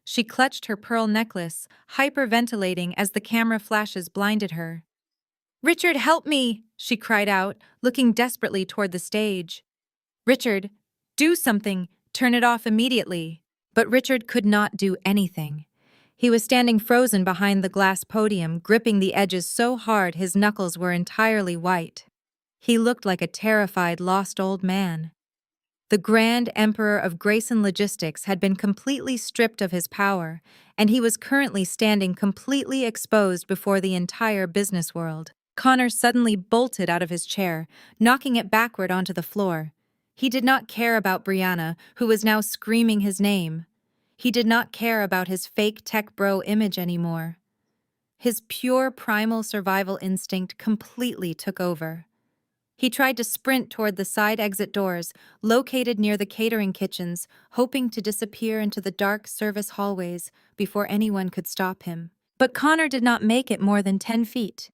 She clutched her pearl necklace, hyperventilating as the camera flashes blinded her. "Richard, help me!" she cried out, looking desperately toward the stage. "Richard, do something! Turn it off immediately!" But Richard could not do anything. He was standing frozen behind the glass podium, gripping the edges so hard his knuckles were entirely white. He looked like a terrified, lost old man. The Grand Emperor of Grayson Logistics had been completely stripped of his power, and he was currently standing completely exposed before the entire business world. Connor suddenly bolted out of his chair, knocking it backward onto the floor. He did not care about Brianna, who was now screaming his name. He did not care about his fake tech bro image anymore. His pure primal survival instinct completely took over. He tried to sprint toward the side exit doors, located near the catering kitchens, hoping to disappear into the dark service hallways before anyone could stop him. But Connor did not make it more than 10 feet.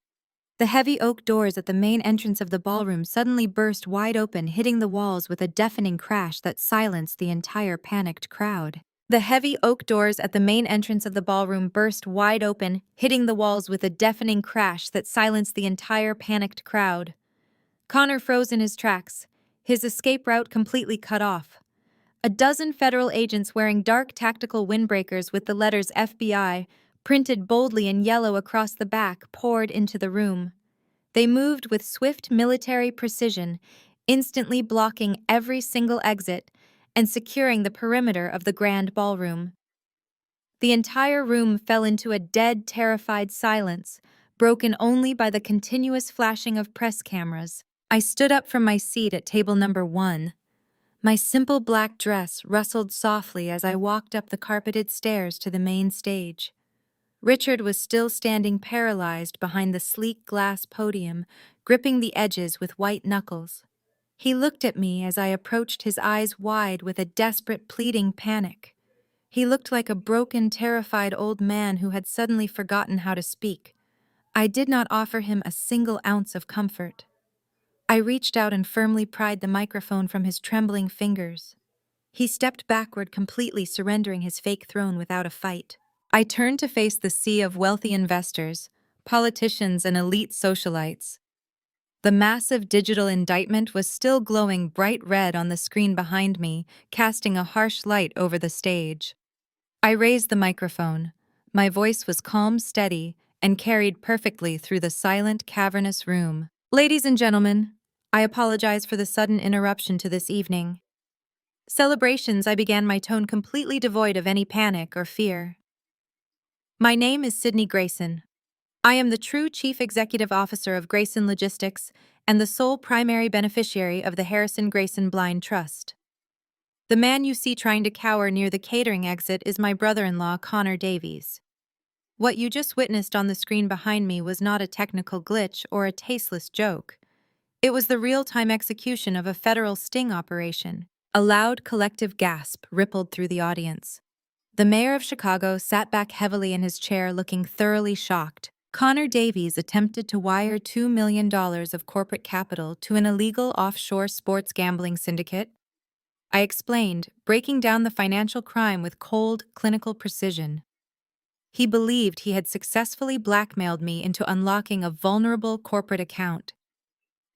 The heavy oak doors at the main entrance of the ballroom suddenly burst wide open, hitting the walls with a deafening crash that silenced the entire panicked crowd. The heavy oak doors at the main entrance of the ballroom burst wide open, hitting the walls with a deafening crash that silenced the entire panicked crowd. Connor froze in his tracks, his escape route completely cut off. A dozen federal agents wearing dark tactical windbreakers with the letters FBI, printed boldly in yellow across the back, poured into the room. They moved with swift military precision, instantly blocking every single exit and securing the perimeter of the grand ballroom. The entire room fell into a dead, terrified silence, broken only by the continuous flashing of press cameras. I stood up from my seat at table number 1. My simple black dress rustled softly as I walked up the carpeted stairs to the main stage. Richard was still standing paralyzed behind the sleek glass podium, gripping the edges with white knuckles. He looked at me as I approached, his eyes wide with a desperate, pleading panic. He looked like a broken, terrified old man who had suddenly forgotten how to speak. I did not offer him a single ounce of comfort. I reached out and firmly pried the microphone from his trembling fingers. He stepped backward, completely surrendering his fake throne without a fight. I turned to face the sea of wealthy investors, politicians, and elite socialites. The massive digital indictment was still glowing bright red on the screen behind me, casting a harsh light over the stage. I raised the microphone. My voice was calm, steady, and carried perfectly through the silent, cavernous room. Ladies and gentlemen, I apologize for the sudden interruption to this evening. Celebrations, I began, my tone completely devoid of any panic or fear. My name is Sydney Grayson. I am the true Chief Executive Officer of Grayson Logistics and the sole primary beneficiary of the Harrison Grayson Blind Trust. The man you see trying to cower near the catering exit is my brother-in-law, Connor Davies. What you just witnessed on the screen behind me was not a technical glitch or a tasteless joke. It was the real-time execution of a federal sting operation. A loud, collective gasp rippled through the audience. The mayor of Chicago sat back heavily in his chair, looking thoroughly shocked. Connor Davies attempted to wire $2 million of corporate capital to an illegal offshore sports gambling syndicate. I explained, breaking down the financial crime with cold, clinical precision. He believed he had successfully blackmailed me into unlocking a vulnerable corporate account.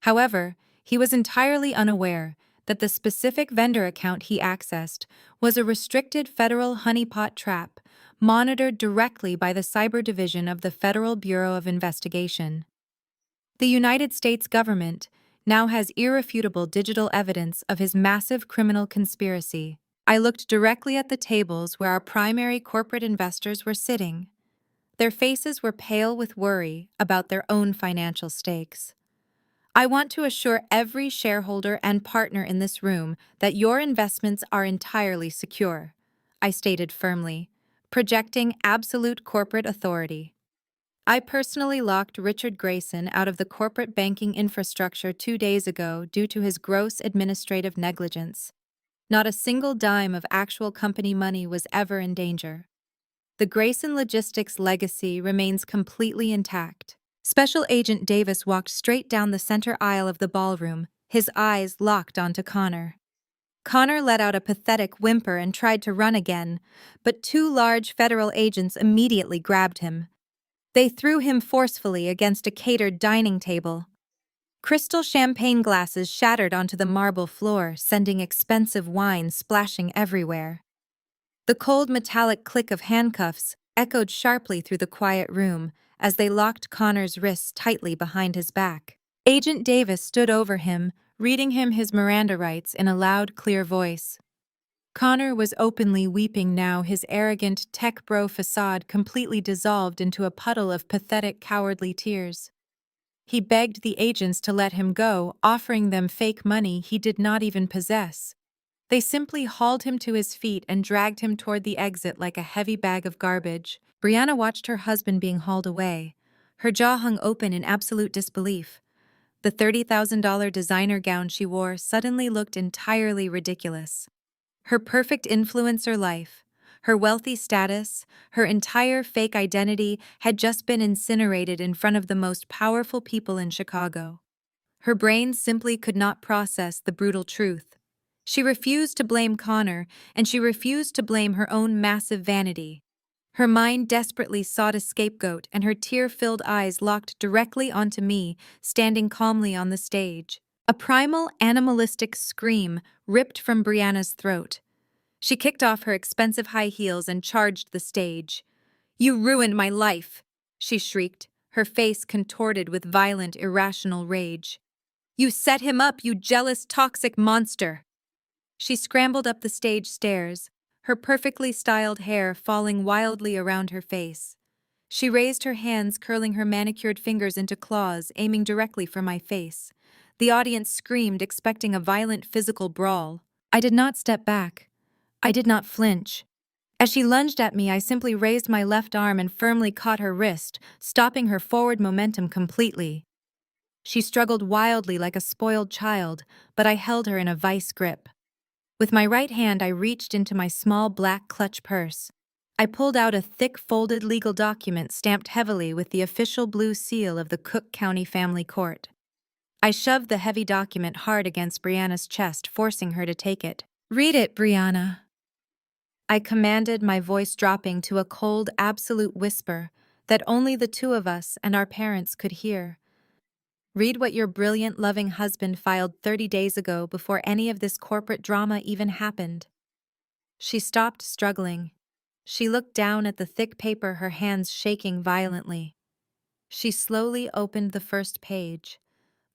However, he was entirely unaware that the specific vendor account he accessed was a restricted federal honeypot trap monitored directly by the Cyber Division of the Federal Bureau of Investigation. The United States government now has irrefutable digital evidence of his massive criminal conspiracy. I looked directly at the tables where our primary corporate investors were sitting. Their faces were pale with worry about their own financial stakes. I want to assure every shareholder and partner in this room that your investments are entirely secure, I stated firmly, projecting absolute corporate authority. I personally locked Richard Grayson out of the corporate banking infrastructure 2 days ago due to his gross administrative negligence. Not a single dime of actual company money was ever in danger. The Grayson Logistics legacy remains completely intact. Special Agent Davis walked straight down the center aisle of the ballroom, his eyes locked onto Connor. Connor let out a pathetic whimper and tried to run again, but 2 large federal agents immediately grabbed him. They threw him forcefully against a catered dining table. Crystal champagne glasses shattered onto the marble floor, sending expensive wine splashing everywhere. The cold metallic click of handcuffs echoed sharply through the quiet room as they locked Connor's wrists tightly behind his back. Agent Davis stood over him, reading him his Miranda rights in a loud, clear voice. Connor was openly weeping now, his arrogant tech bro facade completely dissolved into a puddle of pathetic, cowardly tears. He begged the agents to let him go, offering them fake money he did not even possess. They simply hauled him to his feet and dragged him toward the exit like a heavy bag of garbage. Brianna watched her husband being hauled away. Her jaw hung open in absolute disbelief. The $30,000 designer gown she wore suddenly looked entirely ridiculous. Her perfect influencer life, her wealthy status, her entire fake identity had just been incinerated in front of the most powerful people in Chicago. Her brain simply could not process the brutal truth. She refused to blame Connor, and she refused to blame her own massive vanity. Her mind desperately sought a scapegoat, and her tear-filled eyes locked directly onto me, standing calmly on the stage. A primal, animalistic scream ripped from Brianna's throat. She kicked off her expensive high heels and charged the stage. "You ruined my life!" she shrieked, her face contorted with violent, irrational rage. "You set him up, you jealous, toxic monster!" She scrambled up the stage stairs, her perfectly styled hair falling wildly around her face. She raised her hands, curling her manicured fingers into claws, aiming directly for my face. The audience screamed, expecting a violent physical brawl. I did not step back. I did not flinch. As she lunged at me, I simply raised my left arm and firmly caught her wrist, stopping her forward momentum completely. She struggled wildly like a spoiled child, but I held her in a vice grip. With my right hand, I reached into my small black clutch purse. I pulled out a thick folded legal document stamped heavily with the official blue seal of the Cook County Family Court. I shoved the heavy document hard against Brianna's chest, forcing her to take it. "Read it, Brianna," I commanded, my voice dropping to a cold, absolute whisper that only the two of us and our parents could hear. "Read what your brilliant, loving husband filed 30 days ago before any of this corporate drama even happened." She stopped struggling. She looked down at the thick paper, her hands shaking violently. She slowly opened the first page.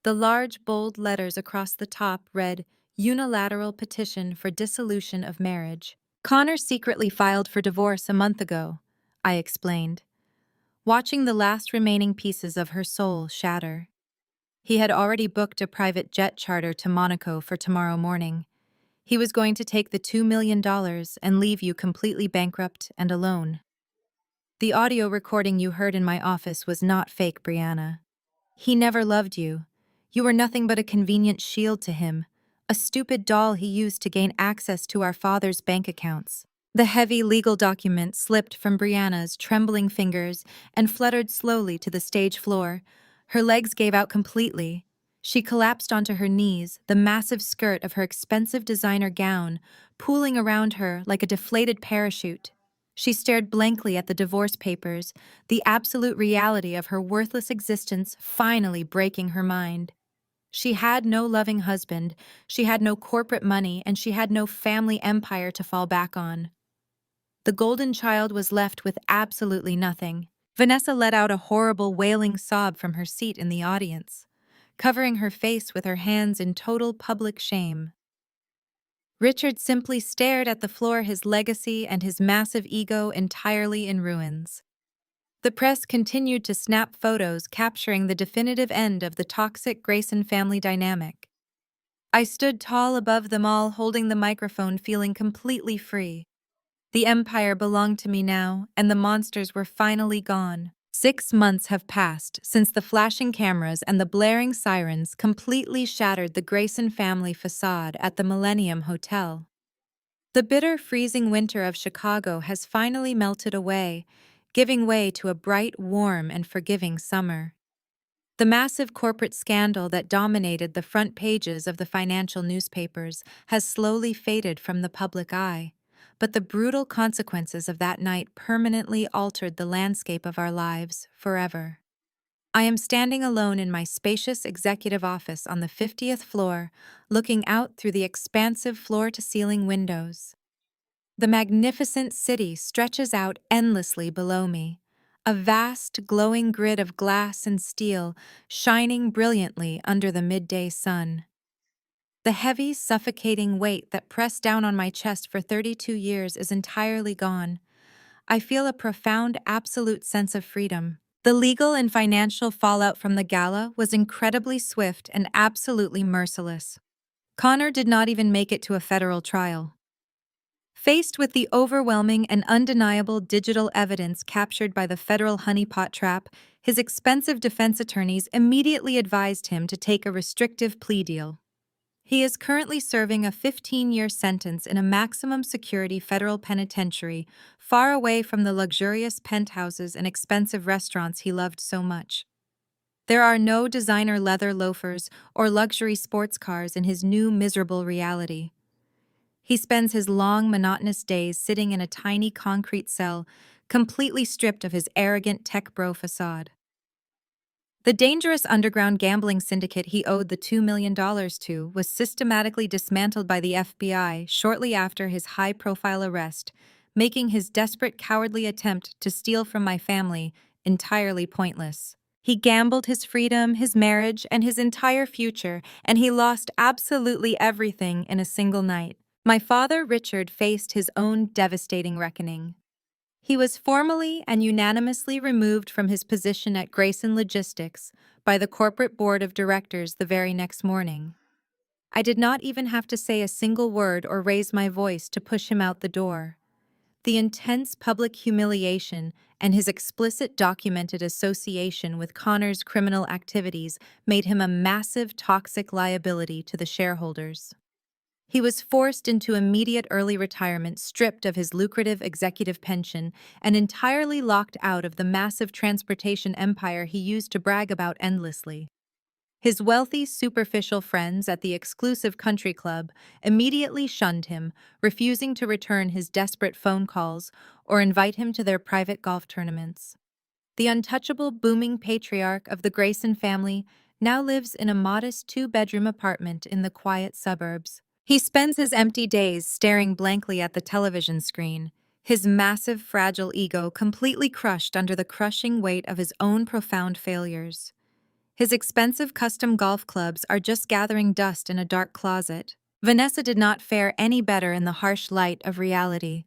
The large, bold letters across the top read, "Unilateral petition for dissolution of marriage." "Connor secretly filed for divorce a month ago," I explained, watching the last remaining pieces of her soul shatter. He had already booked a private jet charter to Monaco for tomorrow morning. He was going to take the $2 million and leave you completely bankrupt and alone. The audio recording you heard in my office was not fake, Brianna. He never loved you. You were nothing but a convenient shield to him, a stupid doll he used to gain access to our father's bank accounts. The heavy legal document slipped from Brianna's trembling fingers and fluttered slowly to the stage floor. Her legs gave out completely. She collapsed onto her knees, the massive skirt of her expensive designer gown pooling around her like a deflated parachute. She stared blankly at the divorce papers, the absolute reality of her worthless existence finally breaking her mind. She had no loving husband, she had no corporate money, and she had no family empire to fall back on. The golden child was left with absolutely nothing. Vanessa let out a horrible wailing sob from her seat in the audience, covering her face with her hands in total public shame. Richard simply stared at the floor, his legacy and his massive ego entirely in ruins. The press continued to snap photos capturing the definitive end of the toxic Grayson family dynamic. I stood tall above them all, holding the microphone, feeling completely free. The empire belonged to me now, and the monsters were finally gone. 6 months have passed since the flashing cameras and the blaring sirens completely shattered the Grayson family facade at the Millennium Hotel. The bitter, freezing winter of Chicago has finally melted away, giving way to a bright, warm, and forgiving summer. The massive corporate scandal that dominated the front pages of the financial newspapers has slowly faded from the public eye, but the brutal consequences of that night permanently altered the landscape of our lives forever. I am standing alone in my spacious executive office on the 50th floor, looking out through the expansive floor-to-ceiling windows. The magnificent city stretches out endlessly below me, a vast, glowing grid of glass and steel shining brilliantly under the midday sun. The heavy, suffocating weight that pressed down on my chest for 32 years is entirely gone. I feel a profound, absolute sense of freedom. The legal and financial fallout from the gala was incredibly swift and absolutely merciless. Connor did not even make it to a federal trial. Faced with the overwhelming and undeniable digital evidence captured by the federal honeypot trap, his expensive defense attorneys immediately advised him to take a restrictive plea deal. He is currently serving a 15-year sentence in a maximum security federal penitentiary, far away from the luxurious penthouses and expensive restaurants he loved so much. There are no designer leather loafers or luxury sports cars in his new miserable reality. He spends his long, monotonous days sitting in a tiny concrete cell, completely stripped of his arrogant tech bro facade. The dangerous underground gambling syndicate he owed the $2 million to was systematically dismantled by the FBI shortly after his high-profile arrest, making his desperate, cowardly attempt to steal from my family entirely pointless. He gambled his freedom, his marriage, and his entire future, and he lost absolutely everything in a single night. My father, Richard, faced his own devastating reckoning. He was formally and unanimously removed from his position at Grayson Logistics by the corporate board of directors the very next morning. I did not even have to say a single word or raise my voice to push him out the door. The intense public humiliation and his explicit documented association with Connor's criminal activities made him a massive toxic liability to the shareholders. He was forced into immediate early retirement, stripped of his lucrative executive pension, and entirely locked out of the massive transportation empire he used to brag about endlessly. His wealthy, superficial friends at the exclusive country club immediately shunned him, refusing to return his desperate phone calls or invite him to their private golf tournaments. The untouchable, booming patriarch of the Grayson family now lives in a modest two-bedroom apartment in the quiet suburbs. He spends his empty days staring blankly at the television screen, his massive, fragile ego completely crushed under the crushing weight of his own profound failures. His expensive custom golf clubs are just gathering dust in a dark closet. Vanessa did not fare any better in the harsh light of reality.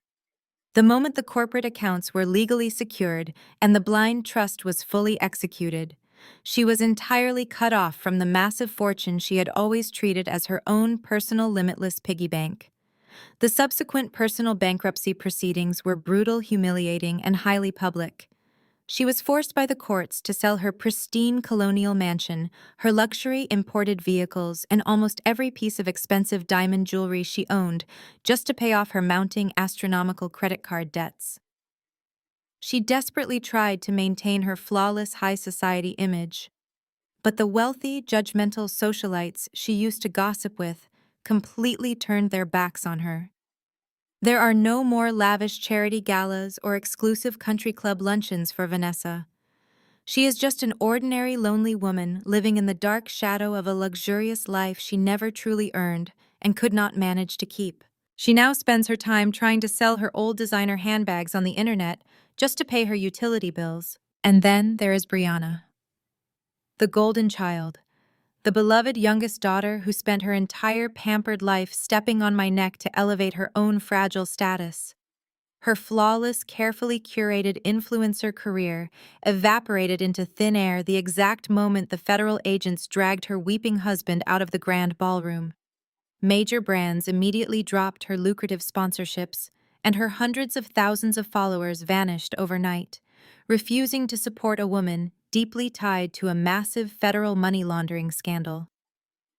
The moment the corporate accounts were legally secured and the blind trust was fully executed, she was entirely cut off from the massive fortune she had always treated as her own personal limitless piggy bank. The subsequent personal bankruptcy proceedings were brutal, humiliating, and highly public. She was forced by the courts to sell her pristine colonial mansion, her luxury imported vehicles, and almost every piece of expensive diamond jewelry she owned, just to pay off her mounting astronomical credit card debts. She desperately tried to maintain her flawless high society image, but the wealthy, judgmental socialites she used to gossip with completely turned their backs on her. There are no more lavish charity galas or exclusive country club luncheons for Vanessa. She is just an ordinary, lonely woman living in the dark shadow of a luxurious life she never truly earned and could not manage to keep. She now spends her time trying to sell her old designer handbags on the internet just to pay her utility bills. And then there is Brianna, the golden child, the beloved youngest daughter who spent her entire pampered life stepping on my neck to elevate her own fragile status. Her flawless, carefully curated influencer career evaporated into thin air the exact moment the federal agents dragged her weeping husband out of the grand ballroom. Major brands immediately dropped her lucrative sponsorships, and her hundreds of thousands of followers vanished overnight, refusing to support a woman deeply tied to a massive federal money laundering scandal.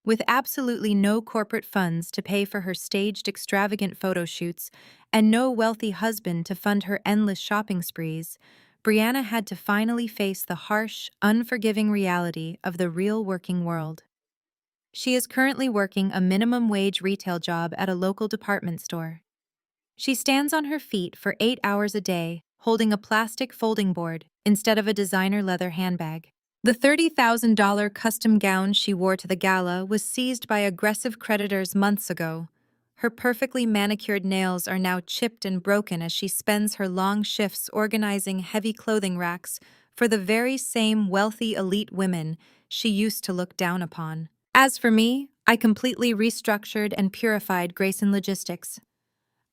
With absolutely no corporate funds to pay for her staged extravagant photo shoots and no wealthy husband to fund her endless shopping sprees, Brianna had to finally face the harsh, unforgiving reality of the real working world. She is currently working a minimum wage retail job at a local department store. She stands on her feet for 8 hours a day, holding a plastic folding board instead of a designer leather handbag. The $30,000 custom gown she wore to the gala was seized by aggressive creditors months ago, Her perfectly manicured nails are now chipped and broken as she spends her long shifts organizing heavy clothing racks for the very same wealthy elite women she used to look down upon. As for me, I completely restructured and purified Grayson Logistics.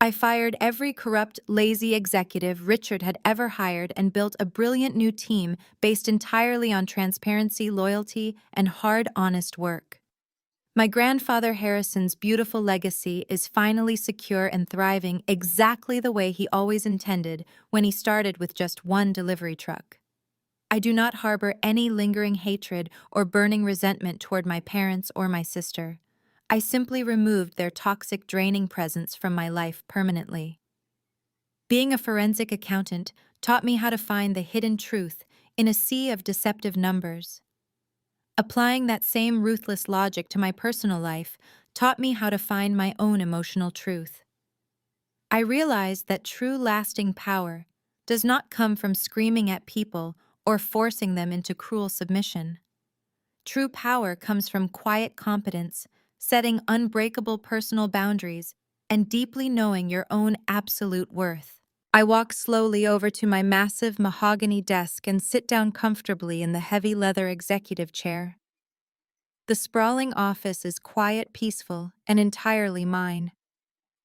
I fired every corrupt, lazy executive Richard had ever hired and built a brilliant new team based entirely on transparency, loyalty, and hard, honest work. My grandfather Harrison's beautiful legacy is finally secure and thriving exactly the way he always intended when he started with just one delivery truck. I do not harbor any lingering hatred or burning resentment toward my parents or my sister. I simply removed their toxic, draining presence from my life permanently. Being a forensic accountant taught me how to find the hidden truth in a sea of deceptive numbers. Applying that same ruthless logic to my personal life taught me how to find my own emotional truth. I realized that true lasting power does not come from screaming at people or forcing them into cruel submission. True power comes from quiet competence, setting unbreakable personal boundaries, and deeply knowing your own absolute worth. I walk slowly over to my massive mahogany desk and sit down comfortably in the heavy leather executive chair. The sprawling office is quiet, peaceful, and entirely mine.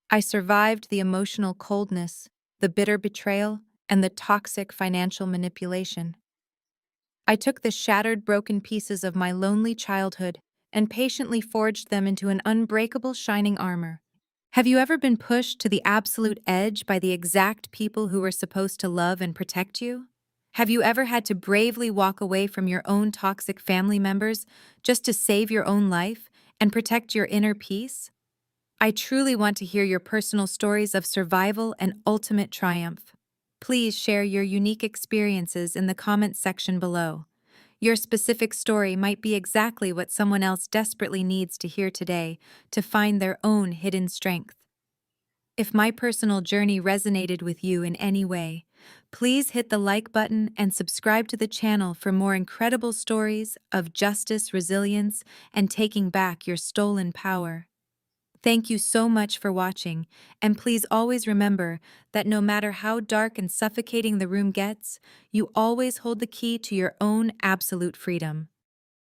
I survived the emotional coldness, the bitter betrayal, and the toxic financial manipulation. I took the shattered, broken pieces of my lonely childhood and patiently forged them into an unbreakable, shining armor. Have you ever been pushed to the absolute edge by the exact people who were supposed to love and protect you? Have you ever had to bravely walk away from your own toxic family members just to save your own life and protect your inner peace? I truly want to hear your personal stories of survival and ultimate triumph. Please share your unique experiences in the comments section below. Your specific story might be exactly what someone else desperately needs to hear today to find their own hidden strength. If my personal journey resonated with you in any way, please hit the like button and subscribe to the channel for more incredible stories of justice, resilience, and taking back your stolen power. Thank you so much for watching, and please always remember that no matter how dark and suffocating the room gets, you always hold the key to your own absolute freedom.